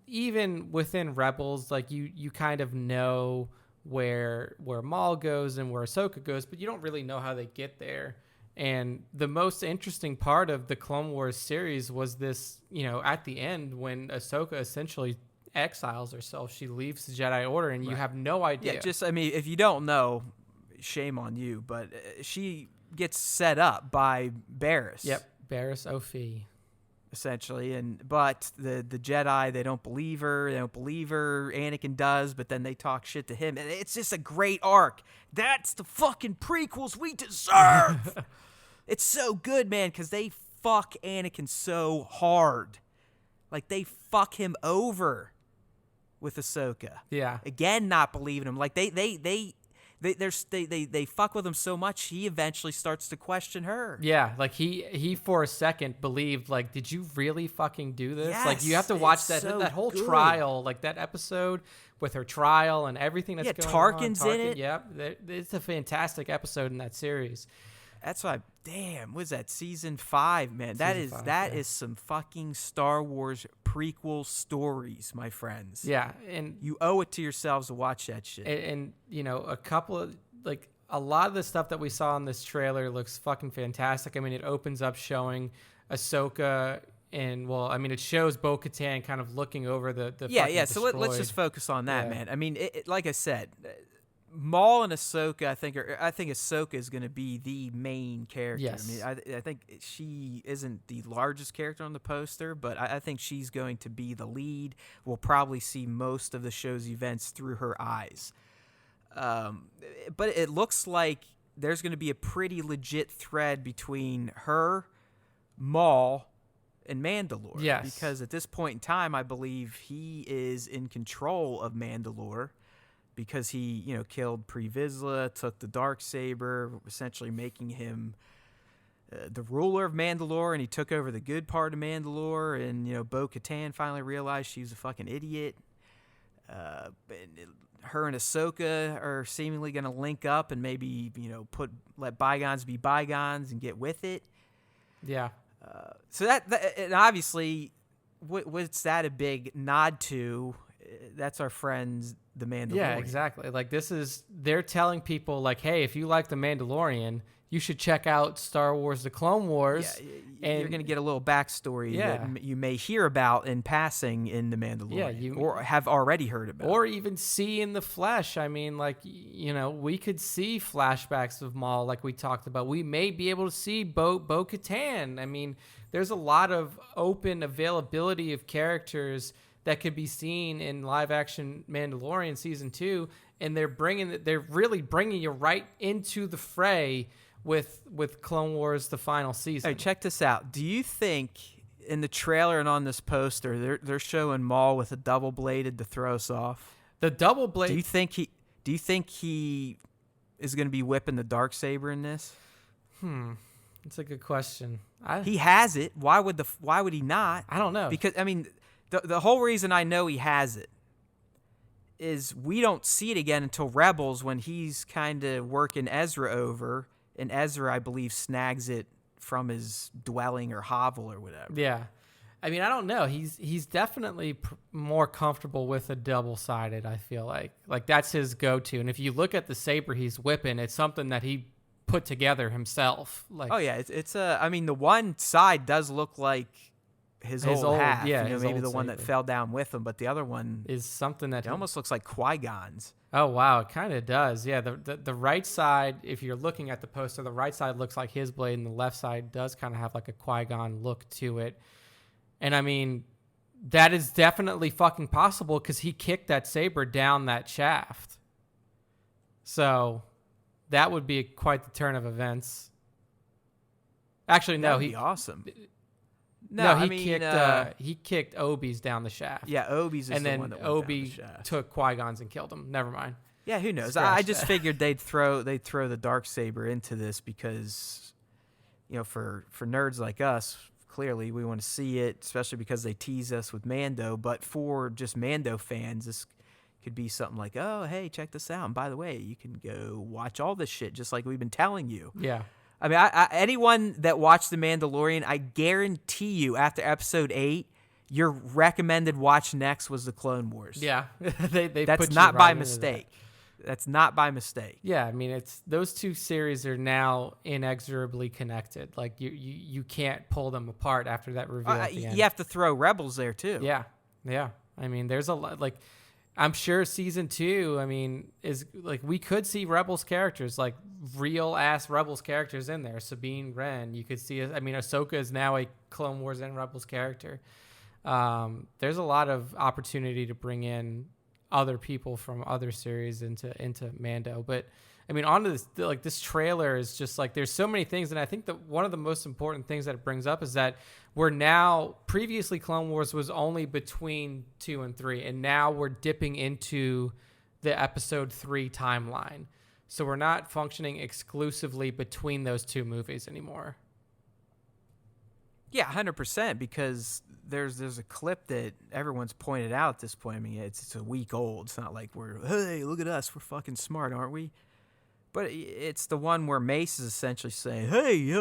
even within Rebels, like you kind of know where Maul goes and where Ahsoka goes, but you don't really know how they get there. And the most interesting part of the Clone Wars series was this, at the end when Ahsoka essentially exiles herself. She leaves the Jedi Order, and you have no idea. Yeah, if you don't know, shame on you, but she gets set up by Barriss. Yep, Barriss Ophi. Essentially, but the Jedi, they don't believe her. Anakin does, but then they talk shit to him, and it's just a great arc. That's the fucking prequels we deserve. It's so good, man, because they fuck Anakin so hard, like they fuck him over with Ahsoka. Yeah. Again, not believing him. Like they fuck with him so much, he eventually starts to question her. Yeah, like he for a second believed, like, did you really fucking do this? Yes, like, you have to watch that whole good. trial, like that episode with her trial and everything that's going on. Tarkin's in it. Yep, it's a fantastic episode in that series. That's why, damn, was that season 5, man? That is some fucking Star Wars prequel stories, my friends. Yeah, and you owe it to yourselves to watch that shit. And a couple of, like, a lot of the stuff that we saw in this trailer looks fucking fantastic. I mean, it opens up showing Ahsoka, and it shows Bo-Katan kind of looking over the yeah. So destroyed. let's just focus on that, man. I mean, like I said, Maul and Ahsoka, I think Ahsoka is going to be the main character. Yes. I mean, I think she isn't the largest character on the poster, but I think she's going to be the lead. We'll probably see most of the show's events through her eyes. But it looks like there's going to be a pretty legit thread between her, Maul, and Mandalore. Yes. Because at this point in time, I believe he is in control of Mandalore. Because he, killed Pre Vizsla, took the Darksaber, essentially making him the ruler of Mandalore, and he took over the good part of Mandalore, and, Bo-Katan finally realized she was a fucking idiot. Her and Ahsoka are seemingly going to link up and maybe, let bygones be bygones and get with it. Yeah. So that and obviously, what's that a big nod to? That's our friends, the Mandalorian. Yeah, exactly. Like, they're telling people, like, hey, if you like the Mandalorian, you should check out Star Wars: The Clone Wars. Yeah, and you're going to get a little backstory that you may hear about in passing in the Mandalorian, or have already heard about, or even see in the flesh. I mean, like, we could see flashbacks of Maul, like we talked about. We may be able to see Bo-Katan. I mean, there's a lot of open availability of characters that could be seen in live action Mandalorian season 2, and they're really bringing you right into the fray with Clone Wars, the final season. Hey, check this out. Do you think in the trailer and on this poster they're showing Maul with a double bladed to throw us off? The double blade. Do you think he is going to be whipping the Darksaber in this? That's a good question. He has it. Why would he not? I don't know. Because the whole reason I know he has it is we don't see it again until Rebels, when he's kind of working Ezra over, and Ezra, I believe, snags it from his dwelling or hovel or whatever. Yeah. I mean, I don't know. He's definitely more comfortable with a double-sided, I feel like. Like, that's his go-to. And if you look at the saber he's whipping, it's something that he put together himself. Like, oh, yeah. It's the one side does look like his old half. Yeah, maybe the one that fell down with him, but the other one is something that it almost looks like Qui-Gon's. Oh wow, it kind of does. Yeah, the right side, if you're looking at the poster, the right side looks like his blade, and the left side does kind of have like a Qui-Gon look to it. And I mean, that is definitely fucking possible because he kicked that saber down that shaft. So that would be quite the turn of events. Actually, no, That would be awesome. He kicked Obi's down the shaft. Yeah, Obi's is the one that went Obi down the shaft. took Qui-Gon's and killed him. Never mind. Yeah, who knows? I just figured they'd throw the Darksaber into this because, for nerds like us, clearly we want to see it, especially because they tease us with Mando. But for just Mando fans, this could be something like, oh, hey, check this out. And by the way, you can go watch all this shit just like we've been telling you. Yeah. I mean, anyone that watched The Mandalorian, I guarantee you after episode 8, your recommended watch next was The Clone Wars. Yeah. That's put not you by right mistake. That's not by mistake. Yeah, I mean, it's those two series are now inexorably connected. Like you can't pull them apart after that reveal at the end. You have to throw Rebels there too. Yeah. I mean, there's a lot. Like, I'm sure season 2, I mean, is like we could see Rebels characters, like real ass Rebels characters in there. Sabine Wren, you could see. I mean, Ahsoka is now a Clone Wars and Rebels character. There's a lot of opportunity to bring in other people from other series into Mando. But I mean, onto this, like this trailer is just like, there's so many things. And I think that one of the most important things that it brings up is that we're now, previously Clone Wars was only between 2 and 3. And now we're dipping into the episode 3 timeline. So we're not functioning exclusively between those two movies anymore. Yeah, 100%, because there's a clip that everyone's pointed out at this point. I mean, it's a week old. It's not like hey, look at us, we're fucking smart, aren't we? But it's the one where Mace is essentially saying, hey,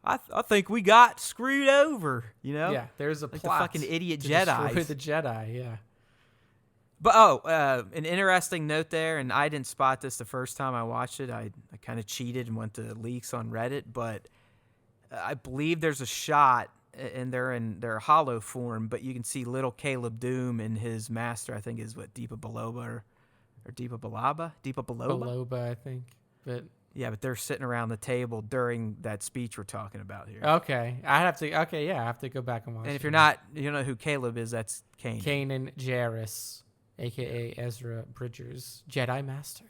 I think we got screwed over, Yeah, there's a like plot. The fucking idiot to Jedi. destroy the Jedi, yeah. But, an interesting note there, and I didn't spot this the first time I watched it. I kind of cheated and went to leaks on Reddit, but I believe there's a shot, and they're in their hollow form, but you can see little Caleb Doom and his master, I think is Deepa Baloba or Deepa Baloba? Baloba, I think. But yeah, but they're sitting around the table during that speech we're talking about here. Okay. I have to go back and watch it. And if you're not, you know who Caleb is, that's Kanan. Kanan Jarrus, a.k.a. Ezra Bridger's Jedi Master.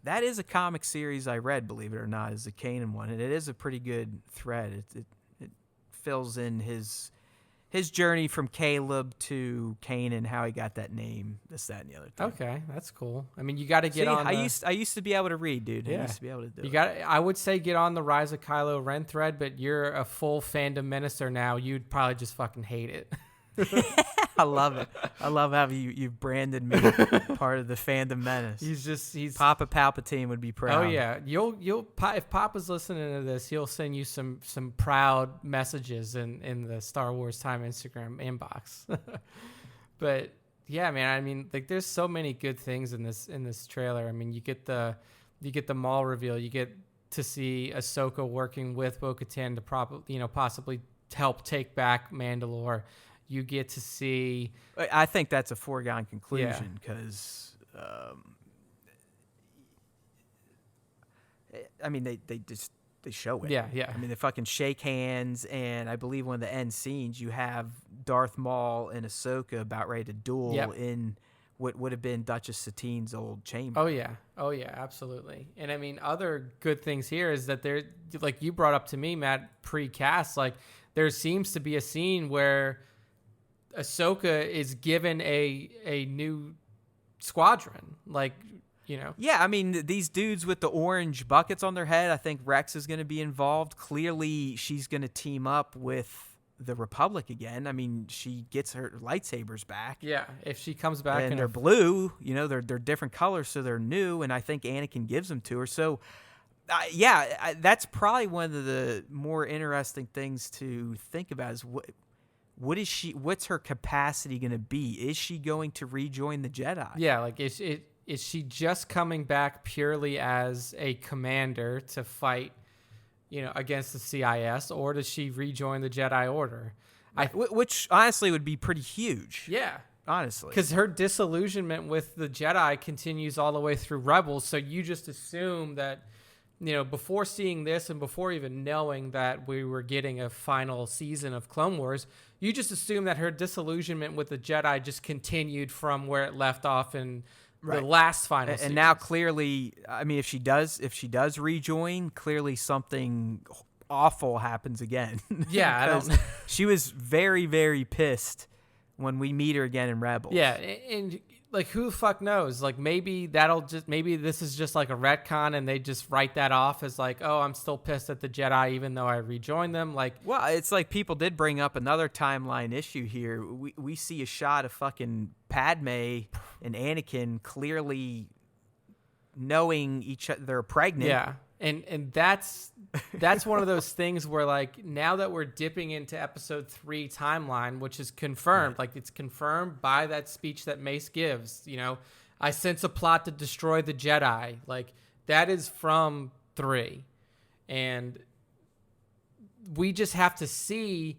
That is a comic series I read, believe it or not, is the Kanan one, and it is a pretty good thread. It fills in his journey from Caleb to Kanan, how he got that name, this, that, and the other thing. Okay, that's cool. I mean, you got to get on. I used to be able to read, dude. Yeah. I used to be able to do it. I would say get on the Rise of Kylo Ren thread, but you're a full fandom minister now. You'd probably just fucking hate it. I love it. I love how you've branded me part of the fandom menace. He's Papa Palpatine would be proud. Oh yeah, you'll if Papa's listening to this, he'll send you some proud messages in the Star Wars Time Instagram inbox. But yeah, man, I mean, like there's so many good things in this trailer. I mean, you get the Maul reveal, you get to see Ahsoka working with Bo-Katan to possibly help take back Mandalore. You get to see. I think that's a foregone conclusion because, I mean, they show it. Yeah. I mean, they fucking shake hands, and I believe one of the end scenes you have Darth Maul and Ahsoka about ready to duel in what would have been Duchess Satine's old chamber. Oh yeah, absolutely. And I mean, other good things here is that there, like you brought up to me, Matt, pre-cast, like there seems to be a scene where Ahsoka is given a new squadron, like, Yeah, I mean, these dudes with the orange buckets on their head, I think Rex is going to be involved. Clearly, she's going to team up with the Republic again. I mean, she gets her lightsabers back. Yeah, if she comes back. And they're blue, they're different colors, so they're new, and I think Anakin gives them to her. So, that's probably one of the more interesting things to think about is what's her capacity going to be? Is she going to rejoin the Jedi? Yeah, like is she just coming back purely as a commander to fight, against the CIS, or does she rejoin the Jedi Order? Which honestly would be pretty huge. Yeah. Honestly. Because her disillusionment with the Jedi continues all the way through Rebels, so you just assume that, before seeing this and before even knowing that we were getting a final season of Clone Wars, you just assume that her disillusionment with the Jedi just continued from where it left off in the last final season. And now clearly, I mean, if she does rejoin, clearly something awful happens again. Yeah, I don't. She was very, very pissed when we meet her again in Rebels. Yeah, and like, who the fuck knows? Like, maybe this is just like a retcon, and they just write that off as like, oh, I'm still pissed at the Jedi even though I rejoined them. Like, well, it's like people did bring up another timeline issue here. We see a shot of fucking Padme and Anakin clearly knowing each other, they're pregnant. Yeah. And that's one of those things where, like, now that we're dipping into episode 3 timeline, which is confirmed, like, it's confirmed by that speech that Mace gives, I sense a plot to destroy the Jedi. Like, that is from 3. And we just have to see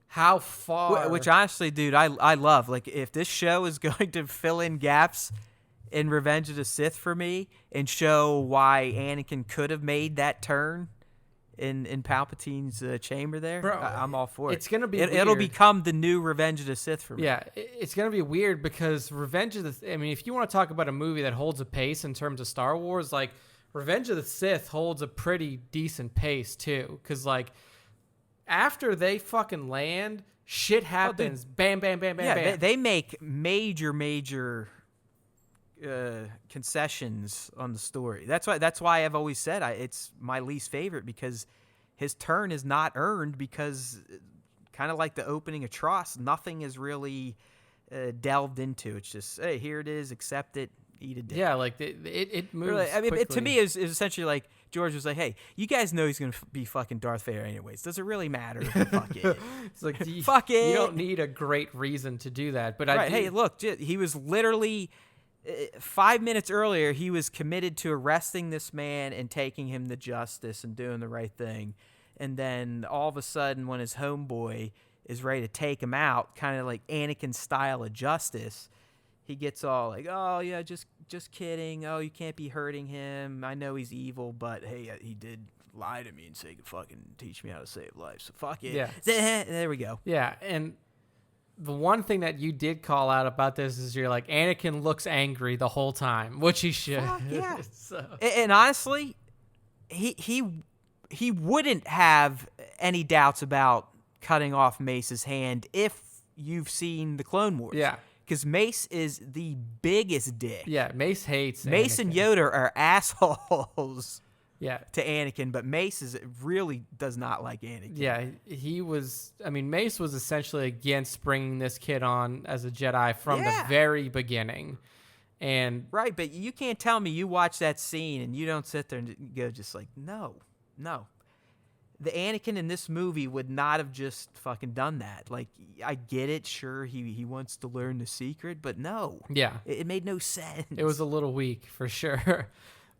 how far. Which honestly, dude, I love. Like, if this show is going to fill in gaps in Revenge of the Sith for me and show why Anakin could have made that turn in Palpatine's chamber there, bro, I'm all for it. It's gonna be it'll become the new Revenge of the Sith for me. Yeah, it's gonna be weird because if you want to talk about a movie that holds a pace in terms of Star Wars, like, Revenge of the Sith holds a pretty decent pace too, because, like, after they fucking land, shit happens. Bam, bam, bam, bam, yeah, bam. They make major concessions on the story. That's why I've always said it's my least favorite, because his turn is not earned, because kind of like the opening of Tross, nothing is really delved into. It's just, hey, here it is, accept it, eat a dick. Yeah, like it moves. Really, I mean, quickly. to me, is essentially like George was like, hey, you guys know he's gonna be fucking Darth Vader anyways. Does it really matter? Fuck it. It's like, fuck it. You don't need a great reason to do that. But hey, look, he was literally 5 minutes earlier, he was committed to arresting this man and taking him to justice and doing the right thing. And then all of a sudden, when his homeboy is ready to take him out, kind of like Anakin style of justice, he gets all like, oh, yeah, just kidding. Oh, you can't be hurting him. I know he's evil, but hey, he did lie to me and say he could fucking teach me how to save lives. So fuck it. Yeah. There we go. Yeah, and the one thing that you did call out about this is you're like, Anakin looks angry the whole time, which he should. Fuck yeah. So. And honestly, he wouldn't have any doubts about cutting off Mace's hand if you've seen the Clone Wars. Yeah. Because Mace is the biggest dick. Yeah, Mace hates Mace Anakin. and Yoda are assholes. Yeah. To Anakin, but Mace really does not like Anakin. Yeah, Mace was essentially against bringing this kid on as a Jedi from the very beginning. And right, but you can't tell me you watch that scene and you don't sit there and go just like, no. The Anakin in this movie would not have just fucking done that. Like, I get it, sure, he wants to learn the secret, but no. Yeah. It made no sense. It was a little weak, for sure.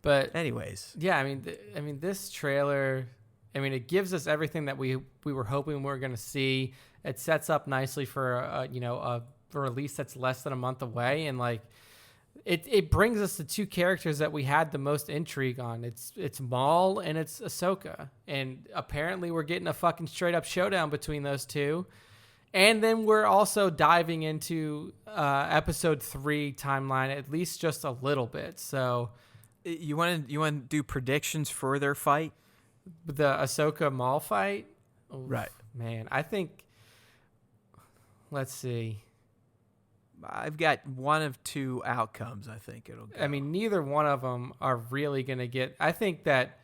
But anyways, yeah, I mean, this trailer, it gives us everything that we were hoping we were going to see. It sets up nicely for a release that's less than a month away, and like it brings us the two characters that we had the most intrigue on. It's Maul and it's Ahsoka, and apparently we're getting a fucking straight up showdown between those two. And then we're also diving into episode 3 timeline, at least just a little bit. So. You want to do predictions for their fight? The Ahsoka Maul fight? Oof, right. Man, I think... Let's see. I've got one of two outcomes, I think it'll go. Neither one of them are really going to get... I think that,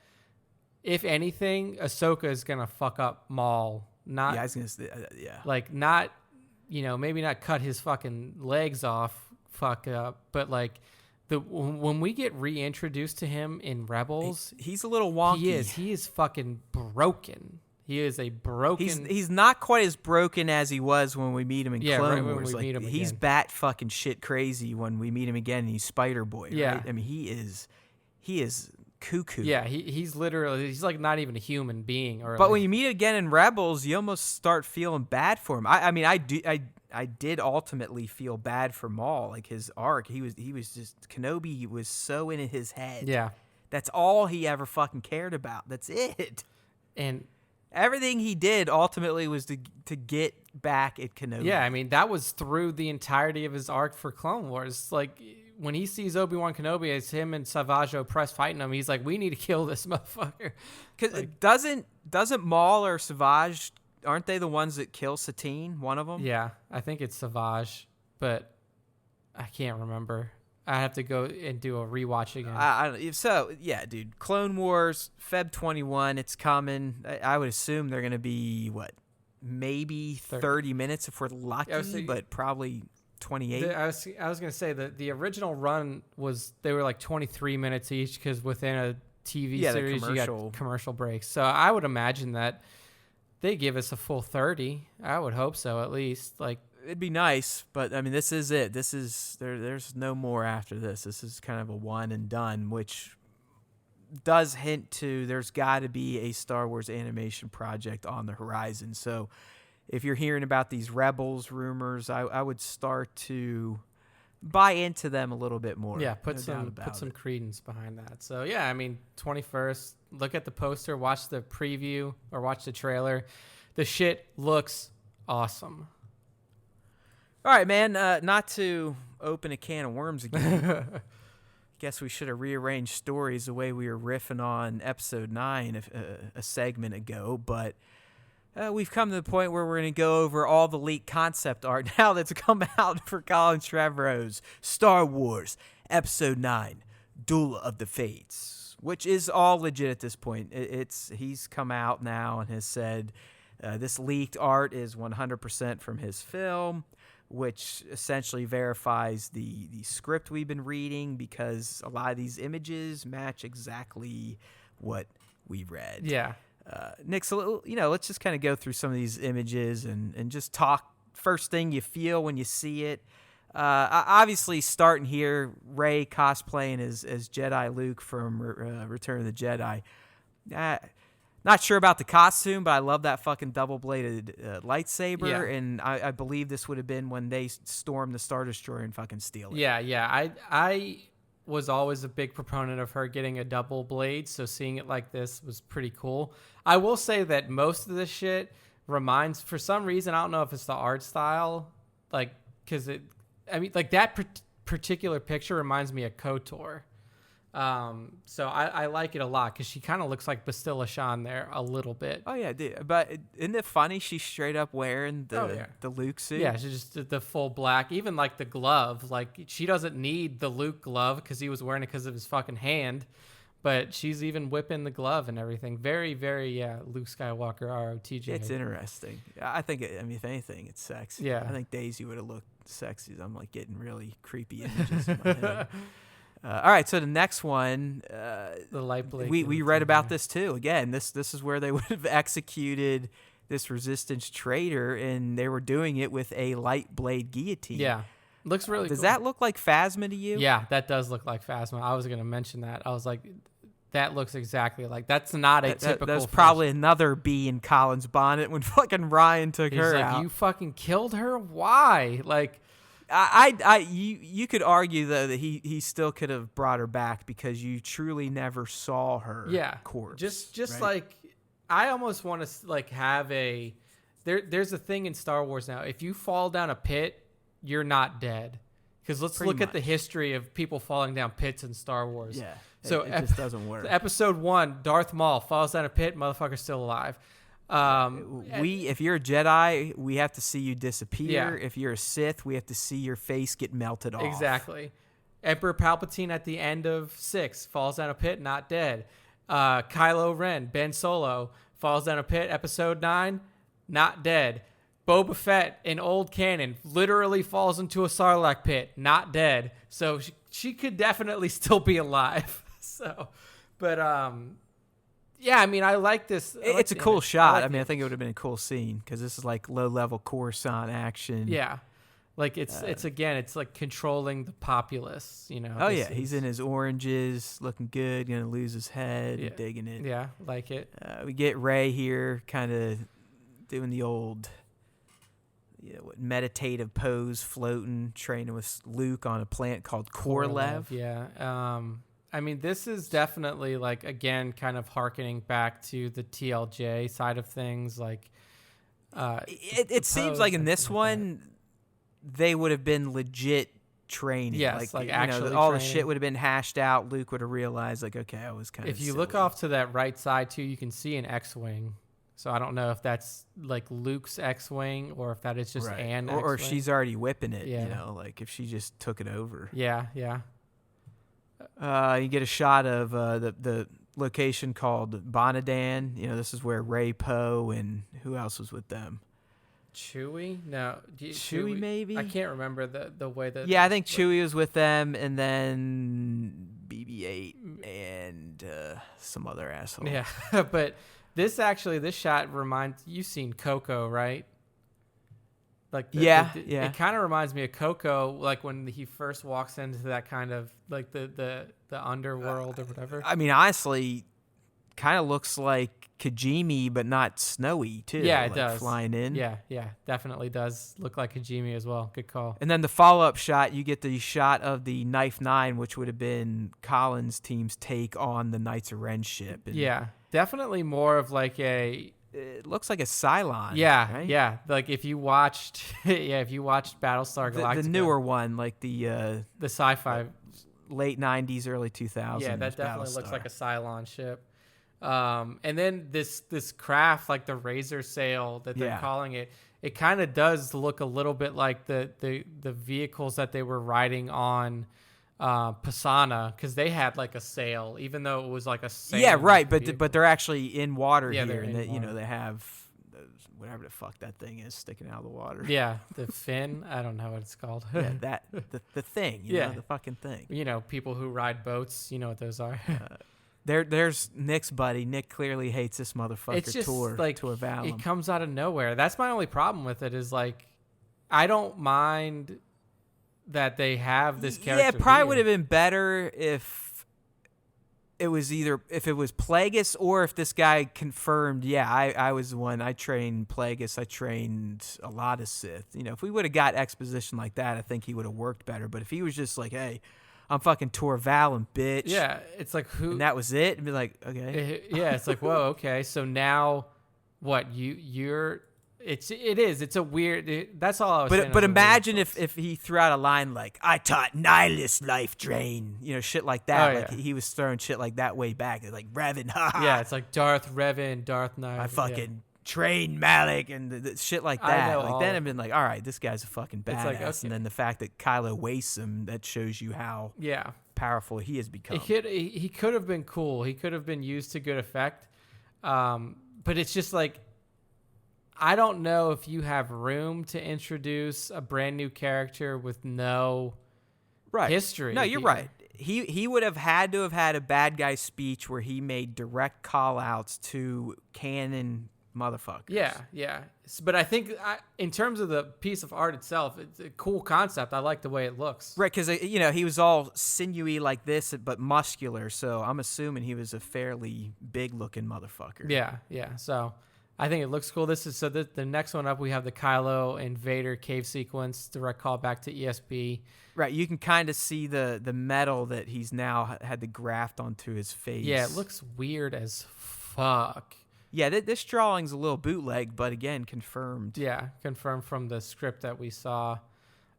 if anything, Ahsoka is going to fuck up Maul. Not, yeah, I was going to say, yeah. Like, not, maybe not cut his fucking legs off, fuck up, but, like... When we get reintroduced to him in Rebels, he's a little wonky. He is fucking broken. He is a broken. He's not quite as broken as he was when we meet him in Clone Wars. When we meet him he's again. bat fucking shit crazy when we meet him again. And he's Spider Boy. Yeah. Right? He is cuckoo. Yeah, he's like not even a human being. But when you meet again in Rebels, you almost start feeling bad for him. I mean, I did ultimately feel bad for Maul, like his arc. He was just Kenobi was so in his head. Yeah, that's all he ever fucking cared about. That's it. And everything he did ultimately was to get back at Kenobi. Yeah, I mean, that was through the entirety of his arc for Clone Wars. Like, when he sees Obi-Wan Kenobi as him and Savage Opress fighting him, he's like, we need to kill this motherfucker. Because doesn't Maul or Savage, aren't they the ones that kill Satine, one of them? Yeah, I think it's Savage, but I can't remember. I have to go and do a rewatch again. So, yeah, dude, Clone Wars, Feb 21, it's coming. I would assume they're going to be, maybe 30 minutes if we're lucky, but probably 28. I was going to say that the original run they were like 23 minutes each because within a TV series you got commercial breaks. So I would imagine that they give us a full 30. I would hope so, at least. Like, it'd be nice, but I mean, this is it. There's no more after this. This is kind of a one and done, which does hint to there's got to be a Star Wars animation project on the horizon. So if you're hearing about these Rebels rumors, I would start to buy into them a little bit more. Yeah, put some credence behind that. So yeah, I mean, 21st, look at the poster, watch the preview or watch the trailer. The shit looks awesome. All right, man, not to open a can of worms again. Guess we should have rearranged stories the way we were riffing on episode 9 a segment ago, but we've come to the point where we're going to go over all the leaked concept art now that's come out for Colin Trevorrow's Star Wars Episode 9, Duel of the Fates, which is all legit at this point. He's come out now and has said this leaked art is 100% from his film, which essentially verifies the script we've been reading because a lot of these images match exactly what we read. Yeah. Nick, so, let's just kind of go through some of these images and just talk first thing you feel when you see it. Obviously, starting here, Rey cosplaying as Jedi Luke from Return of the Jedi. Not sure about the costume, but I love that fucking double-bladed lightsaber, yeah. And I believe this would have been when they stormed the Star Destroyer and fucking steal it. Yeah. I was always a big proponent of her getting a double blade, so seeing it like this was pretty cool. I will say that most of this shit reminds, for some reason, I don't know if it's the art style, like, because that particular picture reminds me of KOTOR. So I like it a lot because she kind of looks like Bastilla Shan there a little bit. Oh yeah, dude. But isn't it funny? She's straight up wearing the Luke suit. Yeah, she's just the full black. Even like the glove, like she doesn't need the Luke glove because he was wearing it because of his fucking hand. But she's even whipping the glove and everything. Very, very, Luke Skywalker ROTJ. It's interesting. I think, if anything, it's sexy. Yeah. I think Daisy would have looked sexy. I'm like getting really creepy images in my head. All right, so the next one, the light blade. We read about this too. Again, this is where they would have executed this Resistance traitor, and they were doing it with a light blade guillotine. Yeah, looks really. Does cool. that look like Phasma to you? Yeah, that does look like Phasma. I was going to mention that. I was like, that looks exactly like. That's not a typical. That's probably another bee in Colin's bonnet when fucking Ryan took her out. You fucking killed her. Why? Like. You could argue though that he still could have brought her back because you truly never saw her corpse. Just right? like I almost want to like have there's a thing in Star Wars now. If you fall down a pit, you're not dead. Because let's look at the history of people falling down pits in Star Wars. Yeah. So it just doesn't work. Episode 1, Darth Maul falls down a pit, motherfucker's still alive. If you're a Jedi, we have to see you disappear. Yeah. If you're a Sith, we have to see your face get melted off. Exactly. Emperor Palpatine at the end of 6 falls down a pit, not dead. Kylo Ren, Ben Solo, falls down a pit, episode 9, not dead. Boba Fett in old canon literally falls into a Sarlacc pit, not dead. So she could definitely still be alive. Yeah, I mean, I like this. It's a cool shot. I think it would have been a cool scene because this is like low-level Coruscant action. Yeah. Like it's again, it's like controlling the populace, you know. Oh yeah, he's in his oranges, looking good, gonna lose his head, Yeah. digging it. Yeah, like it. We get Ray here, kind of doing the old, meditative pose, floating, training with Luke on a plant called Korlev. Yeah. I mean, this is definitely like, again, kind of hearkening back to the TLJ side of things. Like, it seems like in this one, they would have been legit training. Yes, like actually all training. the shit would have been hashed out. Luke would have realized, like, okay, I was kind of If you silly. look off to that right side, too, you can see an X-Wing. So I don't know if that's like Luke's X-Wing or if that is just right. an or X-Wing. she's already whipping it, Yeah. like if she just took it over. Yeah. You get a shot of the location called Bonadan. This is where Ray, Poe, and who else was with them? Chewie? No. Chewie, maybe? I can't remember the way that... Yeah, I think Chewie was with them, and then BB-8 and some other asshole. Yeah, but this shot reminds... You've seen Coco, right? Like yeah. It kind of reminds me of Coco, like when he first walks into that kind of like the underworld or whatever. I mean, honestly, kind of looks like Kijimi, but not snowy too. Yeah, it like does. Flying in. Yeah, definitely does look like Kijimi as well. Good call. And then the follow-up shot, you get the shot of the Knife 9, which would have been Collins' team's take on the Knights of Ren ship. And yeah, definitely more of like a... It looks like a Cylon. Yeah, right? yeah. Like if you watched, Battlestar Galactica, the newer one, like the sci-fi, late '90s, early 2000s. yeah, that definitely looks Battlestar. like a Cylon ship. And then this craft, like the Razor Sail that they're calling it, it kind of does look a little bit like the vehicles that they were riding on Pisana, because they had like a sail, even though it was like a sail. Yeah, right. But they're actually in water Yeah, here, they're and in water. they have whatever the fuck that thing is sticking out of the water. Yeah, the fin. I don't know what it's called. Yeah, the thing. Yeah. The fucking thing. People who ride boats, you know what those are. There's Nick's buddy. Nick clearly hates this motherfucker. It's just Tor Valum. It comes out of nowhere. That's my only problem with it is like, I don't mind that they have this character. Yeah, it probably here. would have been better if it was Plagueis, or if this guy confirmed, I was the one. I trained Plagueis. I trained a lot of Sith. If we would have got exposition like that, I think he would have worked better. But if he was just like, hey, I'm fucking Tor Valum, bitch. Yeah, it's like who... And that was it. And be like, okay. Yeah, it's like, whoa, okay. So now what? You're... It's a weird... That's all I was saying. But imagine if he threw out a line like, I taught Nihilus life drain. Shit like that. Oh, like yeah. he was throwing shit like that way back. It's like, Revan, haha. Yeah, it's like Darth Revan, Darth Knight. I fucking trained Malik and the shit like that. I know Like then I've been like, all right, this guy's a fucking badass. like, okay. And then the fact that Kylo wastes him, that shows you how powerful he has become. He could have been cool. He could have been used to good effect. But it's just like, I don't know if you have room to introduce a brand new character with no history. No, you're right. He would have had to have had a bad guy speech where he made direct call outs to canon motherfuckers. Yeah. But I think in terms of the piece of art itself, it's a cool concept. I like the way it looks. Right, because he was all sinewy like this, but muscular. So I'm assuming he was a fairly big looking motherfucker. Yeah. So I think it looks cool. This is the next one up. We have the Kylo and Vader cave sequence, direct callback to ESB. Right, you can kind of see the metal that he's now had to graft onto his face. Yeah, it looks weird as fuck. Yeah, this drawing's a little bootleg, but again, confirmed. Yeah, confirmed from the script that we saw.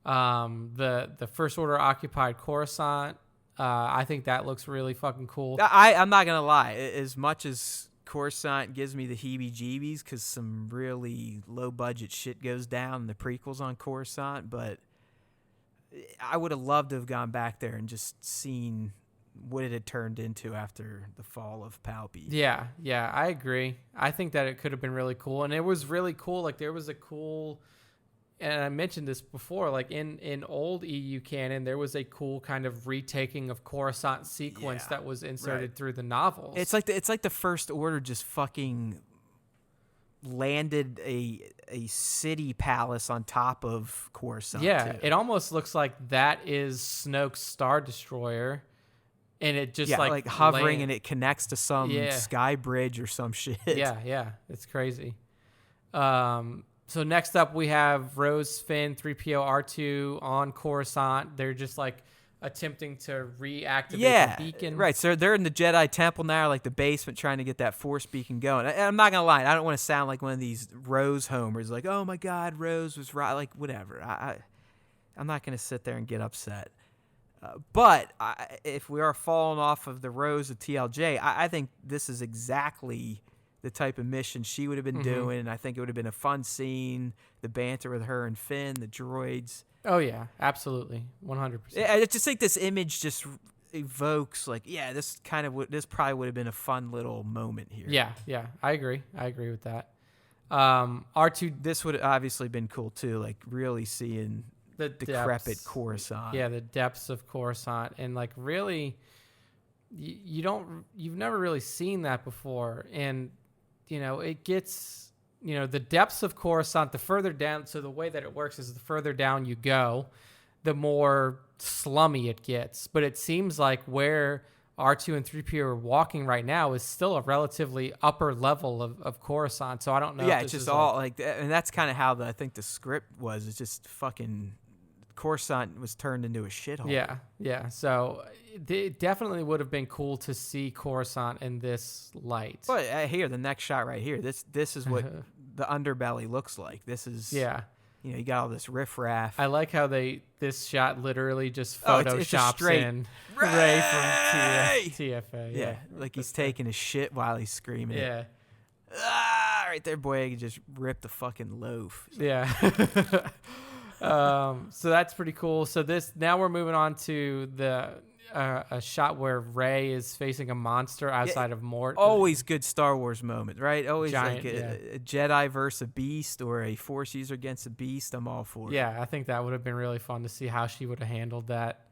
The First Order occupied Coruscant. I think that looks really fucking cool. I'm not gonna lie. As much as Coruscant gives me the heebie-jeebies because some really low-budget shit goes down in the prequels on Coruscant, but I would have loved to have gone back there and just seen what it had turned into after the fall of Palpy. Yeah, I agree. I think that it could have been really cool, and it was really cool. Like there was a cool, and I mentioned this before, like in old EU canon, there was a cool kind of retaking of Coruscant sequence that was inserted through the novels. It's like the First Order just fucking landed a city palace on top of Coruscant. Yeah, too. it almost looks like that is Snoke's Star Destroyer, and it just like hovering, and it connects to some sky bridge or some shit. Yeah, it's crazy. So next up we have Rose, Finn, 3PO, R2 on Coruscant. They're just like attempting to reactivate the beacon. Right. So they're in the Jedi Temple now, like the basement, trying to get that Force beacon going. I'm not gonna lie, I don't want to sound like one of these Rose homers, like, oh my God, Rose was right. Like, whatever. I'm not gonna sit there and get upset. But if we are falling off of the Rose of TLJ, I think this is exactly the type of mission she would have been doing, and I think it would have been a fun scene. The banter with her and Finn, the droids. Oh yeah, absolutely, 100%. I just think this image just evokes this probably would have been a fun little moment here. Yeah, I agree with that. R2, this would have obviously been cool too, like really seeing the decrepit Coruscant. Yeah, the depths of Coruscant, and like really, you've never really seen that before, and it gets. The depths of Coruscant, the further down, so the way that it works is the further down you go, the more slummy it gets. But it seems like where R2 and 3PO are walking right now is still a relatively upper level of Coruscant. So I don't know. Yeah, it's just all and that's kind of how I think the script was. It's just fucking Coruscant was turned into a shithole. Yeah. So it definitely would have been cool to see Coruscant in this light. But here, the next shot right here, this is what the underbelly looks like. This is you got all this riffraff. I like how this shot literally just photoshops in Ray from TFA. Yeah, like he's taking a shit while he's screaming. Yeah. Right there, boy, I could just rip the fucking loaf. Yeah. So that's pretty cool. So now we're moving on to a shot where Rey is facing a monster outside of Mort. Always good Star Wars moment, right? Always giant, like a Jedi versus a beast or a Force user against a beast. I'm all for it. Yeah, I think that would have been really fun to see how she would have handled that.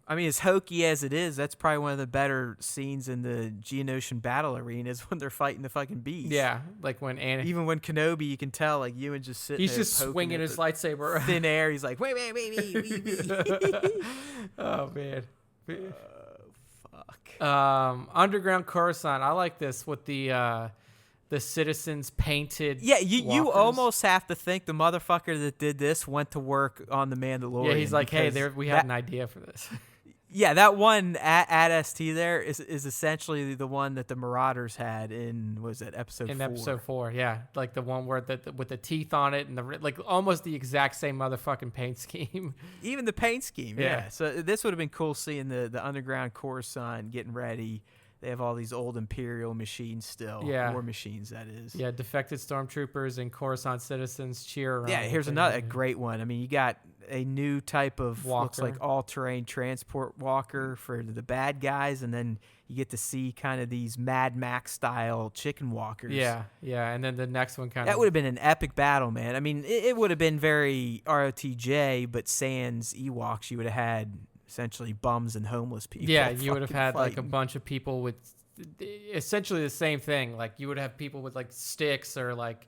I mean, as hokey as it is, that's probably one of the better scenes in the Geonosian battle arena is when they're fighting the fucking beast. Yeah, like when even when Kenobi, you can tell, like, Ewan just sitting he's there just swinging his lightsaber. Thin air. He's like, wait. Oh, man. Fuck. Underground Coruscant. I like this with the citizens painted. Yeah, you almost have to think the motherfucker that did this went to work on The Mandalorian. Yeah, he's like, hey, we had an idea for this. Yeah, that one at ST there is essentially the one that the Marauders had in episode 4? In episode 4, yeah, like the one where with the teeth on it and like almost the exact same motherfucking paint scheme. Even the paint scheme, yeah. So this would have been cool seeing the underground Coruscant getting ready. They have all these old Imperial machines still. Yeah. War machines, that is. Yeah, defected stormtroopers and Coruscant citizens cheer around. Yeah, here's a great one. I mean, you got a new type of walker. Looks like all-terrain transport walker for the bad guys, and then you get to see kind of these Mad Max-style chicken walkers. Yeah, and then the next one That would have been an epic battle, man. I mean, it would have been very ROTJ, but sans Ewoks, you would have had essentially bums and homeless people. Yeah, you would have had fighting. like a bunch of people with essentially the same thing. Like you would have people with like sticks or like,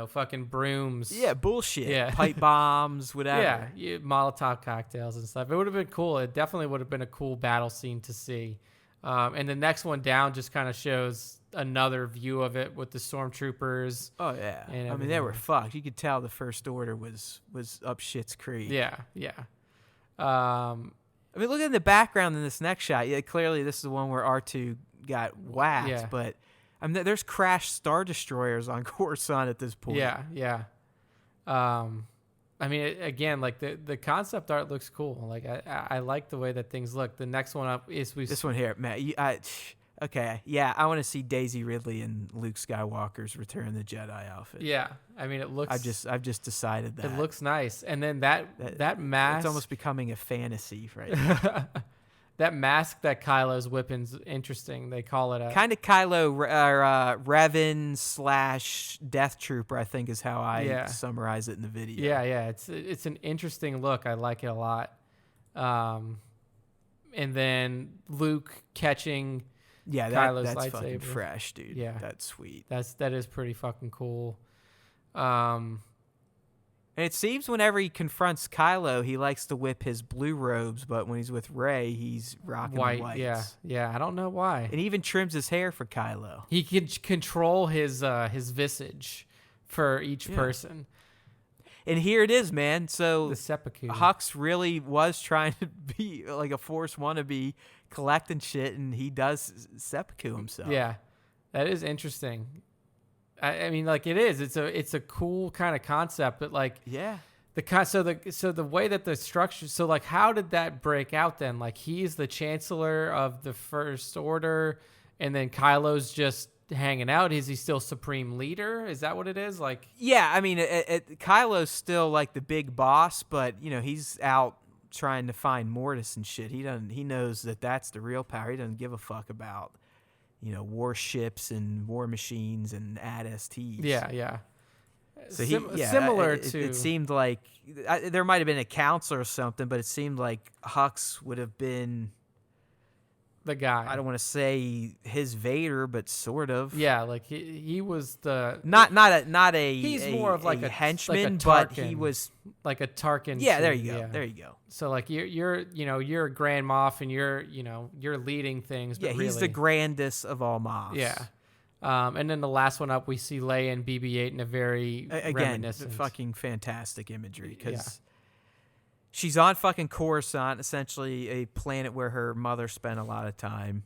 fucking brooms. Yeah, bullshit. Yeah. Pipe bombs, whatever. Yeah, Molotov cocktails and stuff. It would have been cool. It definitely would have been a cool battle scene to see. And the next one down just kind of shows another view of it with the stormtroopers. Oh, yeah. I mean, they were fucked. You could tell the First Order was up shit's creek. Yeah. I mean, look at the background in this next shot. Yeah, clearly this is the one where R2 got whacked, but I mean, there's crashed Star Destroyers on Coruscant at this point. Yeah. I mean, again, like the concept art looks cool. Like I like the way that things look. The next one up is this one here, Matt. Okay, yeah, I want to see Daisy Ridley and Luke Skywalker's Return of the Jedi outfit. Yeah, I mean, it looks. I've just decided that it looks nice, and then that mask. It's almost becoming a fantasy right now. That mask that Kylo's whipping's interesting. They call it a kind of Kylo Revan / Death Trooper, I think is how I summarize it in the video. Yeah. It's an interesting look. I like it a lot. And then Luke catching Yeah, Kylo's that's lightsaber. fucking fresh, dude. Yeah. That's sweet. That is pretty fucking cool. And it seems whenever he confronts Kylo, he likes to whip his blue robes, but when he's with Rey, he's rocking the whites. Yeah. I don't know why. And he even trims his hair for Kylo. He can control his visage for each person. And here it is, man. So The seppuku. Hux really was trying to be like a Force wannabe, collecting shit, and he does seppuku himself. Yeah, that is interesting. I mean, like it is. It's a cool kind of concept, but like Yeah. so the way that the structure. So like, how did that break out then? Like he's the Chancellor of the First Order, and then Kylo's just hanging out. Is he still Supreme Leader? Is that what it is? Like, Yeah, I mean, Kylo's still like the big boss, but you know he's out trying to find Mortis and shit. He knows that that's the real power. He doesn't give a fuck about warships and war machines and AT-STs. yeah. So similar to it seemed like there might have been a counselor or something, but it seemed like Hux would have been the guy. I don't want to say his Vader, but sort of. Yeah, like he was the not a he's more of like a henchman, like a but he was like a Tarkin. Yeah, there too, you go. yeah. There you go. So like you're a Grand Moff and you're leading things. But Yeah, he's the really, grandest of all Moffs. yeah. And then the last one up, we see Leia and BB-8 in a very Again, reminiscent. fucking fantastic imagery because Yeah. she's on fucking Coruscant, essentially a planet where her mother spent a lot of time.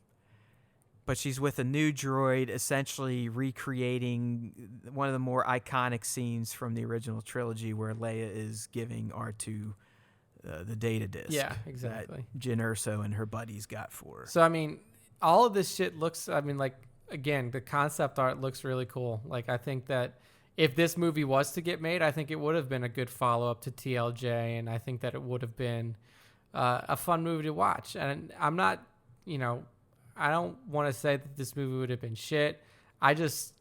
But she's with a new droid, essentially recreating one of the more iconic scenes from the original trilogy where Leia is giving R2 the data disk. Yeah, exactly. That Jyn Erso and her buddies got for her. So I mean, all of this shit looks. I mean, like again, the concept art looks really cool. Like I think that if this movie was to get made, I think it would have been a good follow up to TLJ, and I think that it would have been a fun movie to watch. And I'm not, I don't want to say that this movie would have been shit. I just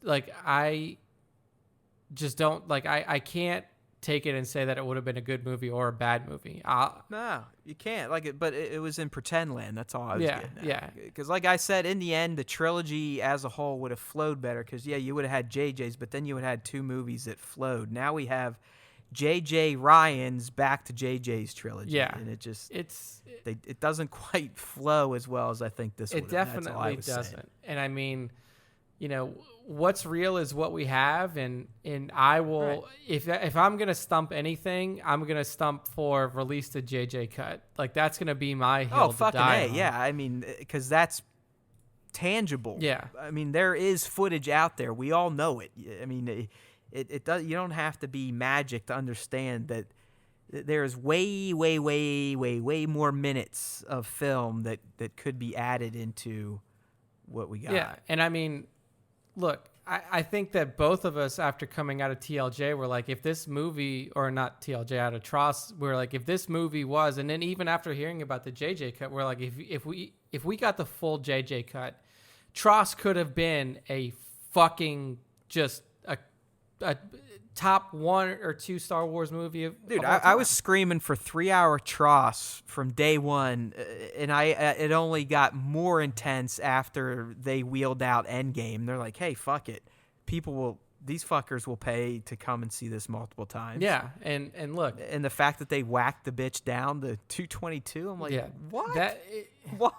don't like. I can't take it and say that it would have been a good movie or a bad movie. No, you can't. But it was in pretend land. That's all I was getting at. Yeah. Because like I said, in the end, the trilogy as a whole would have flowed better. Because you would have had JJ's, but then you would have had two movies that flowed. Now we have JJ Ryan's back to JJ's trilogy. Yeah, and it just it it doesn't quite flow as well as I think this would. It definitely doesn't. Saying. And I mean, what's real is what we have, and I will if I'm gonna stump anything, I'm gonna stump for release the JJ cut. Like that's gonna be my hill to die on. Yeah. I mean, because that's tangible. Yeah. I mean, there is footage out there. We all know it. I mean, it does. You don't have to be magic to understand that there's way more minutes of film that could be added into what we got. Yeah, and I mean, look, I think that both of us, after coming out of TLJ, were like, if this movie, or not TLJ, out of Tross, we're like, if this movie was, and then even after hearing about the JJ cut, we're like, if we got the full JJ cut, Tross could have been a fucking just a top 1 or 2 Star Wars movie. Dude, I was screaming for 3-hour Tross from day one, and it only got more intense after they wheeled out Endgame. They're like, hey, fuck it. These fuckers will pay to come and see this multiple times. Yeah, and look. And the fact that they whacked the bitch down to 222, I'm like, what? What?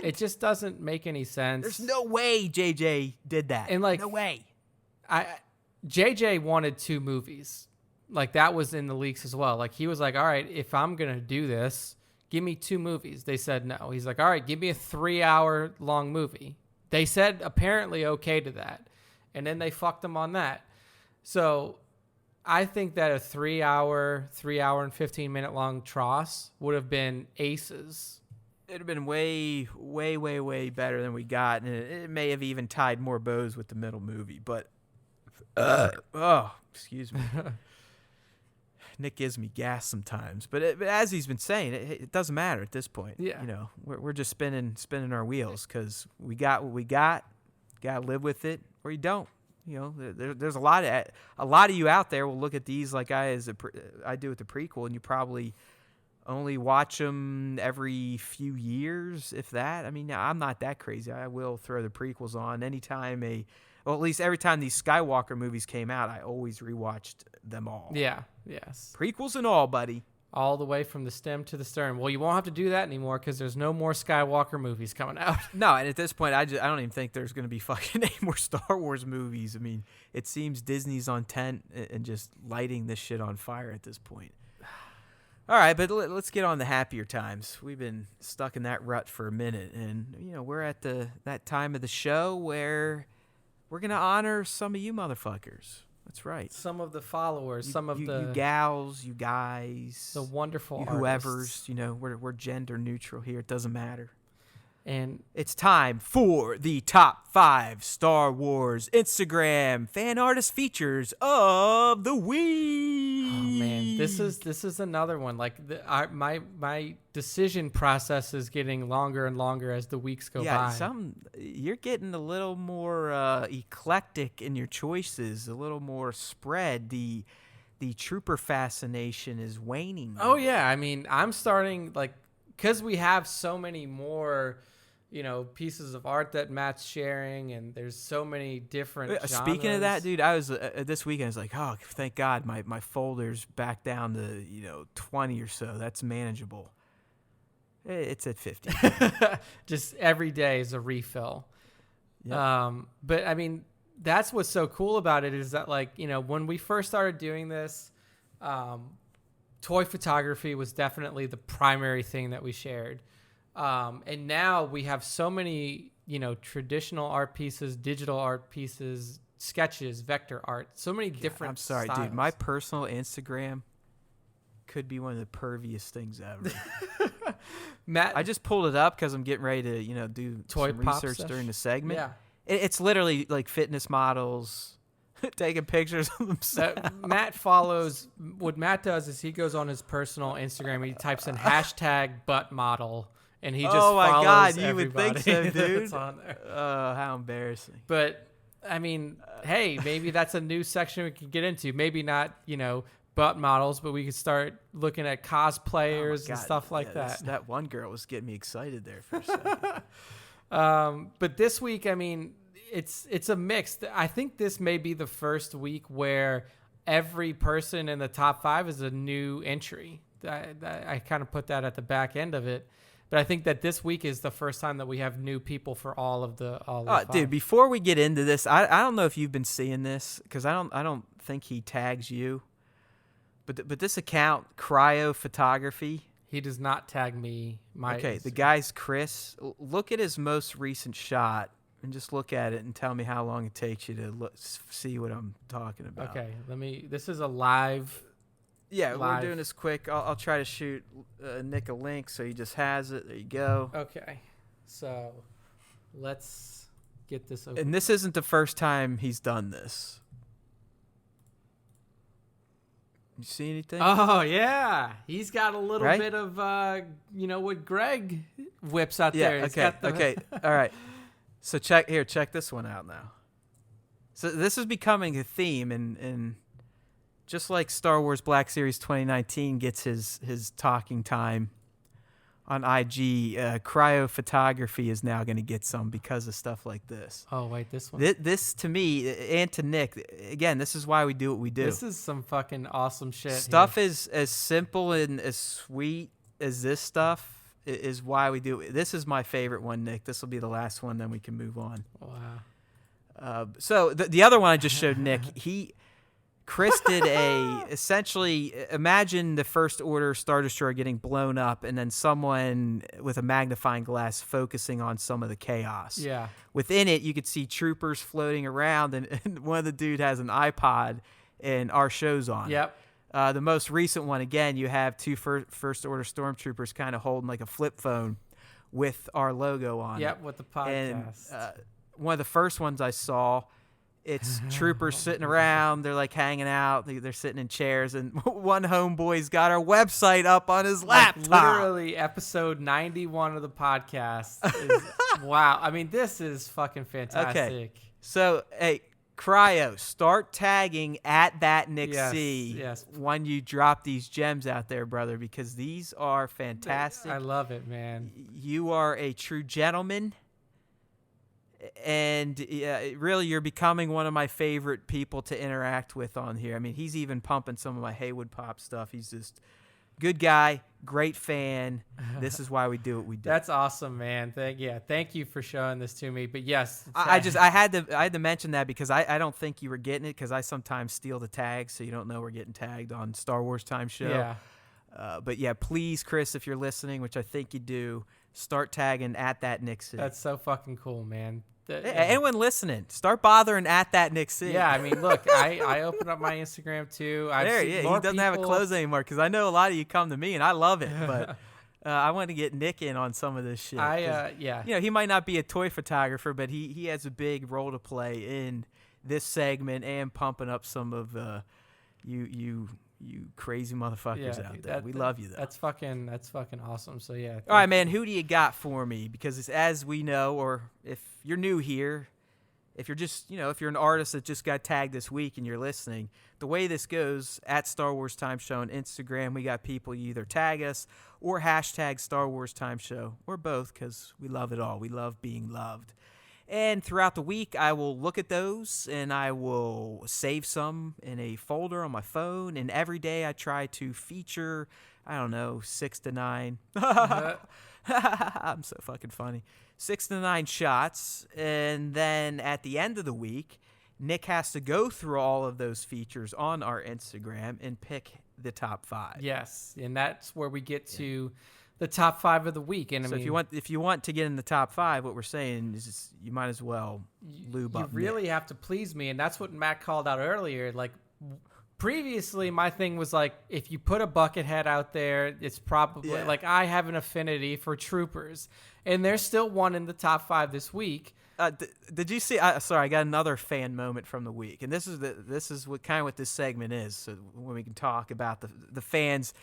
It just doesn't make any sense. There's no way JJ did that. And like, no way. JJ wanted 2 movies. Like that was in the leaks as well. Like he was like, all right, if I'm going to do this, give me 2 movies. They said no. He's like, all right, give me a 3-hour long movie. They said apparently okay to that. And then they fucked him on that. So I think that a 3-hour and 15-minute long Tross would have been aces. It'd have been way better than we got. And it may have even tied more bows with the middle movie, but excuse me. Nick gives me gas sometimes, but as he's been saying, it doesn't matter at this point. Yeah, we're just spinning our wheels because we got what we got. Got to live with it, or you don't. There's a lot of you out there will look at these like I do with the prequel, and you probably only watch them every few years, if that. I mean, I'm not that crazy. I will throw the prequels on anytime at least every time these Skywalker movies came out, I always rewatched them all. Yeah. Yes. Prequels and all, buddy. All the way from the stem to the stern. Well, you won't have to do that anymore because there's no more Skywalker movies coming out. No, and at this point, I don't even think there's going to be fucking any more Star Wars movies. I mean, it seems Disney's on tent and just lighting this shit on fire at this point. All right, but let's get on the happier times. We've been stuck in that rut for a minute, and we're at that time of the show where we're gonna honor some of you motherfuckers. That's right. Some of the followers, you gals, you guys, the wonderful you whoever's. We're gender neutral here. It doesn't matter. And it's time for the top 5 Star Wars Instagram fan artist features of the week. Oh man, this is another one. Like my decision process is getting longer and longer as the weeks go by. You're getting a little more eclectic in your choices, a little more spread. The trooper fascination is waning. Oh yeah, I mean I'm starting because we have so many more. Pieces of art that Matt's sharing, and there's so many different genres. Speaking of that, dude, I was this weekend. I was like, oh, thank God, my folder's back down to 20 or so. That's manageable. It's at 50. Just every day is a refill. Yep. But I mean, that's what's so cool about it is that when we first started doing this, toy photography was definitely the primary thing that we shared. And now we have so many, traditional art pieces, digital art pieces, sketches, vector art, so many different I'm sorry, styles. dude. My personal Instagram could be one of the perviest things ever. Matt, I just pulled it up because I'm getting ready to, do toy some research during the segment. Yeah. It's literally like fitness models taking pictures of themselves. Matt follows. What Matt does is he goes on his personal Instagram. He types in #buttmodel. And he just follows God, you everybody would think so, dude. That's on there. Oh, how embarrassing. But, I mean, hey, maybe that's a new section we can get into. Maybe not, butt models, but we could start looking at cosplayers and stuff like that. That one girl was getting me excited there for a second. But this week, I mean, it's a mix. I think this may be the first week where every person in the top 5 is a new entry. I kind of put that at the back end of it. But I think that this week is the first time that we have new people for all of the. Dude, before we get into this, I don't know if you've been seeing this because I don't think he tags you. But this account, Cryo Photography. He does not tag me. The guy's Chris. Look at his most recent shot and just look at it and tell me how long it takes you to see what I'm talking about. Okay, this is a live. Yeah, we're doing this quick. I'll try to shoot Nick a link so he just has it. There you go. Okay, so let's get this open. And this isn't the first time he's done this. You see anything? Oh, yeah. He's got a little bit of, what Greg whips out there. Okay. All right. So check this one out now. So this is becoming a theme, and just like Star Wars Black Series 2019 gets his talking time on IG, Cryo Photography is now going to get some because of stuff like this. Oh, wait, this one? This, to me, and to Nick, again, this is why we do what we do. This is some fucking awesome shit. Stuff is as simple and as sweet as this stuff is why we do it. This is my favorite one, Nick. This will be the last one, then we can move on. Wow. So the other one I just showed Nick, Chris did essentially, imagine the First Order Star Destroyer getting blown up and then someone with a magnifying glass focusing on some of the chaos. Yeah. Within it, you could see troopers floating around, and one of the dude has an iPod and our show's on. Yep. The most recent one, again, you have 2 First Order Stormtroopers kind of holding like a flip phone with our logo on it. Yep, with the podcast. And one of the first ones I saw, it's troopers sitting around. They're like hanging out. They're sitting in chairs, and one homeboy's got our website up on his laptop. Literally, episode 91 of the podcast. Wow. I mean, this is fucking fantastic. Okay. So, hey, Cryo, start tagging at that Nick Yes, C yes. when you drop these gems out there, brother, because these are fantastic. I love it, man. You are a true gentleman, and really, you're becoming one of my favorite people to interact with on here. I mean, he's even pumping some of my Haywood Pop stuff. He's just good guy, great fan. This is why we do what we do. That's awesome, man. Thank you for showing this to me. But yes, I had to mention that because I don't think you were getting it, because I sometimes steal the tags, so you don't know we're getting tagged on Star Wars Time Show. Yeah. But yeah, please, Chris, if you're listening, which I think you do, start tagging at that Nick C. That's so fucking cool, man. Anyone listening, start bothering at that Nick C. Yeah, I mean, look, I opened up my Instagram too. He doesn't have it closed anymore, because I know a lot of you come to me, and I love it, but I want to get Nick in on some of this shit. Yeah. He might not be a toy photographer, but he has a big role to play in this segment and pumping up some of you crazy motherfuckers out there. We love you, though. That's fucking awesome. So yeah. All right, man. Who do you got for me? Because it's, as we know, or if you're new here, if you're just, if you're an artist that just got tagged this week and you're listening, the way this goes at Star Wars Time Show on Instagram, we got people, you either tag us or hashtag Star Wars Time Show, or both, because we love it all. We love being loved. And throughout the week, I will look at those and I will save some in a folder on my phone. And every day I try to feature, 6 to 9. I'm so fucking funny. 6 to 9 shots. And then at the end of the week, Nick has to go through all of those features on our Instagram and pick the top 5. Yes. And that's where we get to the top 5 of the week. And so if you want to get in the top 5, what we're saying is you might as well lube up. You really have to please me, and that's what Matt called out earlier. Like previously, my thing was like, if you put a bucket head out there, it's probably like I have an affinity for troopers, and there's still one in the top 5 this week. Did you see? Sorry, I got another fan moment from the week, and this is what this segment is. So when we can talk about the fans.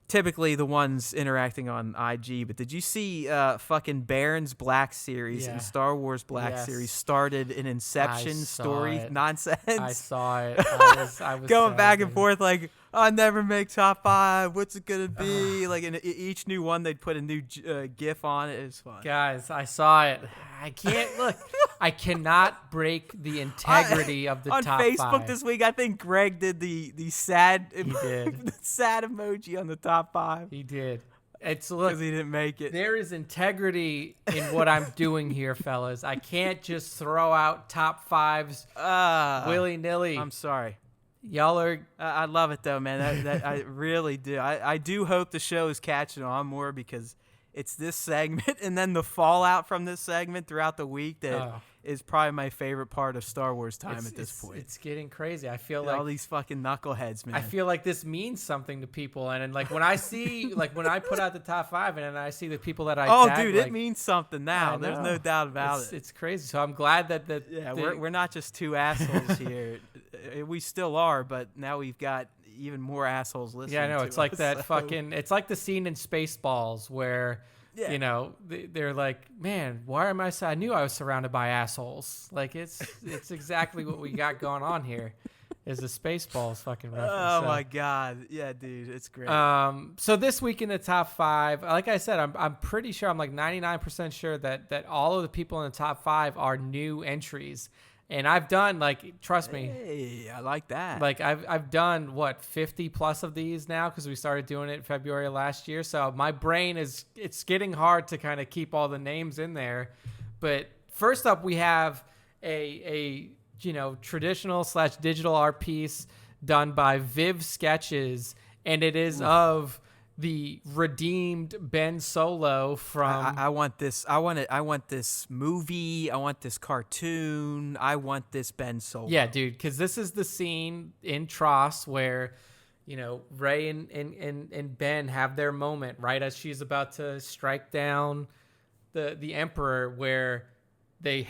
Typically the ones interacting on IG, but did you see fucking Baron's Black Series and Star Wars Black Series started an Inception story nonsense? I saw it. I was going back and forth like, I'll never make top 5. What's it going to be? Like in each new one, they'd put a new GIF on it. It was fun. Guys, I saw it. I can't look. I cannot break the integrity of the top 5. On Facebook this week, I think Greg did the sad. He did. The sad emoji on the top 5. He did. It's because he didn't make it. There is integrity in what I'm doing here, fellas. I can't just throw out top 5s willy nilly. I'm sorry. Y'all are. I love it though, man. That I really do. I do hope the show is catching on more, because it's this segment and then the fallout from this segment throughout the week that is probably my favorite part of Star Wars Time at this point. It's getting crazy. I feel like all these fucking knuckleheads, man. I feel like this means something to people, and like when I see, like when I put out the top 5 and then I see the people that I tag, dude, it means something now. There's no doubt about it. It's crazy. So I'm glad that we're not just two assholes here. We still are, but now we've got even more assholes listening. Yeah, I know. To it's like us, that so. fucking. It's like the scene in Spaceballs where. Yeah. They're like, man, why am I knew I was surrounded by assholes. Like, it's exactly what we got going on here is the Spaceballs fucking reference. Oh, my God. Yeah, dude, it's great. So this week in the top 5, like I said, I'm pretty sure, I'm like 99% sure that all of the people in the top 5 are new entries. And I've done, like, trust me. Hey, I like that. Like, I've done, 50 plus of these now because we started doing it in February of last year. So my brain it's getting hard to kind of keep all the names in there. But first up, we have a traditional / digital art piece done by Viv Sketches. And it is of the redeemed Ben Solo from. I want this. I want this movie. I want this cartoon. I want this Ben Solo. Yeah, dude. Because this is the scene in Tross where, Rey and Ben have their moment right as she's about to strike down the Emperor, where they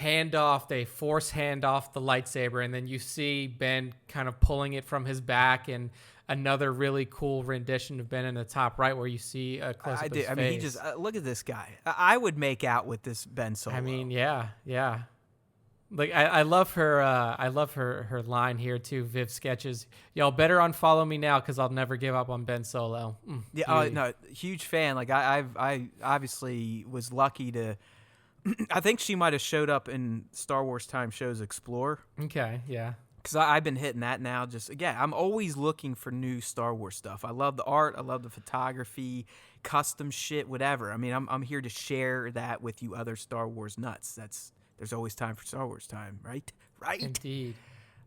force hand off the lightsaber, and then you see Ben kind of pulling it from his back, and another really cool rendition of Ben in the top right where you see a close-up of his face. I mean, he just look at this guy. I would make out with this Ben Solo. I mean, yeah. Like I love her. I love her line here too. Viv sketches. Y'all better unfollow me now because I'll never give up on Ben Solo. Yeah, no, huge fan. Like I obviously was lucky to. I think she might have showed up in Star Wars Time Shows Explore. Okay, yeah. Because I've been hitting that now. Just again, I'm always looking for new Star Wars stuff. I love the art. I love the photography, custom shit, whatever. I mean, I'm here to share that with you, other Star Wars nuts. There's always time for Star Wars time, right? Right. Indeed.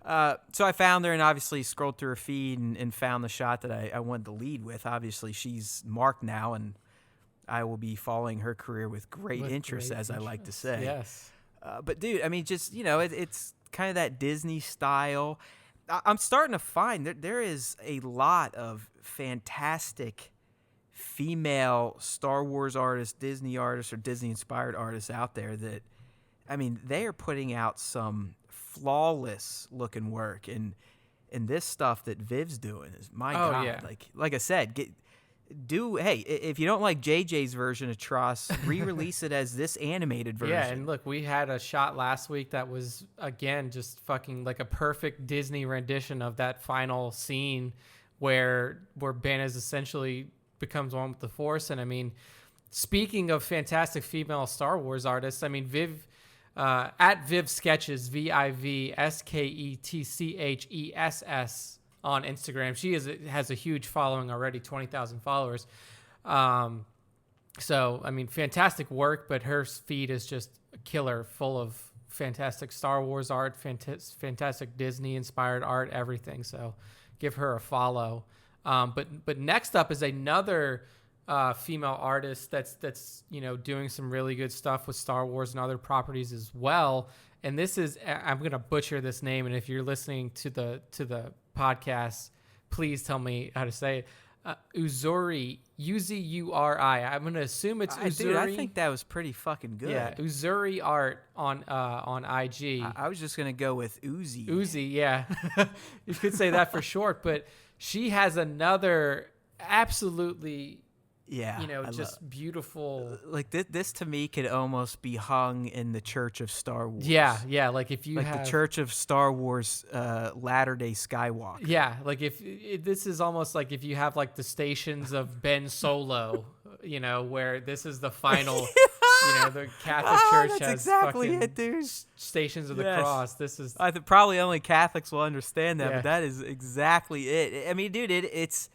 So I found her and obviously scrolled through her feed and found the shot that I wanted to lead with. Obviously, she's marked now, and I will be following her career with great interest, as I like to say. Yes. But dude, I mean, just it's kind of that Disney style. I'm starting to find that there is a lot of fantastic female Star Wars artists, Disney artists, or Disney-inspired artists out there that, I mean, they are putting out some flawless looking work, and this stuff that Viv's doing is God. Yeah. Like I said, if you don't like JJ's version of Tross, re-release it as this animated version. Yeah, and look, we had a shot last week that was again just fucking like a perfect Disney rendition of that final scene where Ben is essentially becomes one with the Force. And I mean, speaking of fantastic female Star Wars artists, I mean Viv. At Viv Sketches, VIVSKETCHESS on Instagram. She has a huge following already, 20,000 followers. So, I mean, fantastic work, but her feed is just a killer, full of fantastic Star Wars art, fantastic Disney-inspired art, everything. So give her a follow. But next up is another female artist that's doing some really good stuff with Star Wars and other properties as well. And this is, I'm gonna butcher this name, and if you're listening to the podcast, please tell me how to say it. Uzuri, Uzuri. I'm gonna assume it's Uzuri. Dude, I think that was pretty fucking good. Yeah, Uzuri Art on IG. I was just gonna go with Uzi. Uzi, yeah. You could say that for short, but she has another absolutely just beautiful. Like this to me could almost be hung in the Church of Star Wars. Yeah. Like if you have the Church of Star Wars, Latter-day Skywalker. Yeah, like if this is almost like if you have like the stations of Ben Solo, where this is the final. The Catholic Church that's has exactly it, dude. Stations of the Cross. This is. I think probably only Catholics will understand that, Yeah. but that is exactly it. I mean, dude, it's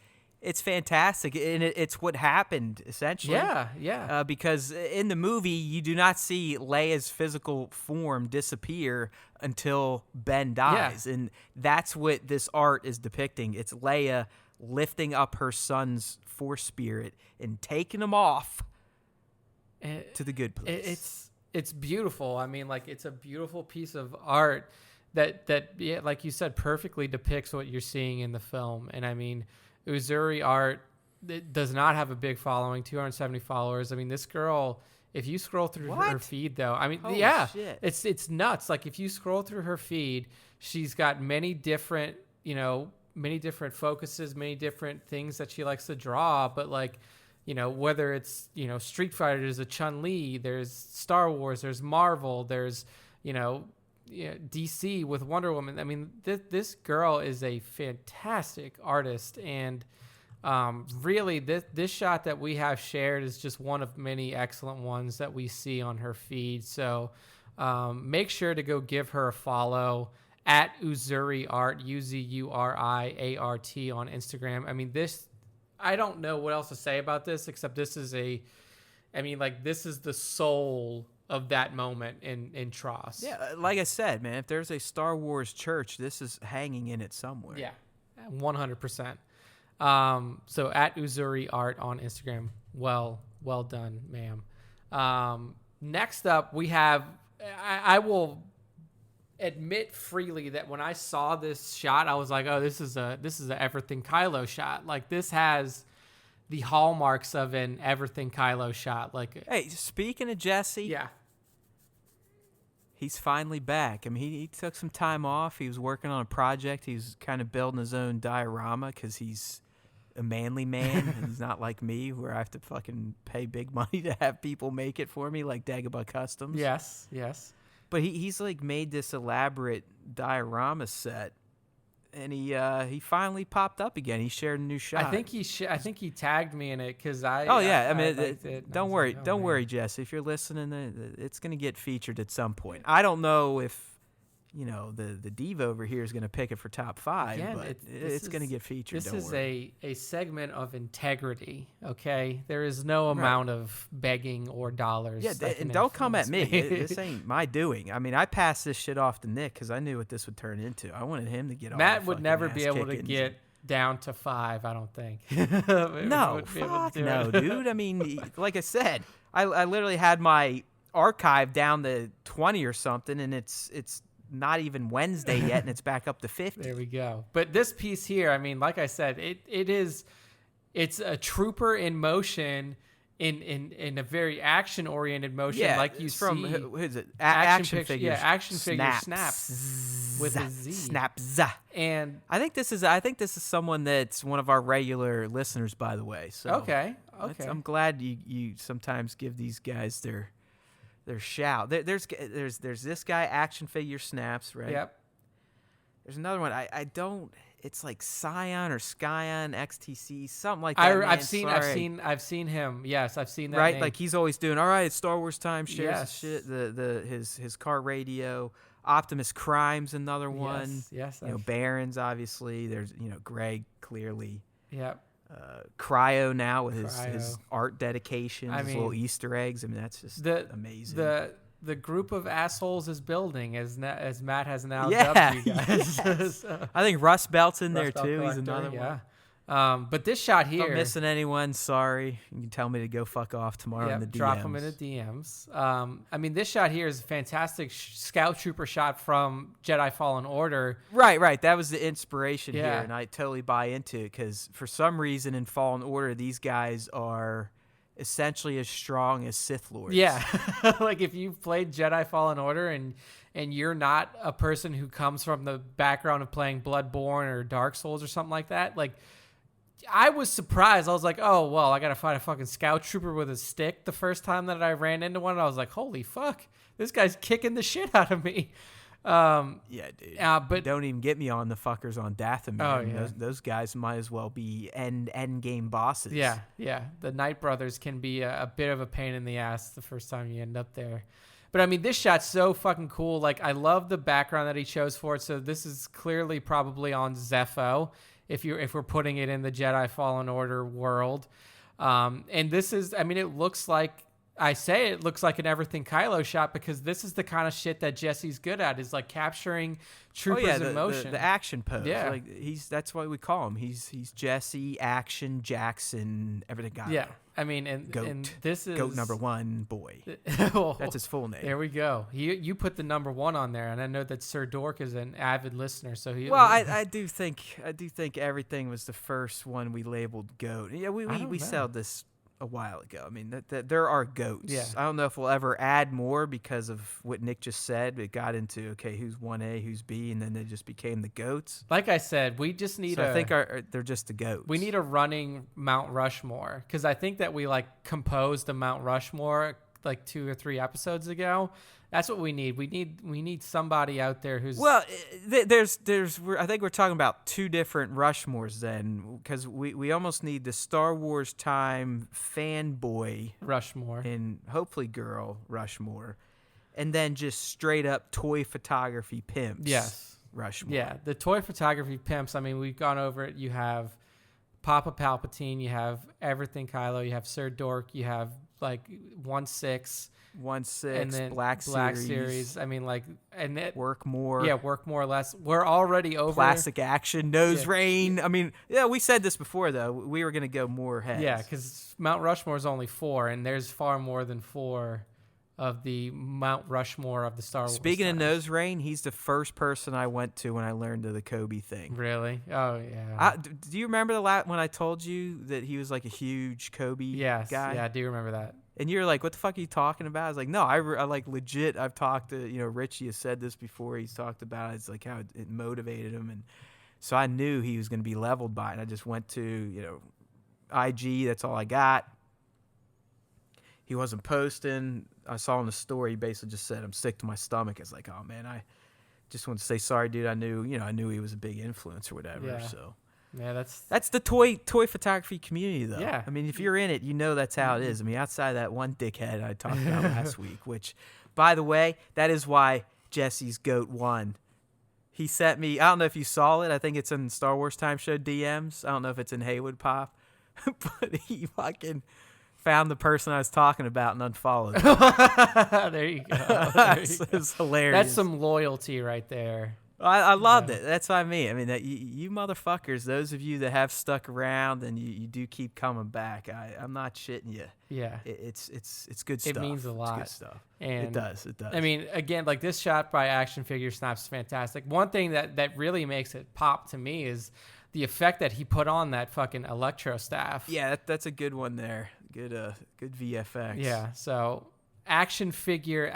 fantastic, and it's what happened essentially. Yeah. Because in the movie, you do not see Leia's physical form disappear until Ben dies, and that's what this art is depicting. It's Leia lifting up her son's Force spirit and taking him off to the good place. It's beautiful. I mean, like it's a beautiful piece of art that like you said, perfectly depicts what you're seeing in the film. And I mean, Uzuri Art does not have a big following, 270 followers. I mean, this girl, if you scroll through her feed, though, I mean, Holy shit. it's nuts. Like if you scroll through her feed, she's got many different focuses, many different things that she likes to draw. But like, whether it's, Street Fighter, there's a Chun-Li, there's Star Wars, there's Marvel, there's, DC with Wonder Woman. I mean, this girl is a fantastic artist, and really, this shot that we have shared is just one of many excellent ones that we see on her feed. So make sure to go give her a follow at Uzuri Art, UZURIART on Instagram. I mean, I don't know what else to say about this except this is this is the soul of that moment in Tross. Yeah, like I said, man, if there's a Star Wars church, this is hanging in it somewhere. Yeah, 100%. So at Uzuri Art on Instagram. Well done, ma'am. Next up, we have. I will admit freely that when I saw this shot, I was like, "Oh, this is a Everything Kylo shot. Like this has the hallmarks of an Everything Kylo shot." Like, hey, speaking of Jesse, yeah, he's finally back. I mean, he took some time off. He was working on a project. He was kind of building his own diorama because he's a manly man. And he's not like me, where I have to fucking pay big money to have people make it for me, like Dagobah Customs. Yes. But he's like made this elaborate diorama set, and he finally popped up again. He shared a new shot. I think he tagged me in it because I. Oh yeah, I I mean, liked it. don't worry, don't worry, Jesse. If you're listening, it's gonna get featured at some point. I don't know if the diva over here is gonna pick it for top 5, Again, but it's gonna get featured. This don't is worry. a segment of integrity. Okay, there is no amount of begging or dollars. Yeah, that can and don't come at me. influence This ain't my doing. I mean, I passed this shit off to Nick because I knew what this would turn into. I wanted him to get all Matt the would fucking never ass be able to kickings. get down to 5. I don't think. No, fuck no, dude. I mean, like I said, I literally had my archive down to 20 or something, and it's not even Wednesday yet, and it's back up to 50. There we go. But this piece here, I mean, like I said, it's a trooper in motion in a very action oriented motion, Yeah, like you from see. who is it? Action picture, figures. yeah, action figure snaps with a Z. Snaps. And I think this is someone that's one of our regular listeners, by the way. So okay. I'm glad you sometimes give these guys their shout. There's this guy, action figure snaps, right? Yep. There's another one. I don't. It's like Scion or Skyon XTC, something like that. I've seen him. Yes, I've seen that. Right, name. like he's always doing. All right, it's Star Wars time. Shares Yes. the shit. His car radio. Optimus Crime's another one. Yes. Barons, obviously. There's Greg, clearly. Yep. Cryo now with Cryo. his art dedications, his little Easter eggs. I mean, that's just amazing. The group of assholes is building, as Matt has now Yeah, dubbed you guys. yes. So, I think Russ Belt's in there Rust Belt too. He's Collector, another one. yeah. But this shot If here, I'm missing anyone, sorry. You can tell me to go fuck off tomorrow in the DMs. drop them in the DMs. I mean, this shot here is a fantastic scout trooper shot from Jedi Fallen Order. Right. That was the inspiration Yeah. here, and I totally buy into it because for some reason in Fallen Order, these guys are essentially as strong as Sith Lords. Yeah, like if you've played Jedi Fallen Order and you're not a person who comes from the background of playing Bloodborne or Dark Souls or something like that, like I was surprised. I was like, oh, well, I got to fight a fucking scout trooper with a stick the first time that I ran into one. And I was like, holy fuck, this guy's kicking the shit out of me. Yeah, dude. But don't even get me on the fuckers on Dathomir. Oh, yeah. Those guys might as well be end game bosses. yeah. The Knight Brothers can be a bit of a pain in the ass the first time you end up there. But I mean, this shot's so fucking cool. Like, I love the background that he chose for it. So this is clearly probably on Zepho if we're putting it in the Jedi Fallen Order world. And this is, I mean, it looks like an Everything Kylo shot because this is the kind of shit that Jesse's good at, is like capturing troopers in motion. The action pose. Yeah. Like that's why we call him. He's Jesse, Action, Jackson, everything got Yeah. I mean, and this is Goat number 1 boy. That's his full name. There we go. You put the number 1 on there, and I know that Sir Dork is an avid listener, so he. Well, I do think everything was the first one we labeled Goat. Yeah, we said this a while ago. I mean, that there are goats. Yeah. I don't know if we'll ever add more because of what Nick just said. It got into, okay, who's 1A, who's B, and then they just became the goats. Like I said, we just need I think they're just the goats. We need a running Mount Rushmore, because I think that we like composed a Mount Rushmore like 2 or 3 episodes ago. That's what we need. We need somebody out there who's well. I think we're talking about 2 different Rushmores then, because we almost need the Star Wars time fanboy Rushmore and hopefully girl Rushmore, and then just straight up toy photography pimps. Yes, Rushmore. Yeah, the toy photography pimps. I mean, we've gone over it. You have Papa Palpatine. You have Everything Kylo. You have Sir Dork. You have like 1/6. 1/6, and then Black Series. I mean, like, and it work more. Yeah, work more or less. We're already over classic action, nose rain. I mean, yeah, we said this before though. We were gonna go more heads. Yeah, because Mount Rushmore is only 4, and there's far more than 4 of the Mount Rushmore of the Star Wars. Speaking of times. nose rain, he's the first person I went to when I learned of the Kenobi thing. Really? Oh yeah. Do you remember when I told you that he was like a huge Kenobi guy? Yeah, I do remember that. And you're like, what the fuck are you talking about? I was like, no, I like legit. I've talked to, Richie has said this before. He's talked about it's like how it motivated him. And so I knew he was going to be leveled by it. I just went to, IG. That's all I got. he wasn't posting. I saw in the story, he basically just said, I'm sick to my stomach. It's like, oh, man, I just want to say sorry, dude. I knew he was a big influence or whatever. Yeah. So Yeah, that's the toy photography community, though. Yeah. I mean, if you're in it, you know that's how it is. I mean, outside of that one dickhead I talked about last week, which, by the way, that is why Jesse's GOAT won. He sent me, I don't know if you saw it. I think it's in Star Wars Time Show DMs. I don't know if it's in Haywood Pop, but he fucking found the person I was talking about and unfollowed him. There you go. It's hilarious. That's some loyalty right there. I loved it. That's what I mean. I mean, that you motherfuckers, those of you that have stuck around and you do keep coming back, I'm not shitting you. Yeah. It's good stuff. It means a lot. It's good stuff. And it does. I mean, again, like this shot by Action Figure Snaps is fantastic. One thing that really makes it pop to me is the effect that he put on that fucking electro staff. Yeah, that's a good one there. Good VFX. Yeah. So Action Figure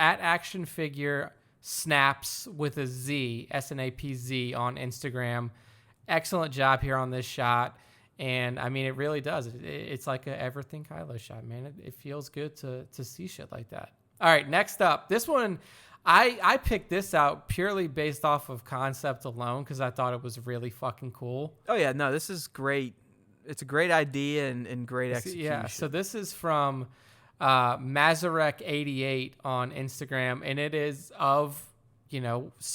Snaps with a Z, SNAPZ on Instagram. Excellent job here on this shot. And I mean, it really does. It's like a Everything Kylo shot, man. It feels good to see shit like that. All right, next up. This one, I picked this out purely based off of concept alone because I thought it was really fucking cool. Oh, yeah. No, this is great. It's a great idea and great execution. Yeah, so this is from Mazarek88 on Instagram, and it is of,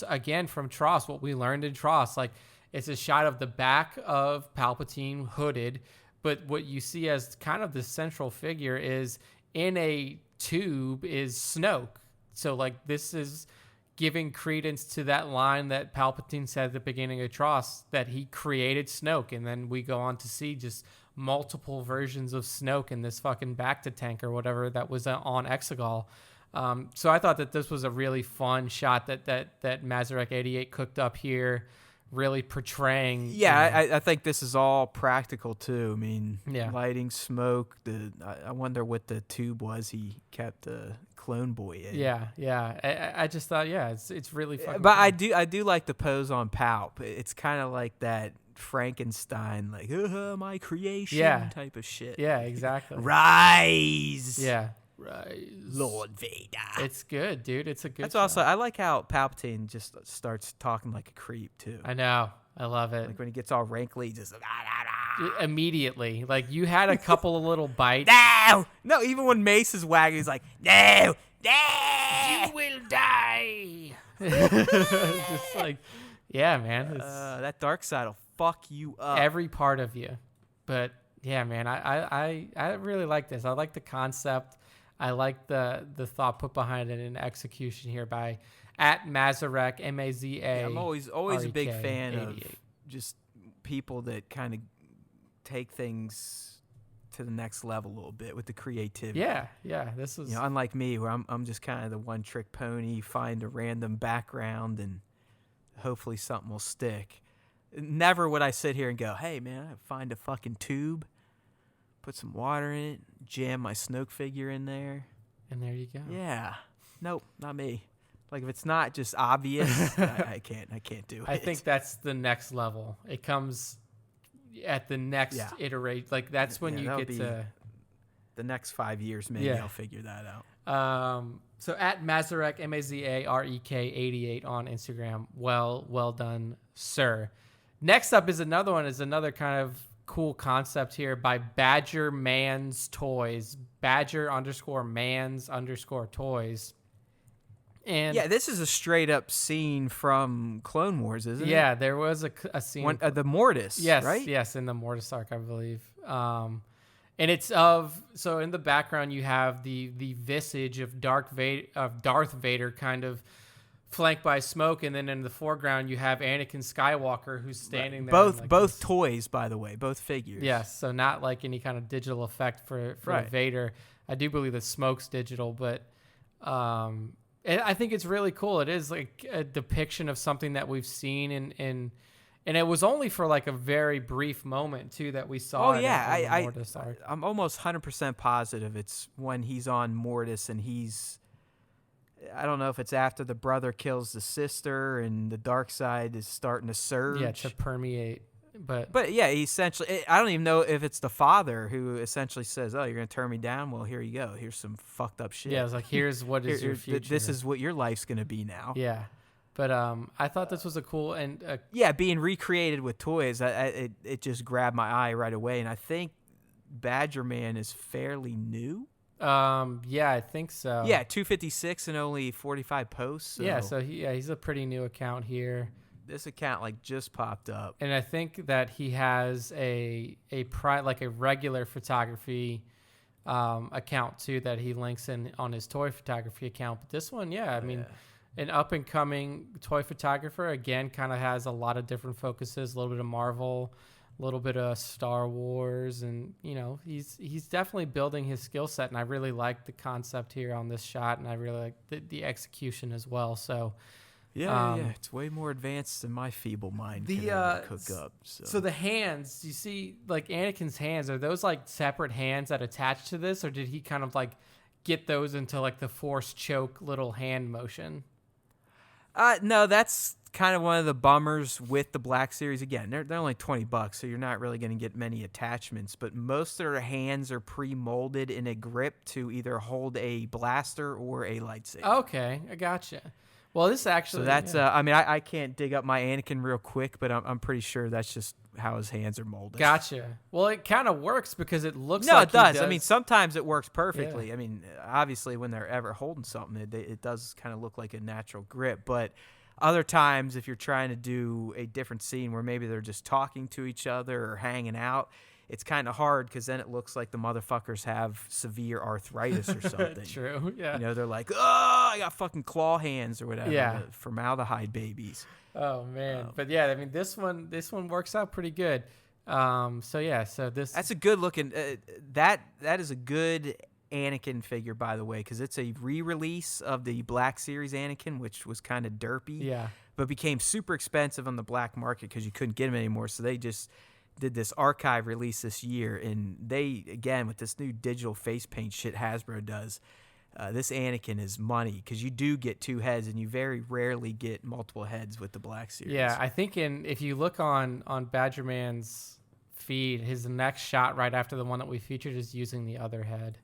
again, from Tross, what we learned in Tross. Like, it's a shot of the back of Palpatine hooded, but what you see as kind of the central figure is in a tube is Snoke. So, like, this is giving credence to that line that Palpatine said at the beginning of Tross, that he created Snoke, and then we go on to see just multiple versions of Snoke in this fucking Bacta tank or whatever that was on Exegol. So I thought that this was a really fun shot that Mazarek88 cooked up here, really portraying. Yeah, I think this is all practical too. I mean, Yeah. lighting, smoke. I wonder what the tube was he kept the clone boy in. Yeah. I just thought, it's really fucking. But cool. I do like the pose on Palp. It's kind of like that Frankenstein, like my creation type of shit. Yeah, exactly. Rise. Yeah. Rise. Lord Vader. It's good, dude. It's a good. That's also, I like how Palpatine just starts talking like a creep too. I know. I love it. Like when he gets all wrinkly, just immediately. Like you had a couple of little bites. No, even when Mace is wagging, he's like, no, you will die. Just like, yeah, man. That dark side will fuck you up. Every part of you. But yeah, man, I really like this. I like the concept. I like the thought put behind it and execution here by @Mazarek, Maza. Yeah, I'm always a big REK fan 88. of just people that kind of take things to the next level a little bit with the creativity. Yeah. This is unlike me, where I'm just kind of the one trick pony, find a random background and hopefully something will stick. Never would I sit here and go, hey man, I find a fucking tube, put some water in it, jam my Snoke figure in there. And there you go. Yeah. Nope, not me. Like if it's not just obvious, I can't do it. I think that's the next level. It comes at the next iteration. Like that's when you get to the next 5 years. Maybe I'll figure that out. So @Mazarek, Mazarek 88 on Instagram. Well done, sir. Next up is another one. Is another kind of cool concept here by Badger Mans Toys. Badger _Mans _toys. And yeah, this is a straight up scene from Clone Wars, isn't it? Yeah, there was a scene. The Mortis, yes, right? Yes, in the Mortis arc, I believe. And it's so in the background you have the visage of Darth Vader kind of flanked by smoke, and then in the foreground you have Anakin Skywalker who's standing there. Both toys, by the way, both figures. Yes, so not like any kind of digital effect for Vader. I do believe the smoke's digital, but I think it's really cool. It is like a depiction of something that we've seen and it was only for like a very brief moment too that we saw. Oh yeah, I'm almost 100% positive it's when he's on Mortis and I don't know if it's after the brother kills the sister and the dark side is starting to surge. Yeah, to permeate. But yeah, he essentially, I don't even know if it's the father who essentially says, "Oh, you're gonna turn me down? Well, here you go. Here's some fucked up shit. yeah, it's like, here's what is your future. This is what your life's gonna be now." Yeah. But I thought this was a cool and Yeah, being recreated with toys, it just grabbed my eye right away, and I think Badger Man is fairly new. yeah, I think so. Yeah, 256 and only 45 posts. So Yeah, so he's a pretty new account here. this account like just popped up. And I think that he has a regular photography account too that he links in on his toy photography account. But this one, I mean, an up and coming toy photographer, again, kind of has a lot of different focuses, a little bit of Marvel, a little bit of Star Wars, and he's definitely building his skill set. And I really like the concept here on this shot, and I really like the execution as well. So Yeah, it's way more advanced than my feeble mind can cook up. So the hands, you see, like Anakin's hands, are those like separate hands that attach to this, or did he kind of like get those into like the Force choke little hand motion? No, that's kind of one of the bummers with the Black Series. Again, they're only $20, so you're not really going to get many attachments. But most of their hands are pre-molded in a grip to either hold a blaster or a lightsaber. Okay, I gotcha. Well, this actually... So that's, I mean, I can't dig up my Anakin real quick, but I'm pretty sure that's just how his hands are molded. Gotcha. Well, it kind of works because it looks No, like it does. I mean, sometimes it works perfectly. Yeah. I mean, obviously, when they're ever holding something, it does kind of look like a natural grip. But other times, if you're trying to do a different scene where maybe they're just talking to each other or hanging out, it's kind of hard because then it looks like the motherfuckers have severe arthritis or something. True, yeah. They're like, oh, I got fucking claw hands or whatever. Yeah. The formaldehyde babies. Oh, man. But yeah, I mean, this one works out pretty good. So this... That's a good looking, that is a good Anakin figure, by the way, because it's a re-release of the Black Series Anakin, which was kind of derpy. Yeah. But became super expensive on the black market because you couldn't get them anymore. So they just did this archive release this year, and they, again, with this new digital face paint shit Hasbro does, this Anakin is money because you do get two heads, and you very rarely get multiple heads with the Black Series. Yeah, I think if you look on Badger Man's feed, his next shot right after the one that we featured is using the other head,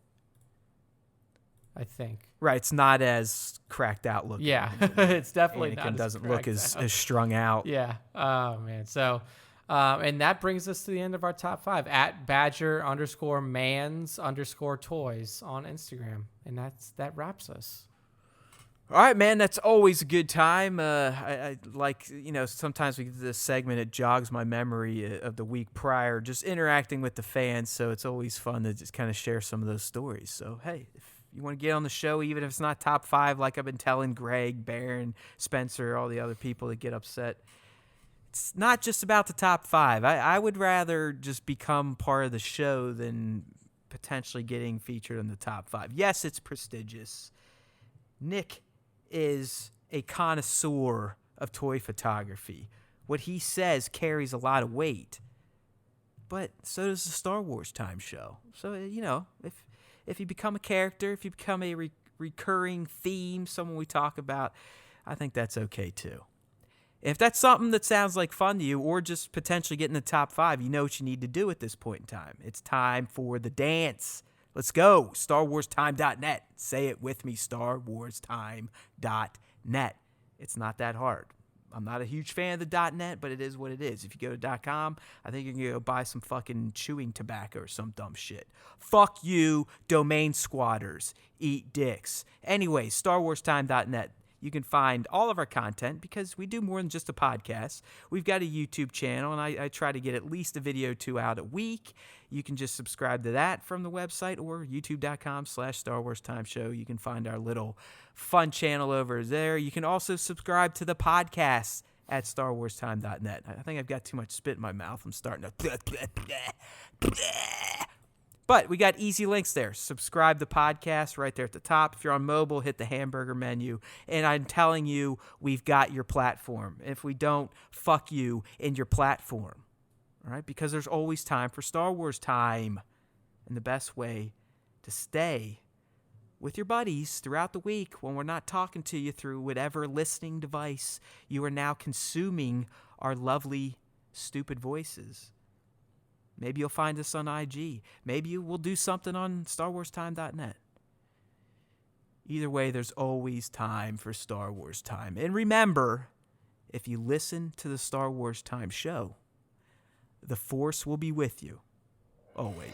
I think. Right, it's not as cracked out looking. Yeah, it's definitely Anakin not doesn't as look as strung out. Yeah. Oh, man. So... and that brings us to the end of our top 5 at Badger_mans_toys on Instagram. And that wraps us. All right, man, that's always a good time. I like, sometimes we get this segment, it jogs my memory of the week prior, just interacting with the fans. So it's always fun to just kind of share some of those stories. So, hey, if you want to get on the show, even if it's not top 5, like I've been telling Greg, Baron, Spencer, all the other people that get upset, it's not just about the top 5. I would rather just become part of the show than potentially getting featured in the top 5. Yes, it's prestigious. Nick is a connoisseur of toy photography. What he says carries a lot of weight. But so does the Star Wars Time show. So, if you become a character, if you become a recurring theme, someone we talk about, I think that's okay too. If that's something that sounds like fun to you, or just potentially get in the top 5, you know what you need to do at this point in time. It's time for the dance. Let's go. StarWarsTime.net. Say it with me, StarWarsTime.net. It's not that hard. I'm not a huge fan of the .net, but it is what it is. If you go to .com, I think you can go buy some fucking chewing tobacco or some dumb shit. Fuck you, domain squatters. Eat dicks. Anyway, StarWarsTime.net. You can find all of our content because we do more than just a podcast. We've got a YouTube channel, and I try to get at least a video or 2 out a week. You can just subscribe to that from the website or youtube.com/Star Wars Time Show. You can find our little fun channel over there. You can also subscribe to the podcast at StarWarsTime.net. I think I've got too much spit in my mouth. I'm starting to... But we got easy links there. Subscribe to the podcast right there at the top. If you're on mobile, hit the hamburger menu. And I'm telling you, we've got your platform. If we don't, fuck you in your platform. All right? Because there's always time for Star Wars time. And the best way to stay with your buddies throughout the week when we're not talking to you through whatever listening device you are now consuming our lovely stupid voices. Maybe you'll find us on IG. Maybe we'll do something on StarWarsTime.net. Either way, there's always time for Star Wars Time. And remember, if you listen to the Star Wars Time show, the Force will be with you, always.